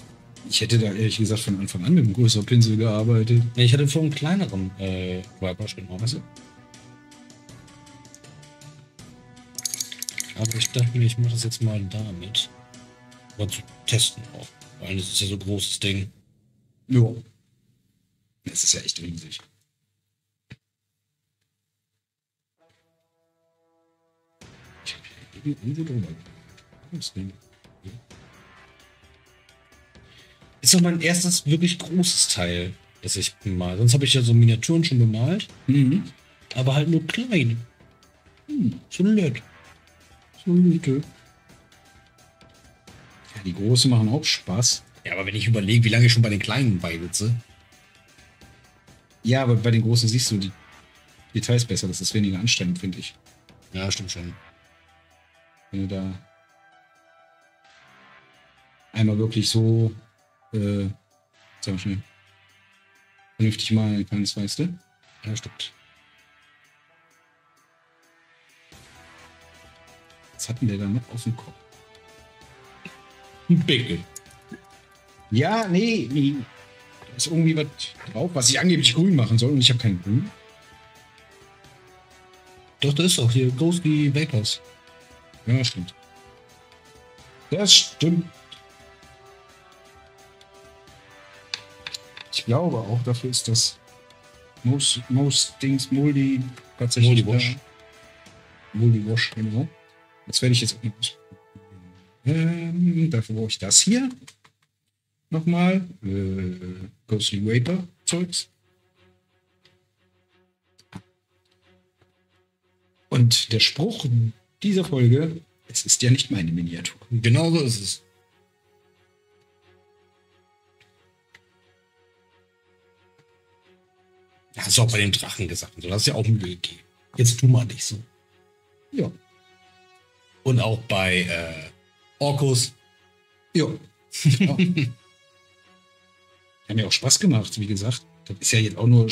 Ich hätte da ehrlich gesagt von Anfang an mit einem größeren Pinsel gearbeitet. Ja, ich hatte vor einem kleineren Driver-Brush genommen. Also. Aber ich dachte mir, ich mache das jetzt mal damit. Aber zu testen auch. Weil das ist ja so ein großes Ding. Jo. Das ist ja echt riesig. Ich habe hier irgendwo drüber. Das Ding. Ist doch mein erstes wirklich großes Teil, das ich bemalt. Sonst habe ich ja so Miniaturen schon bemalt. Mhm. Aber halt nur klein. So nett. So Lüte. Ja, die großen machen auch Spaß. Ja, aber wenn ich überlege, wie lange ich schon bei den kleinen beisitze. Ja, aber bei den großen siehst du die Details besser. Das ist weniger anstrengend, finde ich. Ja, stimmt schon. Wenn du da einmal wirklich so, sag mal schnell, vernünftig malen kannst, weißt du? Ja, stimmt. Was hat denn der da noch auf dem Kopf? Ein Pickel. Ja, nee. Da ist irgendwie was drauf, was ich angeblich grün machen soll und ich habe kein Grün. Doch, da ist auch hier Ghostly Vapors. Ja, stimmt. Das stimmt. Ich glaube auch, dafür ist das Most Dings Moldy tatsächlich. Moldy Wash. Moldy Wash, genau. Das werde ich jetzt auch noch dafür brauche ich das hier. Nochmal. Ghostly Vapor Zeugs. Und der Spruch dieser Folge: Es ist ja nicht meine Miniatur. Genau so ist es. Ja, hast du auch bei den Drachen gesagt. So, das ist ja auch Mühe gegeben. Jetzt tu mal nicht so. Ja. Und auch bei Orkus. Ja. Ja. Hat mir auch Spaß gemacht, wie gesagt. Das ist ja jetzt auch nur,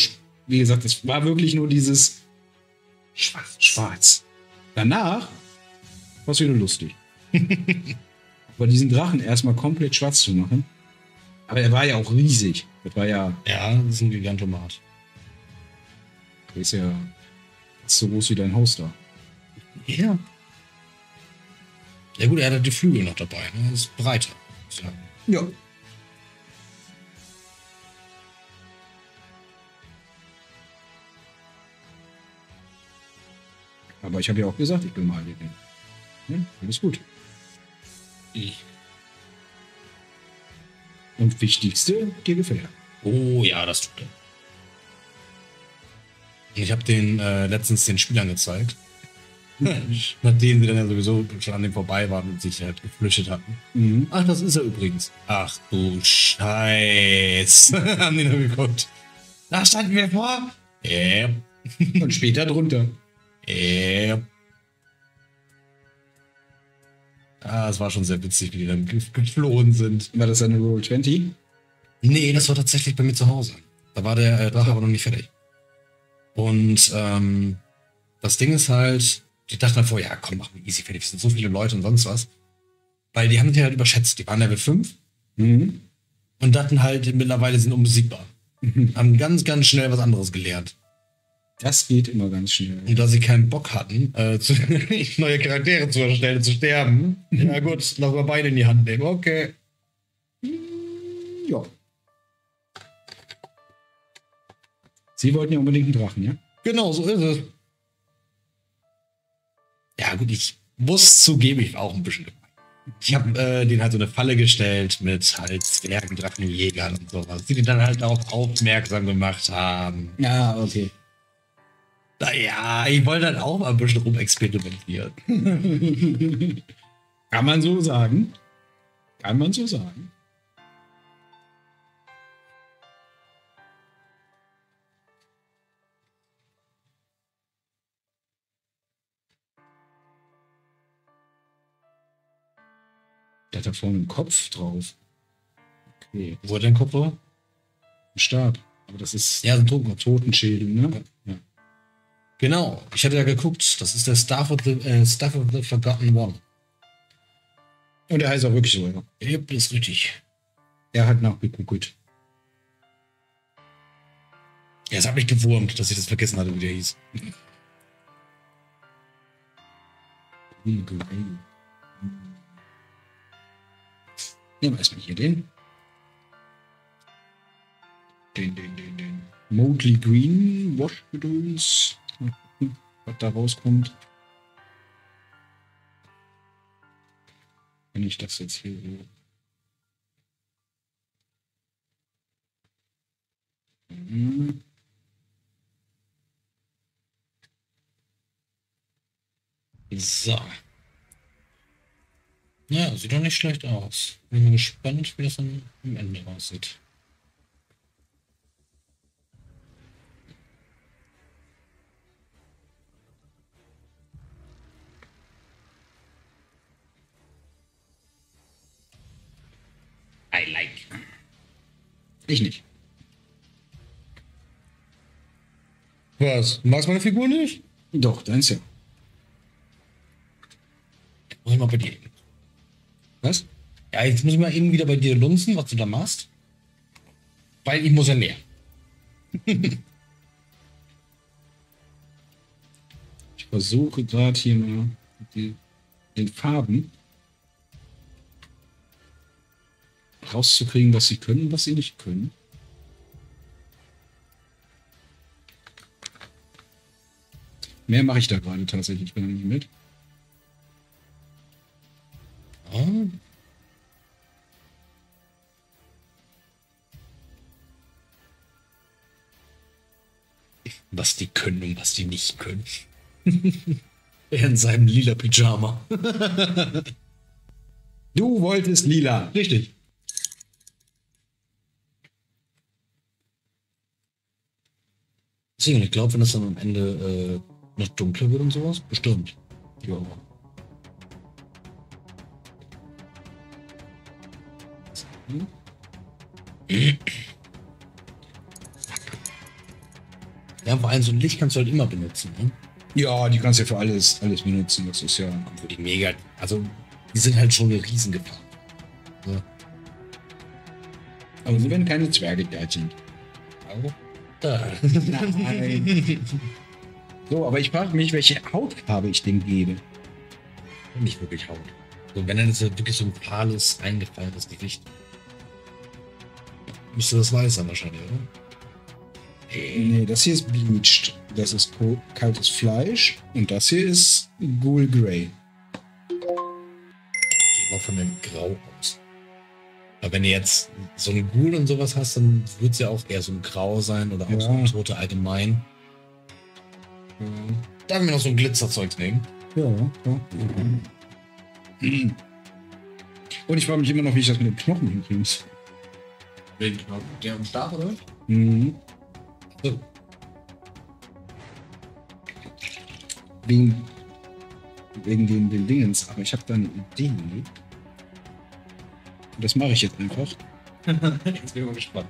wie gesagt, das war wirklich nur dieses Schwarz. Danach war es wieder lustig. Aber diesen Drachen erstmal komplett schwarz zu machen. Aber er war ja auch riesig. Das war ja. Ja, das ist ein Gigantomat. Der ist ja so groß wie dein Haus da. Ja. Ja gut, er hat die Flügel noch dabei. Ne? Das ist breiter. Ja. Ja. Aber ich habe ja auch gesagt, ich bin mal den. Ja, alles gut. Und wichtigste, dir gefällt. Oh ja, das tut er. Ich habe den letztens den Spielern gezeigt. Nachdem sie dann ja sowieso schon an dem vorbei waren und sich halt geflüchtet hatten. Mhm. Ach, das ist er übrigens. Ach du Scheiß. Haben die nur geguckt. Da standen wir vor. Und später drunter. Ah, es war schon sehr witzig, wie die dann geflohen sind. War das eine Roll 20? Nee, das war tatsächlich bei mir zu Hause. Da war der Drache aber noch nicht fertig. Und das Ding ist halt, die dachten davor, ja komm, machen wir easy fertig, es sind so viele Leute und sonst was. Weil die haben sich halt überschätzt, die waren Level 5 Mhm. und dachten halt, mittlerweile sind unbesiegbar. Haben ganz, ganz schnell was anderes gelernt. Das geht immer ganz schnell. Und da sie keinen Bock hatten, neue Charaktere zu erstellen, zu sterben, ja gut, lass mal beide in die Hand nehmen, okay. Ja. Sie wollten ja unbedingt einen Drachen, ja? Genau, so ist es. Ja gut, ich muss zugeben, ich war auch ein bisschen gemein. Ich habe denen halt so eine Falle gestellt mit halt Zwergen, Drachenjägern und sowas, die dann halt auch aufmerksam gemacht haben. Ja, okay. Naja, ich wollte dann auch mal ein bisschen rumexperimentieren. Kann man so sagen. Kann man so sagen. Der hat da vorne einen Kopf drauf. Okay. Wo hat dein Kopf war? Ein Stab. Aber das ist Ja, so ein Totenkopf. Totenschädel, ne? Ja. Genau, ich hatte ja geguckt, das ist der Staff of the Forgotten One. Und er heißt auch wirklich so, ja. Ja, das ist richtig. Er hat nachgeguckt. Ja, es hat mich gewurmt, dass ich das vergessen hatte, wie der hieß. Nehmen wir erstmal hier den. Den. Mowgli Green Wash Gedöns. Mal gucken, was da rauskommt. Wenn ich das jetzt hier so. Mhm. So. Ja, sieht doch nicht schlecht aus. Bin mal gespannt, wie das dann am Ende aussieht. I like. Ich nicht. Was? Du magst meine Figur nicht? Doch, deins ja. Muss ich mal bei dir. Was? Ja, jetzt muss ich mal eben wieder bei dir lunzen, was du da machst. Weil ich muss ja leer. Ich versuche gerade hier mal mit den Farben rauszukriegen, was sie können und was sie nicht können. Mehr mache ich da gerade tatsächlich gar nicht mit. Oh. Was die können und was die nicht können. Er in seinem lila Pyjama. Du wolltest lila. Richtig. Deswegen, ich glaube, wenn das dann am Ende noch dunkler wird und sowas, bestimmt. Ja. Ja, vor allem so ein Licht kannst du halt immer benutzen. Ne? Ja, die kannst du ja für alles benutzen. Das ist ja. Obwohl die mega, also die sind halt schon eine Riesengefahr. Ja. Aber nur wenn keine Zwerge da sind. Da. Nein. So, aber ich frage mich, welche Hautfarbe ich dem gebe. Nicht wirklich Haut. So, wenn dann ist ja wirklich so ein fahles, eingefallenes Gesicht. Müsste das weiß sein wahrscheinlich, oder? Nee, das hier ist bleached. Das ist kaltes Fleisch. Und das hier ist Ghoul Grey. Geh mal von dem Grau aus. Aber wenn du jetzt so ein Ghoul und sowas hast, dann wird es ja auch eher so ein Grau sein oder auch Ja. so ein Tote allgemein. Darf ich mir noch so ein Glitzerzeugs nehmen? Ja. Und ich frage mich immer noch, wie ich das mit dem Knochen hinkriege. Wegen der am Start, oder? Mhm. So. Wegen den Dingens. Aber ich habe da eine Idee. Und das mache ich jetzt einfach. Jetzt bin ich mal gespannt.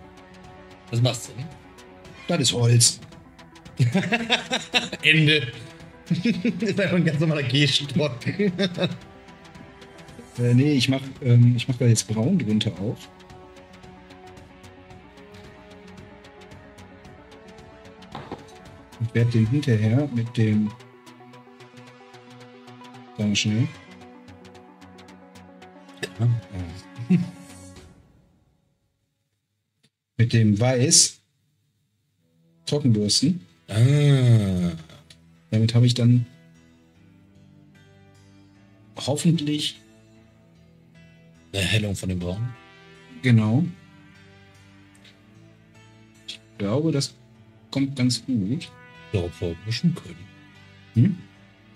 Was machst du, ne? Das ist Holz. Ende. Das ist einfach ein ganz normaler Gehstock. Nee, ich mach da jetzt braun drunter auf. Und werde den hinterher mit dem... Sag mal schnell. Mit dem Weiß trockenbürsten. Damit habe ich dann hoffentlich... Eine Erhellung von dem Braun. Genau. Ich glaube, das kommt ganz gut. Ja, auch vormischen können. Hm?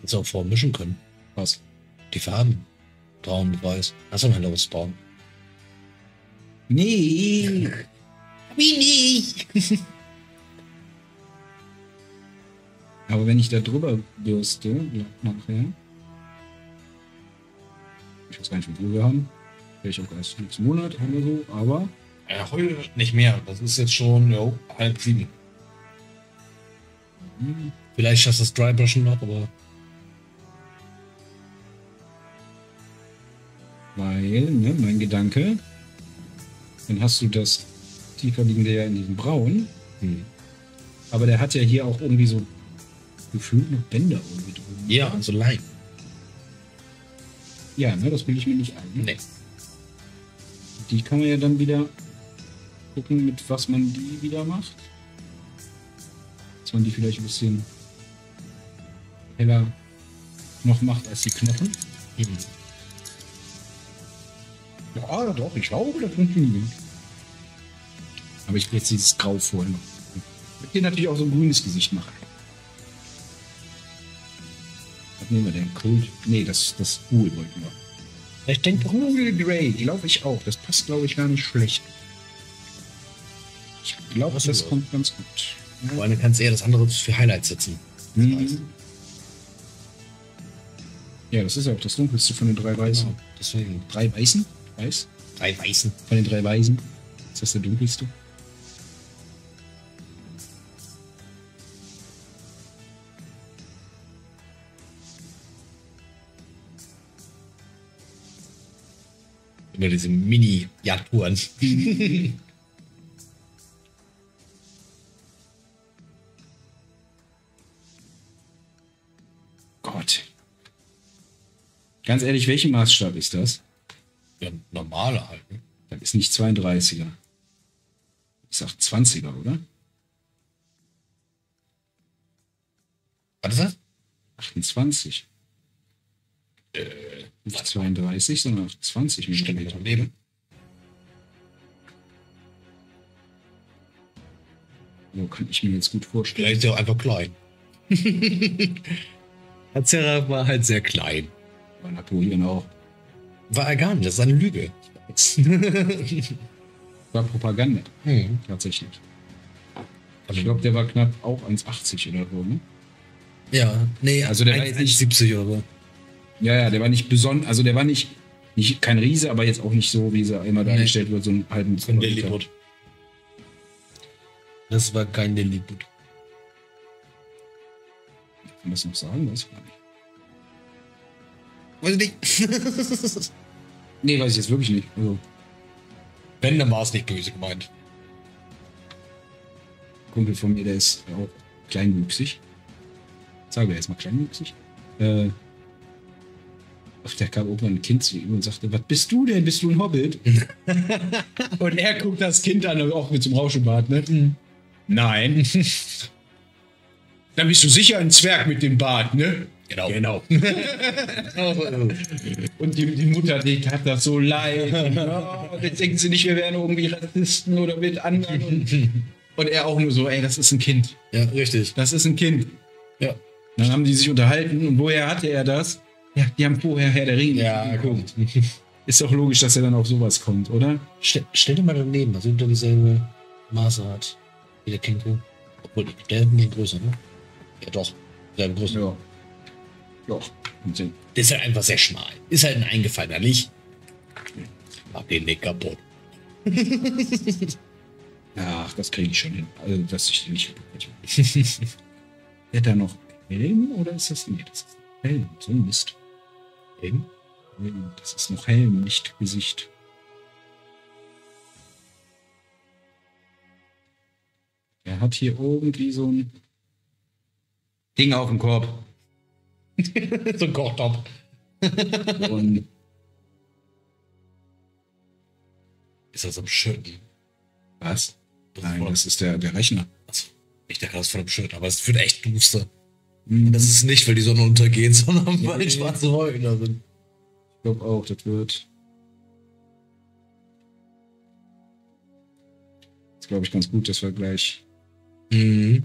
Jetzt auch vormischen können. Was? Die Farben. Braun und weiß. Hast du ein helleres Braun? Nee. Wie nicht? Aber wenn ich da drüber bürste, ja, nachher. Ich weiß gar nicht, wie viel wir haben. Vielleicht auch erst nächsten Monat oder so, aber. Ja, heute nicht mehr. Das ist jetzt schon 6:30. Vielleicht schaffst du das Drybrushen noch, aber. Weil, ne, mein Gedanke, dann hast du das tiefer liegende ja in diesem Braun. Aber der hat ja hier auch irgendwie so gefühlt noch Bänder irgendwie drin. Ja, so Leim. Ja, ne, das will ich mir nicht ein. Nee. Die kann man ja dann wieder gucken, mit was man die wieder macht. Dass man die vielleicht ein bisschen heller noch macht als die Knochen. Ja, doch, ich glaube, das funktioniert. Aber ich will jetzt dieses Grau vorher noch. Ich will hier natürlich auch so ein grünes Gesicht machen. Was nehmen wir denn? Cold? Nee, das Cool wollten wir. Ich denke, Cool Grey, glaube ich auch. Das passt, glaube ich, gar nicht schlecht. Ich glaube, Was das ist kommt ganz gut. vor allem kannst du eher das andere für Highlights setzen. Ja, das ist ja auch das Dunkelste von den drei Weißen. Genau, deswegen. 3 Weißen? Weiß? 3 Weißen. Von den 3 Weißen. Ist das der dunkelste? Immer diese Mini-Jagdtouren. Gott. Ganz ehrlich, welchen Maßstab ist das? Ja, normale halt. Ne? Das ist nicht 32er. Das ist 20er, oder? Was ist das? 28. Nicht 32, sondern 28 Millimeter. Leben. So kann ich mir jetzt gut vorstellen. Vielleicht ist er auch einfach klein. Azera war halt sehr klein. Bei Napoleon auch. War er gar nicht, das ist eine Lüge. War Propaganda, tatsächlich. Ich glaube, der war knapp auch 1,80 oder so, ne? Ja, nee, Also der war jetzt nicht- 70 oder so. Ja, der war nicht besonders, also der war nicht kein Riese, aber jetzt auch nicht so, wie sie immer dargestellt wird, so einen halben Ein Lilliput. Das war kein Lilliput. Kann man das noch sagen? Weiß ich gar nicht. Weiß ich nicht. Nee, weiß ich jetzt wirklich nicht. Also, Wenn, dann war es nicht böse gemeint. Kumpel von mir, der ist auch kleinwüchsig. Sagen wir erstmal kleinwüchsig. Da kam irgendwann ein Kind zu ihm und sagte, was bist du denn? Bist du ein Hobbit? Und er guckt das Kind an, auch mit so einem Rauschebart, ne? Nein. Dann bist du sicher ein Zwerg mit dem Bart, ne? Genau. Und die Mutter, die hat das so leid. Oh, jetzt denken sie nicht, wir wären irgendwie Rassisten oder mit anderen. Und er auch nur so, ey, das ist ein Kind. Ja, richtig. Das ist ein Kind. Ja. Dann haben die sich unterhalten und woher hatte er das? Ja, die haben vorher Herr der Ringe geguckt. Ist doch logisch, dass er dann auf sowas kommt, oder? Stell dir mal daneben, also der dieselbe Maße hat wie der Känguru. Obwohl, der ist ein bisschen größer, ne? Ja doch, selbe Größe. Ja. Doch. Der ist halt einfach sehr schmal. Ist halt ein eingefallener Licht. Mach den nicht kaputt. Ach, das kriege ich schon hin. Also, dass ich den nicht kaputt mache. Hat er noch Helm oder ist das? Nee, das ist Helm. So ein Mist. Helm? Das ist noch Helm, nicht Gesicht. Er hat hier irgendwie so ein Ding auf dem Korb. So ein Kochtopf. Und Ist das am Shirt? was? Das Nein, ist das ist der Rechner. Achso, ich dachte, das ist von dem Shirt, aber es wird echt duster. Mhm. Das ist nicht, weil die Sonne untergeht, sondern weil Nee. schwarze Wolken da sind. Ich glaube auch, das wird. Das glaube ich ganz gut, dass wir gleich. Mhm.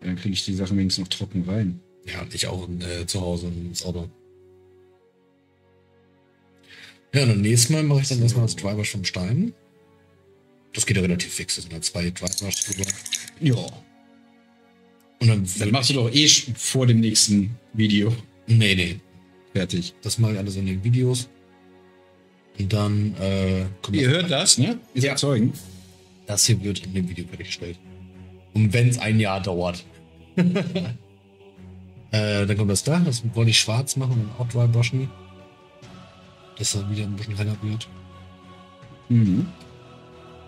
Dann kriege ich die Sachen wenigstens noch trocken rein. Ja, und ich auch zu Hause ins Auto. Ja, und dann nächstes Mal mache ich dann erstmal das Drywash vom Stein. Das geht ja relativ fix. Das sind halt 2 Drywash drüber. Ja. Und dann, Das machst du doch eh vor dem nächsten Video. Nee. Fertig. Das mache ich alles in den Videos. Und dann kommt Ihr hört das, ne? Ihr Ja. seid Zeugen. das hier wird in dem Video fertiggestellt. Und wenn es ein Jahr dauert. Dann kommt das da. Das wollte ich schwarz machen und auch drybrushen. Dass er wieder ein bisschen heller wird. Mhm.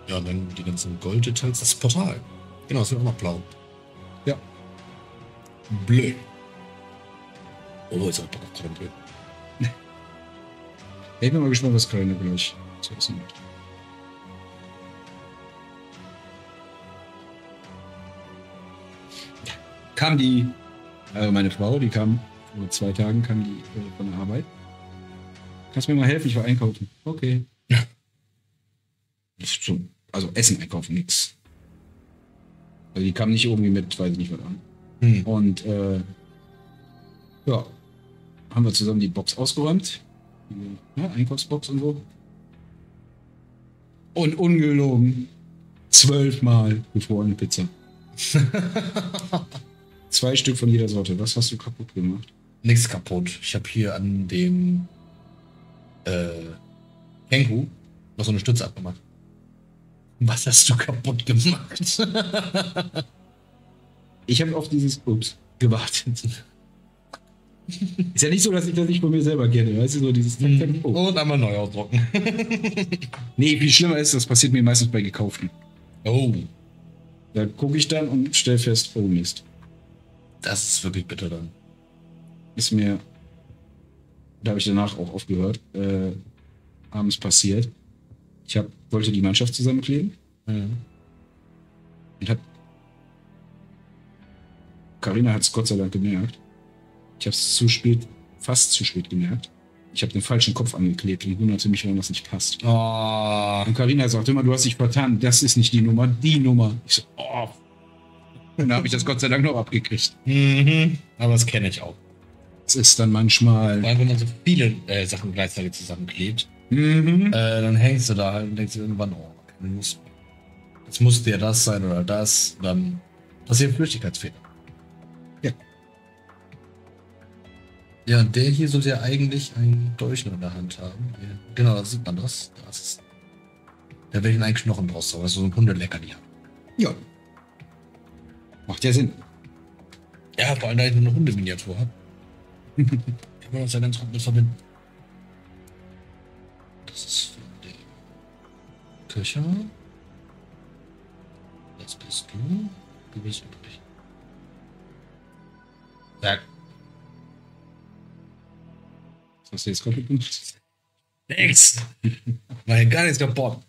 Ja, und dann die ganzen Golddetails. Das Portal. Genau, das wird auch noch blau. Ja. Blö. Oh, ist auch Bock auf Krempel. Ich bin mal gespannt, was Kölner gleich zu essen wird. Kam die, also meine Frau, die kam vor 2 Tagen, kam die von der Arbeit. Kannst du mir mal helfen? Ich war einkaufen. Okay. Ja. So, also Essen einkaufen, nix. Also die kam nicht irgendwie mit, weiß ich nicht was an. Hm. Und ja, haben wir zusammen die Box ausgeräumt. Ja, Einkaufsbox und so. Und ungelogen 12 Mal gefrorene Pizza. 2 Stück von jeder Sorte. Was hast du kaputt gemacht? Nichts kaputt. Ich habe hier an dem Kenku noch so eine Stütze abgemacht. Was hast du kaputt gemacht? Ich habe auf dieses Ups gewartet. Ist ja nicht so, dass ich das nicht von mir selber kenne. Weißt du, so dieses oh. Und einmal neu ausdrucken. Nee, viel schlimmer ist, das passiert mir meistens bei gekauften. Oh, Da gucke ich dann und stelle fest, oh Mist. das ist wirklich bitter dann. Ist mir, da habe ich danach auch aufgehört, abends passiert. Ich wollte die Mannschaft zusammenkleben Mhm. und Carina hat es Gott sei Dank gemerkt. Ich habe es fast zu spät gemerkt. Ich habe den falschen Kopf angeklebt und wunderte mich, warum das nicht passt. Oh. Und Carina sagte immer, du hast dich vertan, das ist nicht die Nummer. Ich so, oh. Und dann habe ich das Gott sei Dank noch abgekriegt. Mhm. Aber das kenne ich auch. Das ist dann manchmal. Vor allem, wenn man so viele Sachen gleichzeitig zusammenklebt, Mhm. dann hängst du da halt und denkst dir irgendwann, oh, keine Lust mehr. Jetzt musste ja das sein oder das. Und dann passieren Flüchtigkeitsfehler. Ja. Ja, und der hier sollte ja eigentlich einen Dolch noch in der Hand haben. Ja. Genau, da sieht man das. Da werde ich einen Knochen draus saugen, dass so ein Hundeleckerli hat. Ja. Macht ja Sinn. Ja, vor allem, da ich nur eine Hundeminiatur habe. Kann man das ja ganz gut mit verbinden. Das ist für den Köcher. Jetzt bist du. Du bist übrig. Ja. Was hast du jetzt kaputt gemacht? Nix. War ja gar nichts kaputt.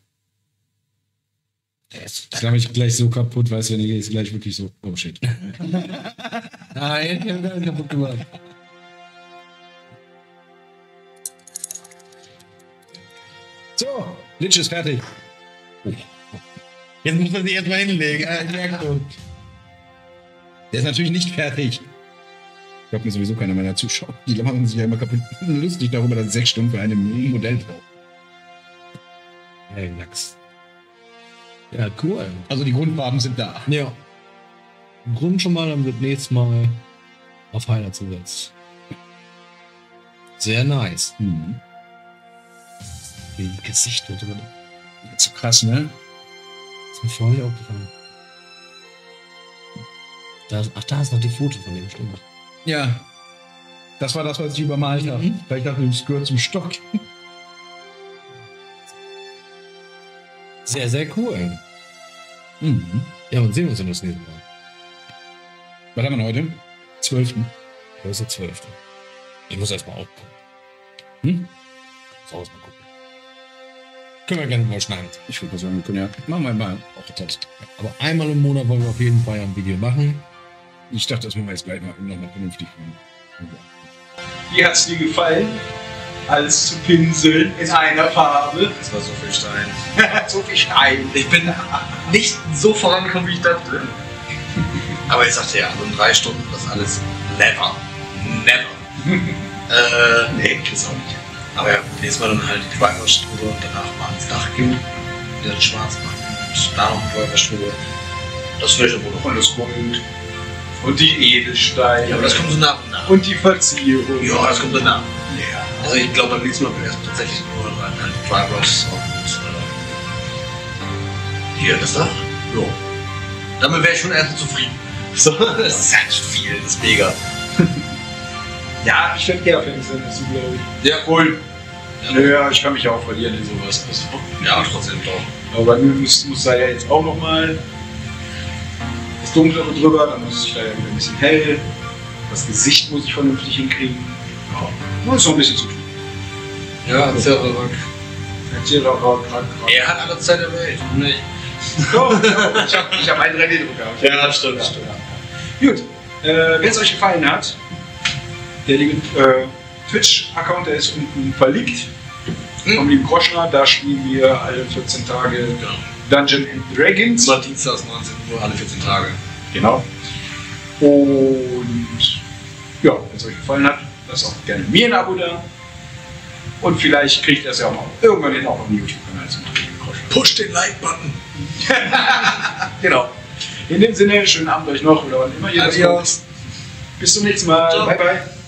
Das habe ich gleich so kaputt, weißt du, wenn ich jetzt gleich wirklich so, oh shit. Nein, ich hab gar nichts kaputt gemacht. So, Litsch ist fertig. Jetzt muss man sich erstmal hinlegen. Ich merke schon. Der ist natürlich nicht fertig. Glaubt mir sowieso keiner meiner Zuschauer. Die machen sich ja immer kaputt lustig darüber, dass 6 Stunden für ein Modell braucht. Hey, Lachs. Ja, cool. Also die Grundfarben sind da. Ja. Im Grund schon mal, dann wird nächstes Mal auf Highlight zusetzt. Sehr nice. Mhm. Die Gesichter drin. So krass, ne? Das ist mir vorhin nicht aufgefallen. Da ist noch die Foto von dem, stimmt. Ja. Das war das, was ich übermalt habe. Weil ich dachte, das gehört zum Stock. Sehr, sehr cool. Mhm. Ja, und sehen wir uns dann das nächste Mal. Was haben wir heute? 12. Das ist der 12. Ich muss erstmal aufgucken. So, mal gucken. Können wir gerne mal schneiden. Ich würde mal sagen, wir können ja. Machen wir mal auch das. Aber einmal im Monat wollen wir auf jeden Fall ein Video machen. Ich dachte, das müssen wir jetzt gleich mal nochmal vernünftig machen. Wie hat es dir gefallen, alles zu pinseln in einer Farbe? Das war so viel Stein. So viel Stein. Ich bin nicht so vorangekommen, wie ich dachte. Aber ich sagte ja, also in 3 Stunden das alles never. Never. Nee, das auch nicht. Aber ja, nächstes Mal dann halt die Drywash-Strube und danach mal ans Dach gehen, wieder schwarz machen und da noch die Drywash-Strube. Das will ich wohl noch. Und das Gold. Und die Edelsteine. Ja, aber das kommt so nach und nach. Und die Verzierung. Ja, das kommt danach. Ja. Also ich glaube, beim nächsten Mal wird erst tatsächlich nur halt Drywash und hier das Dach. Jo. Damit wäre ich schon erst zufrieden. So, das ist halt viel, das ist mega. Ja, ich werde eher Fan sein als du, glaube ich. Ja, cool. Ja, ich kann mich ja auch verlieren in sowas. Also, Ja, trotzdem doch. aber bei mir muss da ja jetzt auch nochmal das Dunklere drüber, dann muss ich da ja wieder ein bisschen hell. Das Gesicht muss ich vernünftig hinkriegen. Ja, da ist noch ein bisschen zu tun. Ja, Zerrock. Ja, Er hat alle Zeit der Welt. Nee. ich hab einen 3D-Drucker. Ja, stimmt. Gut, wenn es euch gefallen hat, der liebe Twitch-Account, der ist unten verlinkt. Vom lieben Groschner, da spielen wir alle 14 Tage Genau. Dungeons and Dragons. Immer dienstags 19 Uhr, alle 14 Tage. Genau. Und ja, wenn es euch gefallen hat, lasst auch gerne mir ein Abo da. Und vielleicht kriegt ihr es ja auch mal irgendwann hin, auch auf dem YouTube-Kanal zu machen. Push den Like-Button. Genau. In dem Sinne, schönen Abend euch noch oder wann immer ihr das Adios. guckt. Bis zum nächsten Mal. Ciao. Bye, bye.